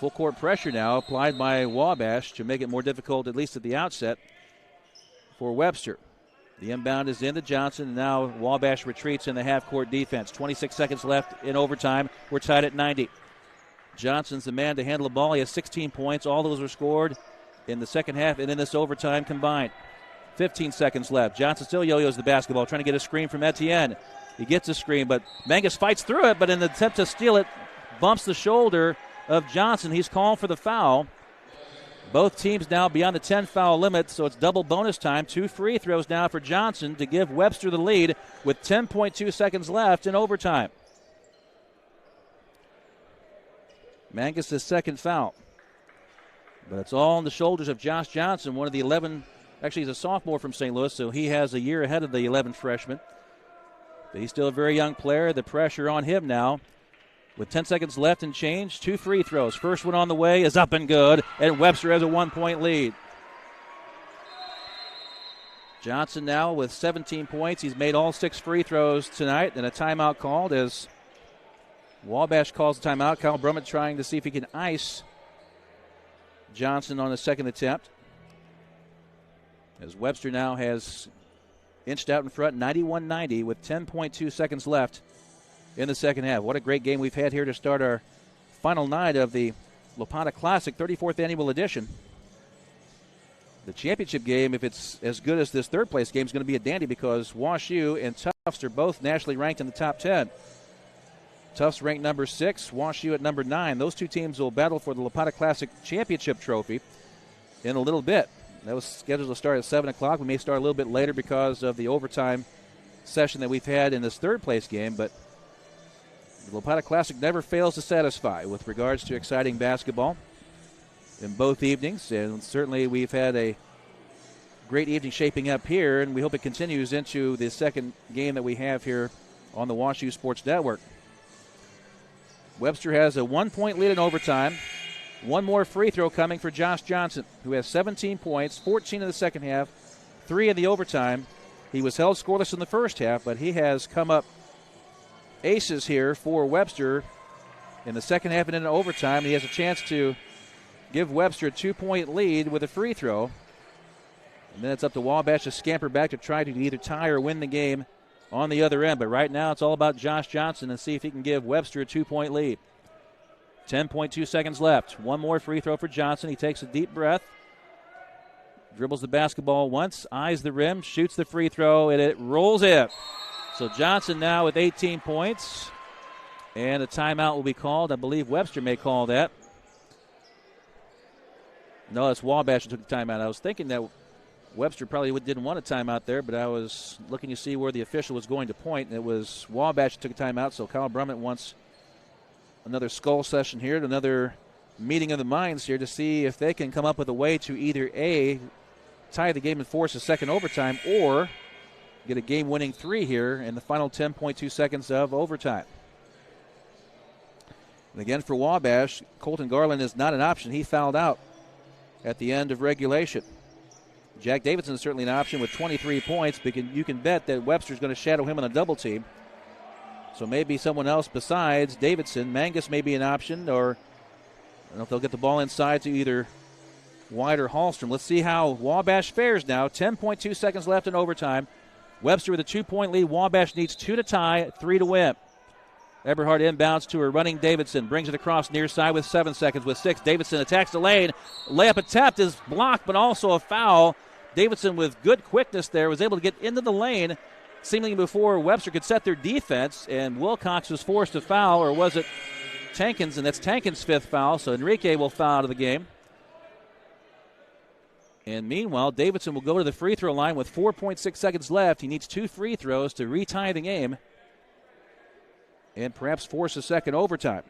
Full court pressure now applied by Wabash to make it more difficult, at least at the outset, for Webster. The inbound is into Johnson, and now Wabash retreats in the half-court defense. 26 seconds left in overtime. We're tied at 90. Johnson's the man to handle the ball. He has 16 points. All those were scored in the second half and in this overtime combined. 15 seconds left. Johnson still yo-yos the basketball, trying to get a screen from Etienne. He gets a screen, but Mangus fights through it, but in the attempt to steal it, bumps the shoulder of Johnson. He's called for the foul. Both teams now beyond the 10-foul limit, so it's double bonus time. 2 free throws now for Johnson to give Webster the lead with 10.2 seconds left in overtime. Mangus' second foul. But it's all on the shoulders of Josh Johnson, one of the 11. Actually, he's a sophomore from St. Louis, so he has a year ahead of the 11 freshmen. But he's still a very young player. The pressure on him now. With 10 seconds left and change, 2 free throws. First one on the way is up and good, and Webster has a 1-point lead. Johnson now with 17 points. He's made all 6 free throws tonight, and a timeout called as Wabash calls the timeout. Kyle Brummett trying to see if he can ice Johnson on the second attempt. As Webster now has inched out in front, 91-90 with 10.2 seconds left in the second half. What a great game we've had here to start our final night of the Lopata Classic 34th annual edition. The championship game, if it's as good as this third place game, is going to be a dandy because Wash U and Tufts are both nationally ranked in the top 10. Tufts ranked number 6, WashU at number 9. Those two teams will battle for the Lopata Classic Championship Trophy in a little bit. That was scheduled to start at 7 o'clock. We may start a little bit later because of the overtime session that we've had in this third-place game, but the Lopata Classic never fails to satisfy with regards to exciting basketball in both evenings, and certainly we've had a great evening shaping up here, and we hope it continues into the second game that we have here on the WashU Sports Network. Webster has a 1-point lead in overtime. One more free throw coming for Josh Johnson, who has 17 points, 14 in the second half, 3 in the overtime. He was held scoreless in the first half, but he has come up aces here for Webster in the second half and in overtime. He has a chance to give Webster a 2-point lead with a free throw. And then it's up to Wabash to scamper back to try to either tie or win the game on the other end. But right now it's all about Josh Johnson and see if he can give Webster a 2-point lead. 10.2 seconds left. One more free throw for Johnson. He takes a deep breath, dribbles the basketball once, eyes the rim, shoots the free throw, and it rolls in. So Johnson now with 18 points. And a timeout will be called. I believe Webster may call that. No, it's Wabash who took the timeout. I was thinking that Webster probably didn't want a timeout there, but I was looking to see where the official was going to point, and it was Wabash who took a timeout, so Kyle Brummett wants another skull session here, another meeting of the minds here to see if they can come up with a way to either A, tie the game and force a second overtime, or get a game-winning 3 here in the final 10.2 seconds of overtime. And again, for Wabash, Colton Garland is not an option. He fouled out at the end of regulation. Jack Davidson is certainly an option with 23 points, but you can bet that Webster's going to shadow him on a double team. So maybe someone else besides Davidson. Mangus may be an option, or I don't know if they'll get the ball inside to either White or Hallstrom. Let's see how Wabash fares now. 10.2 seconds left in overtime. Webster with a 2-point lead. Wabash needs 2 to tie, 3 to win. Eberhard inbounds to her running Davidson. Brings it across near side with 7 seconds. With 6, Davidson attacks the lane. Layup attempt is blocked, but also a foul. Davidson with good quickness there was able to get into the lane seemingly before Webster could set their defense, and Wilcox was forced to foul, or was it Tankins? And that's Tankins' 5th foul, so Enrique will foul out of the game. And meanwhile, Davidson will go to the free throw line with 4.6 seconds left. He needs 2 free throws to retie the game and perhaps force a second overtime.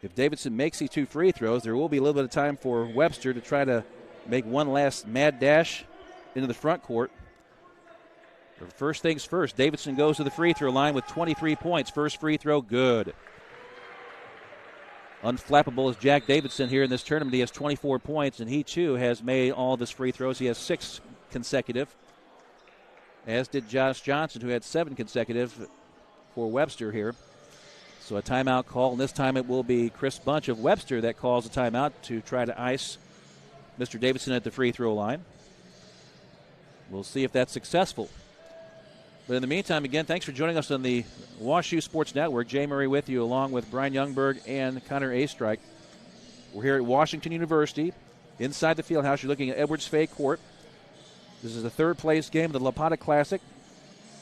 If Davidson makes these 2 free throws, there will be a little bit of time for Webster to try to make one last mad dash into the front court. But first things first, Davidson goes to the free throw line with 23 points. First free throw, good. Unflappable is Jack Davidson here in this tournament. He has 24 points, and he too has made all of his free throws. He has 6 consecutive, as did Josh Johnson, who had 7 consecutive for Webster here. So a timeout call, and this time it will be Chris Bunch of Webster that calls a timeout to try to ice Mr. Davidson at the free throw line. We'll see if that's successful. But in the meantime, again, thanks for joining us on the WashU Sports Network. Jay Murray with you, along with Brian Youngberg and Connor Astrike. We're here at Washington University. Inside the field house, you're looking at Edwards Fay Court. This is the third-place game of the Lopata Classic.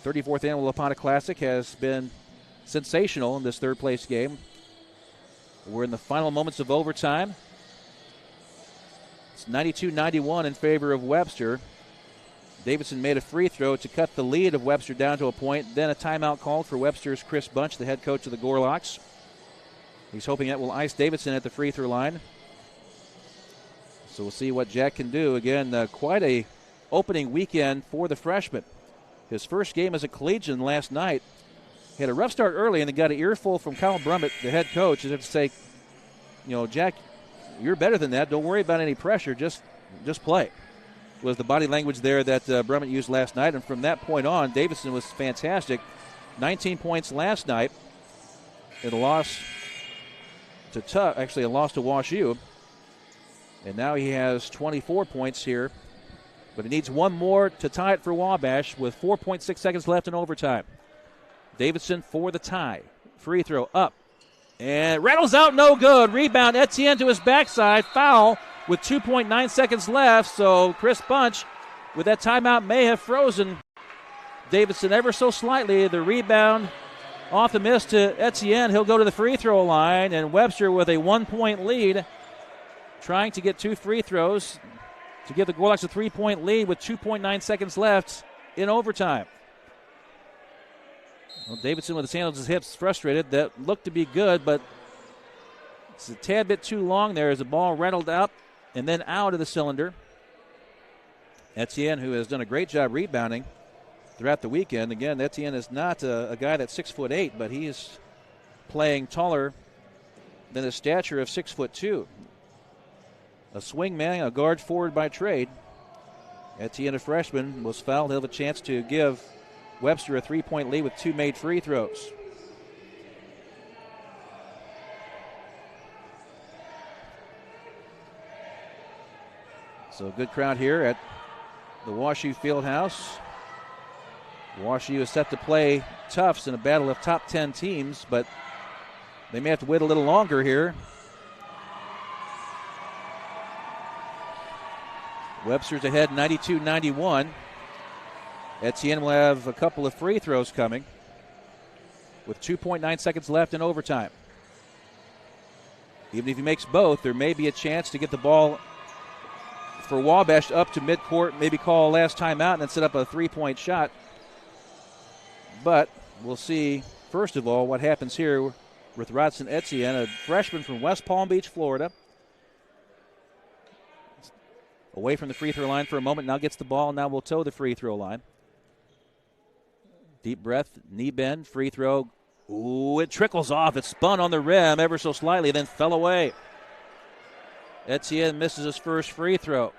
34th annual Lopata Classic has been sensational in this third-place game. We're in the final moments of overtime. It's 92-91 in favor of Webster. Davidson made a free throw to cut the lead of Webster down to a point. Then a timeout called for Webster's Chris Bunch, the head coach of the Gorlocks. He's hoping that will ice Davidson at the free throw line. So we'll see what Jack can do. Again, quite a opening weekend for the freshman. His first game as a collegian last night. He had a rough start early and then got an earful from Kyle Brummett, the head coach, as if to say, Jack, you're better than that. Don't worry about any pressure. Just play. Was the body language there that Brummett used last night. And from that point on, Davidson was fantastic. 19 points last night in a loss to a loss to WashU. And now he has 24 points here. But he needs one more to tie it for Wabash with 4.6 seconds left in overtime. Davidson for the tie. Free throw up. And rattles out, no good. Rebound, Etienne to his backside. Foul with 2.9 seconds left. So Chris Bunch, with that timeout, may have frozen Davidson ever so slightly. The rebound off the miss to Etienne. He'll go to the free throw line, and Webster with a 1-point lead, trying to get 2 free throws to give the Gorloks a 3-point lead with 2.9 seconds left in overtime. Well, Davidson with his hands on his hips, frustrated. That looked to be good, but it's a tad bit too long there as the ball rattled up and then out of the cylinder. Etienne, who has done a great job rebounding throughout the weekend. Again, Etienne is not a guy that's 6'8", but he's playing taller than his stature of 6'2". A swing man, a guard forward by trade. Etienne, a freshman, was fouled. He'll have a chance to give Webster a 3-point lead with 2 made free throws. So a good crowd here at the WashU Fieldhouse. WashU is set to play Tufts in a battle of top 10 teams, but they may have to wait a little longer here. Webster's ahead 92-91. Etienne will have a couple of free throws coming with 2.9 seconds left in overtime. Even if he makes both, there may be a chance to get the ball for Wabash up to midcourt, maybe call a last timeout and then set up a 3-point shot. But we'll see, first of all, what happens here with Rodson Etienne, a freshman from West Palm Beach, Florida. Away from the free throw line for a moment, now gets the ball, now will toe the free throw line. Deep breath, knee bend, free throw. Ooh, it trickles off. It spun on the rim ever so slightly, then fell away. Etienne misses his first free throw.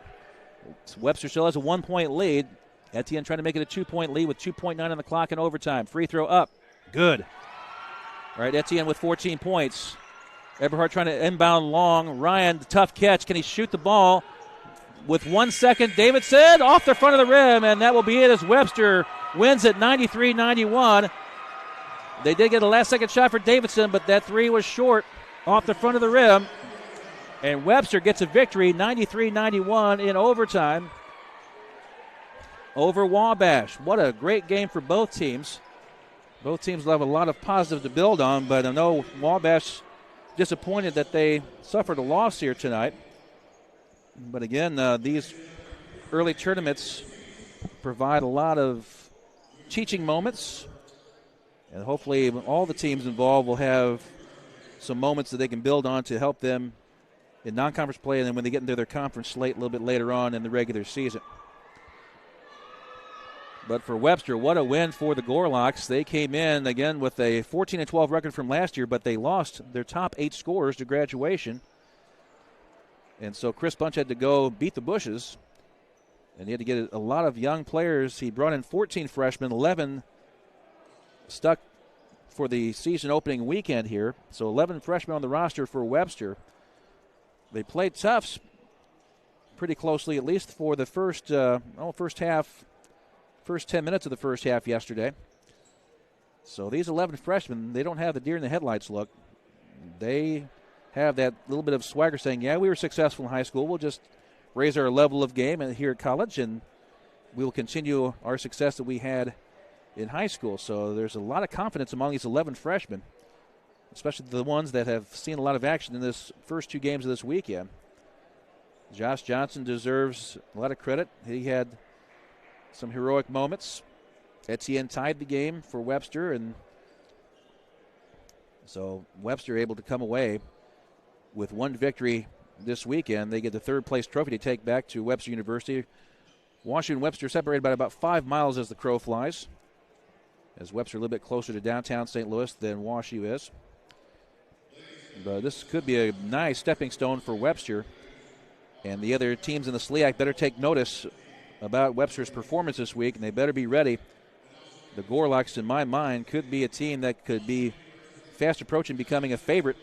Webster still has a 1-point lead. Etienne trying to make it a 2-point lead with 2.9 on the clock in overtime. Free throw up. Good. All right, Etienne with 14 points. Eberhardt trying to inbound long. Ryan, the tough catch. Can he shoot the ball? With 1 second, Davidson off the front of the rim, and that will be it as Webster wins at 93-91. They did get a last-second shot for Davidson, but that three was short off the front of the rim. And Webster gets a victory, 93-91 in overtime over Wabash. What a great game for both teams. Both teams will have a lot of positive to build on, but I know Wabash disappointed that they suffered a loss here tonight. But again, these early tournaments provide a lot of teaching moments, and hopefully all the teams involved will have some moments that they can build on to help them in non-conference play, and then when they get into their conference slate a little bit later on in the regular season. But for Webster, what a win for the Gorloks. They came in, again, with a 14-12 record from last year, but they lost their top 8 scorers to graduation. And so Chris Bunch had to go beat the bushes, and he had to get a lot of young players. He brought in 14 freshmen, 11 stuck for the season opening weekend here. So 11 freshmen on the roster for Webster. They played Tufts pretty closely, at least for the first 10 minutes of the first half yesterday. So these 11 freshmen, they don't have the deer in the headlights look. They have that little bit of swagger saying, yeah, we were successful in high school. We'll just raise our level of game here at college, and we will continue our success that we had in high school. So there's a lot of confidence among these 11 freshmen, especially the ones that have seen a lot of action in this first 2 games of this weekend. Josh Johnson deserves a lot of credit. He had some heroic moments. Etienne tied the game for Webster, and so Webster able to come away with one victory this weekend. They get the third-place trophy to take back to Webster University. WashU and Webster separated by about 5 miles as the crow flies, as Webster a little bit closer to downtown St. Louis than WashU is. But this could be a nice stepping stone for Webster, and the other teams in the SLEAC better take notice about Webster's performance this week, and they better be ready. The Gorloks, in my mind, could be a team that could be fast approaching becoming a favorite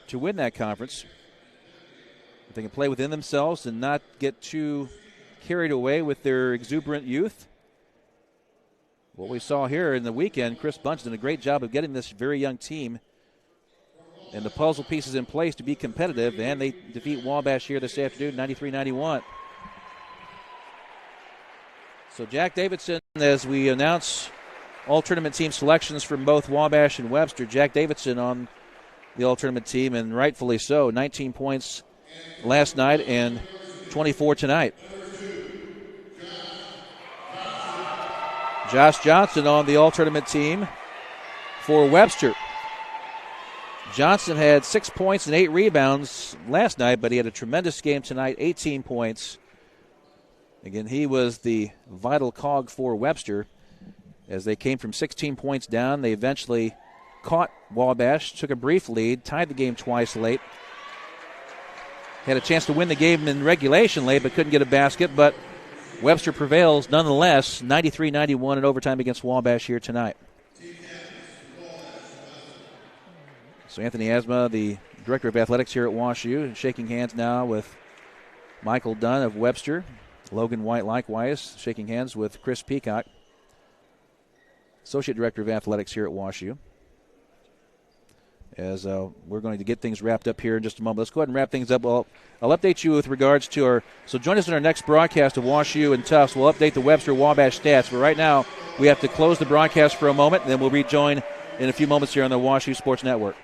to win that conference. If they can play within themselves and not get too carried away with their exuberant youth. What we saw here in the weekend, Chris Bunch did a great job of getting this very young team and the puzzle pieces in place to be competitive, and they defeat Wabash here this afternoon, 93-91. So Jack Davidson, as we announce all tournament team selections from both Wabash and Webster, Jack Davidson on the all tournament team, and rightfully so. 19 points last night and 24 tonight. Josh Johnson on the all tournament team for Webster. Johnson had 6 points and 8 rebounds last night, but he had a tremendous game tonight, 18 points. Again, he was the vital cog for Webster as they came from 16 points down. They eventually caught Wabash, took a brief lead, tied the game twice late. Had a chance to win the game in regulation late, but couldn't get a basket. But Webster prevails nonetheless, 93-91 in overtime against Wabash here tonight. So Anthony Asma, the director of athletics here at WashU, shaking hands now with Michael Dunn of Webster. Logan White likewise shaking hands with Chris Peacock, associate director of athletics here at WashU. As we're going to get things wrapped up here in just a moment. Let's go ahead and wrap things up. I'll update you with regards to our. So join us in our next broadcast of WashU and Tufts. We'll update the Webster Wabash stats. But right now, we have to close the broadcast for a moment, and then we'll rejoin in a few moments here on the WashU Sports Network.